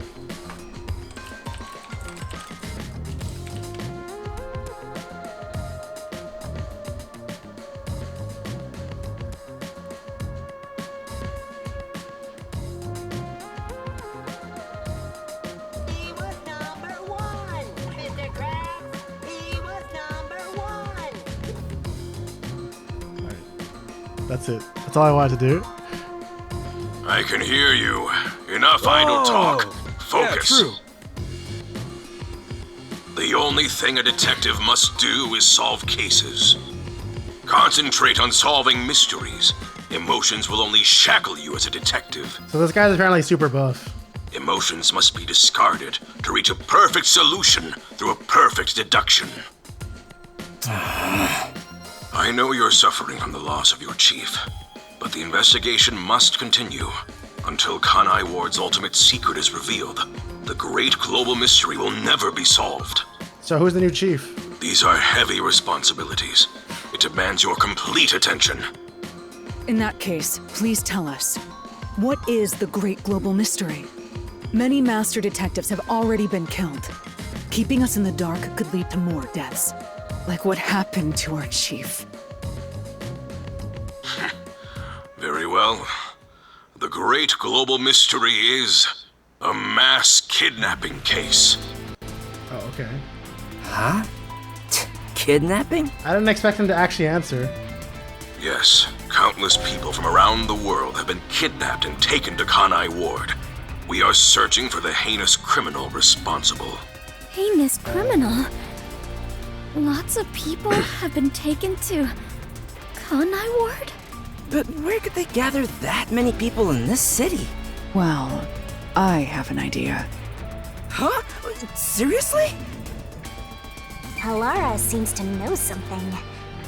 That's it. That's all I wanted to do. I can hear you. Enough idle talk. Focus. Yeah, true. The only thing a detective must do is solve cases. Concentrate on solving mysteries. Emotions will only shackle you as a detective. So this guy's apparently super buff. Emotions must be discarded to reach a perfect solution through a perfect deduction. I know you're suffering from the loss of your chief, but the investigation must continue until Kanai Ward's ultimate secret is revealed. The great global mystery will never be solved. So who's the new chief? These are heavy responsibilities. It demands your complete attention. In that case, please tell us, what is the great global mystery? Many master detectives have already been killed. Keeping us in the dark could lead to more deaths. Like what happened to our chief. Very well. The great global mystery is a mass kidnapping case. Oh, okay. Huh? kidnapping? I didn't expect him to actually answer. Yes, countless people from around the world have been kidnapped and taken to Kanai Ward. We are searching for the heinous criminal responsible. Heinous criminal? Lots of people have been taken to Kanai Ward? But where could they gather that many people in this city? Well, I have an idea. Huh? Seriously? Halara seems to know something.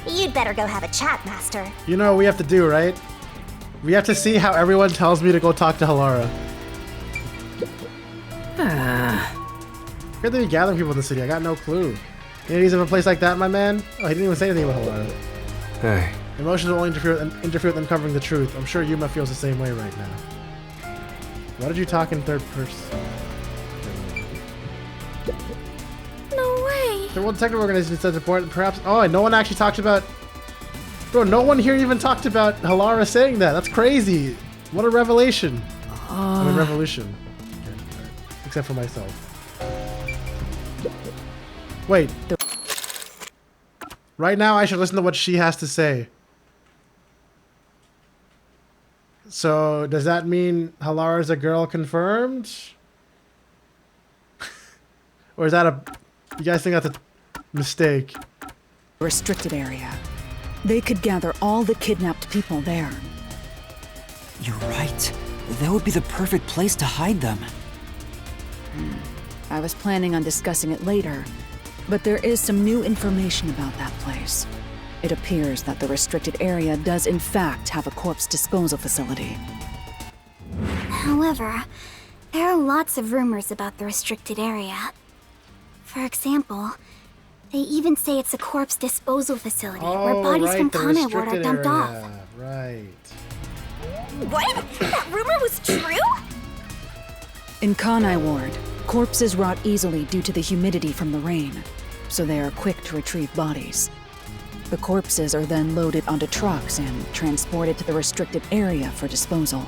You'd better go have a chat, Master. You know what we have to do, right? We have to see how everyone tells me to go talk to Halara. Where did we gather people in the city? I got no clue. Any needs of a place like that, my man? Oh, he didn't even say anything about Halara. Hey. Emotions will only interfere with them covering the truth. I'm sure Yuma feels the same way right now. Why did you talk in third person? No way. The World Detective Organization is such important. Perhaps. Oh, and no one actually talked about. Bro, no one here even talked about Halara saying that. That's crazy. What a revelation. I mean, revolution. Okay, right. Except for myself. Wait. Right now, I should listen to what she has to say. So, does that mean Halara's a girl confirmed? Or is that a... You guys think that's a mistake? Restricted area. They could gather all the kidnapped people there. You're right. That would be the perfect place to hide them. I was planning on discussing it later, but there is some new information about that place. It appears that the restricted area does in fact have a corpse disposal facility. However, there are lots of rumors about the restricted area. For example, they even say it's a corpse disposal facility where bodies from Kanai Ward are dumped off. Right. What? That rumor was true? In Kanai Ward, corpses rot easily due to the humidity from the rain, so they are quick to retrieve bodies. The corpses are then loaded onto trucks and transported to the restricted area for disposal.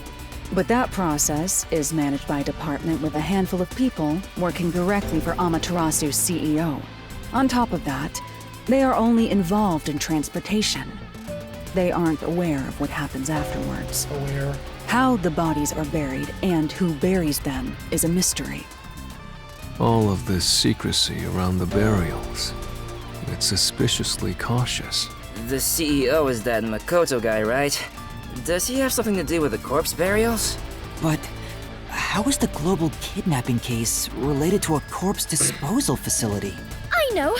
But that process is managed by a department with a handful of people working directly for Amaterasu's CEO. On top of that, they are only involved in transportation. They aren't aware of what happens afterwards. Aware. How the bodies are buried and who buries them is a mystery. All of this secrecy around the burials. It's suspiciously cautious. The CEO is that Makoto guy, right? Does he have something to do with the corpse burials? But how is the global kidnapping case related to a corpse disposal facility? I know!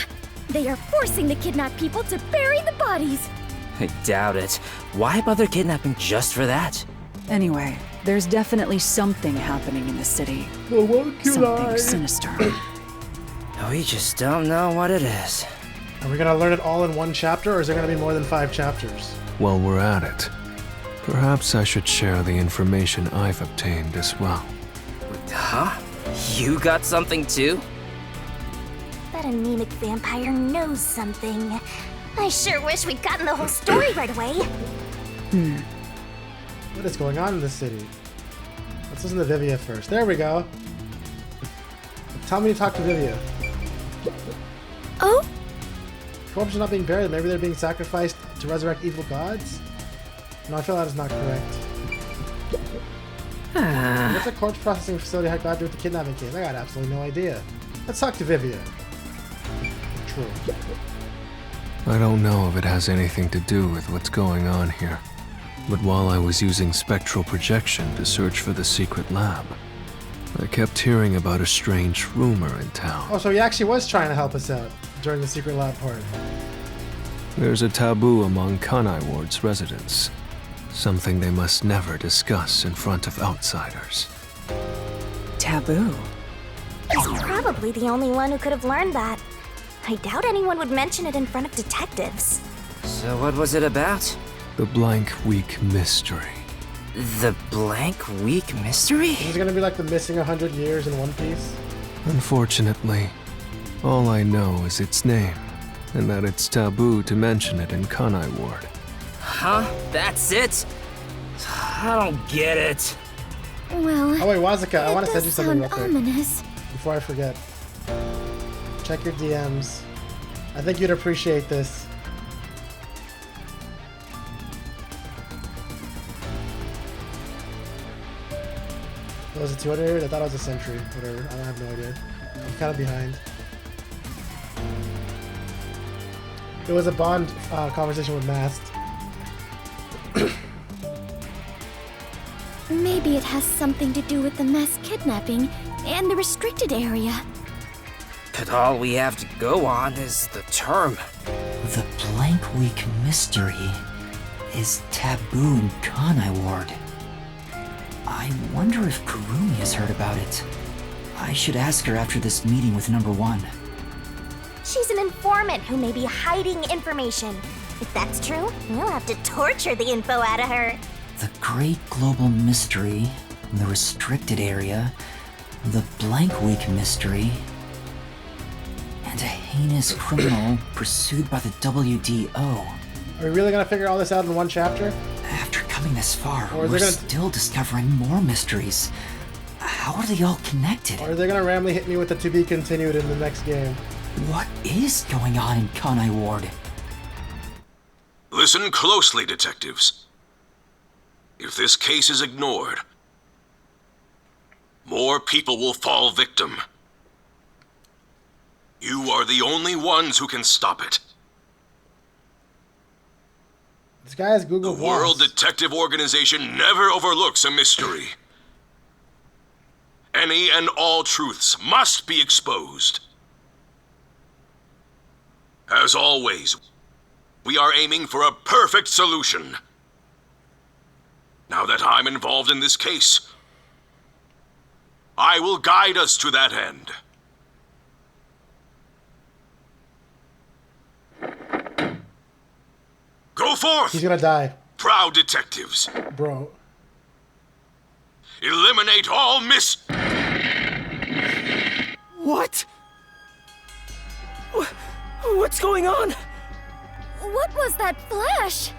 They are forcing the kidnapped people to bury the bodies! I doubt it. Why bother kidnapping just for that? Anyway, there's definitely something happening in the city. Something sinister. We just don't know what it is. Are we gonna learn it all in one chapter, or is there gonna be more than 5 chapters? While we're at it, perhaps I should share the information I've obtained as well. Huh? You got something too? That anemic vampire knows something. I sure wish we'd gotten the whole story right away. What is going on in this city? Let's listen to Vivia first. There we go. Tell me to talk to Vivia. Oh? Corpses are not being buried. Maybe they're being sacrificed to resurrect evil gods? No, I feel that is not correct. What's a corpse processing facility have got to do with the kidnapping case? I got absolutely no idea. Let's talk to Vivia. True. I don't know if it has anything to do with what's going on here. But while I was using spectral projection to search for the secret lab, I kept hearing about a strange rumor in town. Oh, so he actually was trying to help us out during the secret lab part. There's a taboo among Kanai Ward's residents. Something they must never discuss in front of outsiders. Taboo? He's probably the only one who could have learned that. I doubt anyone would mention it in front of detectives. So what was it about? The Blank Week Mystery. The Blank Week Mystery? Is it gonna be like the missing 100 years in One Piece? Unfortunately, all I know is its name, and that it's taboo to mention it in Kanai Ward. Huh? That's it? I don't get it. Well, oh wait, Wazuka, I want to send you something real quick. Ominous. Before I forget. Check your DMs. I think you'd appreciate this. Was it 200? I thought it was a century. Whatever. I have no idea. I'm kind of behind. It was a Bond conversation with Mast. Maybe it has something to do with the mass kidnapping and the restricted area. But all we have to go on is the term. The blank week mystery is taboo in Kanai Ward. I wonder if Kurumi has heard about it. I should ask her after this meeting with number 1. She's an informant who may be hiding information. If that's true, we'll have to torture the info out of her. The Great Global Mystery, the Restricted Area, the Blank Week Mystery, and a heinous criminal pursued by the WDO. Are we really gonna figure all this out in one chapter? After coming this far, Or we're still discovering more mysteries. How are they all connected? Or are they gonna randomly hit me with the to be continued in the next game? What is going on in Kanai Ward? Listen closely, detectives. If this case is ignored, more people will fall victim. You are the only ones who can stop it. This guy has Google The World Detective Organization never overlooks a mystery. Any and all truths must be exposed. As always, we are aiming for a perfect solution. Now that I'm involved in this case, I will guide us to that end. Go forth! He's gonna die. Proud detectives. Bro. Eliminate all What? What's going on? What was that flash?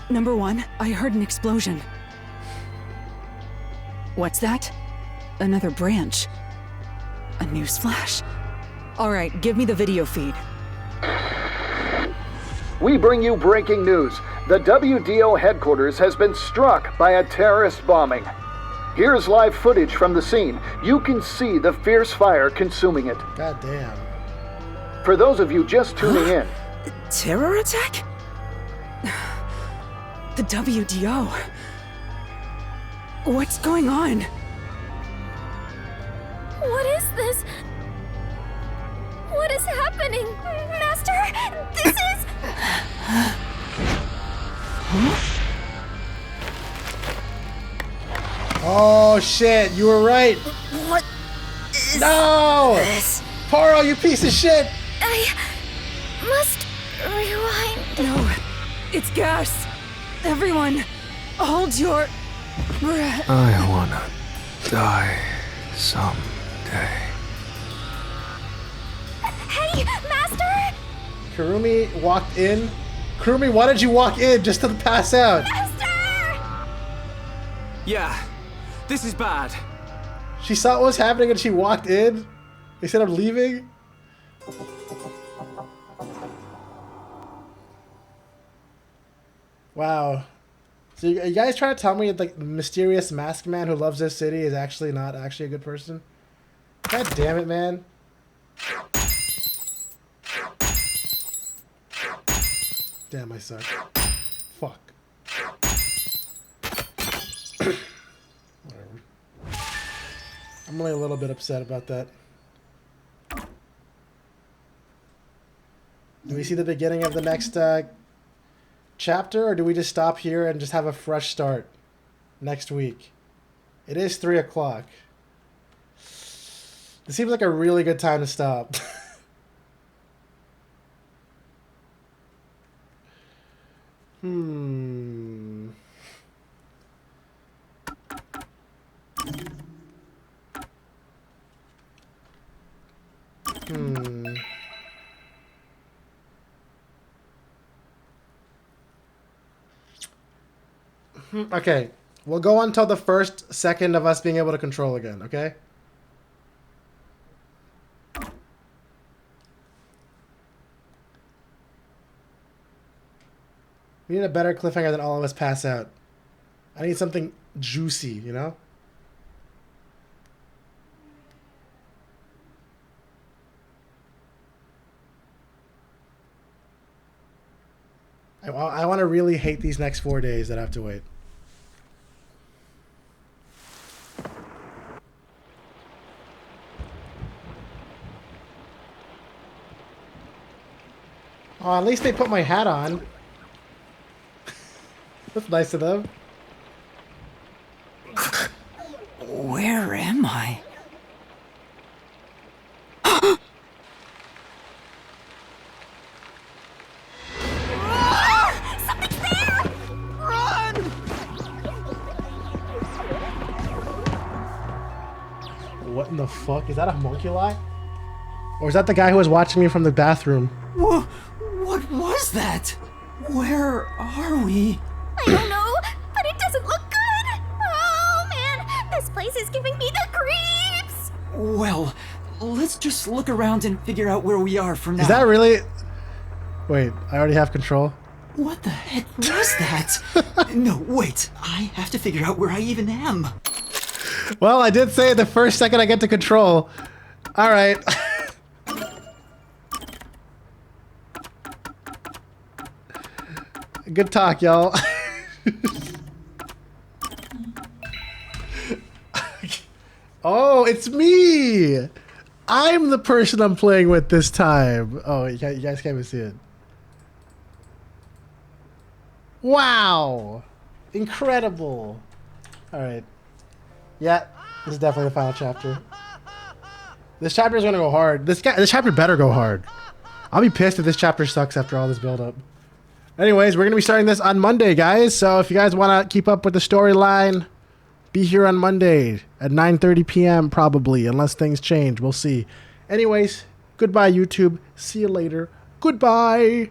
Number 1, I heard an explosion. What's that? Another branch. A news flash. All right, give me the video feed. We bring you breaking news. The WDO headquarters has been struck by a terrorist bombing. Here's live footage from the scene. You can see the fierce fire consuming it. God damn. For those of you just tuning in. Terror attack? The WDO. What's going on? What is this? What is happening? Master, this is... Oh shit, you were right. What is No! this? Poro, you piece of shit! I must rewind. No, it's gas. Everyone, hold your breath. I wanna die someday. Hey, Master! Kurumi walked in. Kurumi, why did you walk in just to pass out? Yeah, this is bad. She saw what was happening and she walked in instead of leaving? Wow. So you guys trying to tell me that the mysterious masked man who loves this city is actually not actually a good person? God damn it, man. Damn, I suck. Fuck. Whatever. I'm only a little bit upset about that. Do we see the beginning of the next chapter, or do we just stop here and just have a fresh start next week? It is 3 o'clock. It seems like a really good time to stop. Okay, we'll go until the first second of us being able to control again, okay? We need a better cliffhanger than all of us pass out. I need something juicy, you know? I want to really hate these next 4 days that I have to wait. Oh, at least they put my hat on. That's nice of them. Where am I? Something's there! Run! What in the fuck? Is that a homunculi? Or is that the guy who was watching me from the bathroom? What was that? Where are we? I don't know, but it doesn't look good. Oh man, this place is giving me the creeps. Well, let's just look around and figure out where we are for now. Is that really... Wait, I already have control? What the heck was that? No, wait. I have to figure out where I even am. Well, I did say the first second I get to control. All right. Good talk, y'all. Oh, it's me! I'm the person I'm playing with this time. Oh, you guys can't even see it. Wow! Incredible. Alright. Yeah, this is definitely the final chapter. This chapter is gonna go hard. This chapter better go hard. I'll be pissed if this chapter sucks after all this build-up. Anyways, we're going to be starting this on Monday, guys. So if you guys want to keep up with the storyline, be here on Monday at 9:30 p.m. probably, unless things change. We'll see. Anyways, goodbye, YouTube. See you later. Goodbye.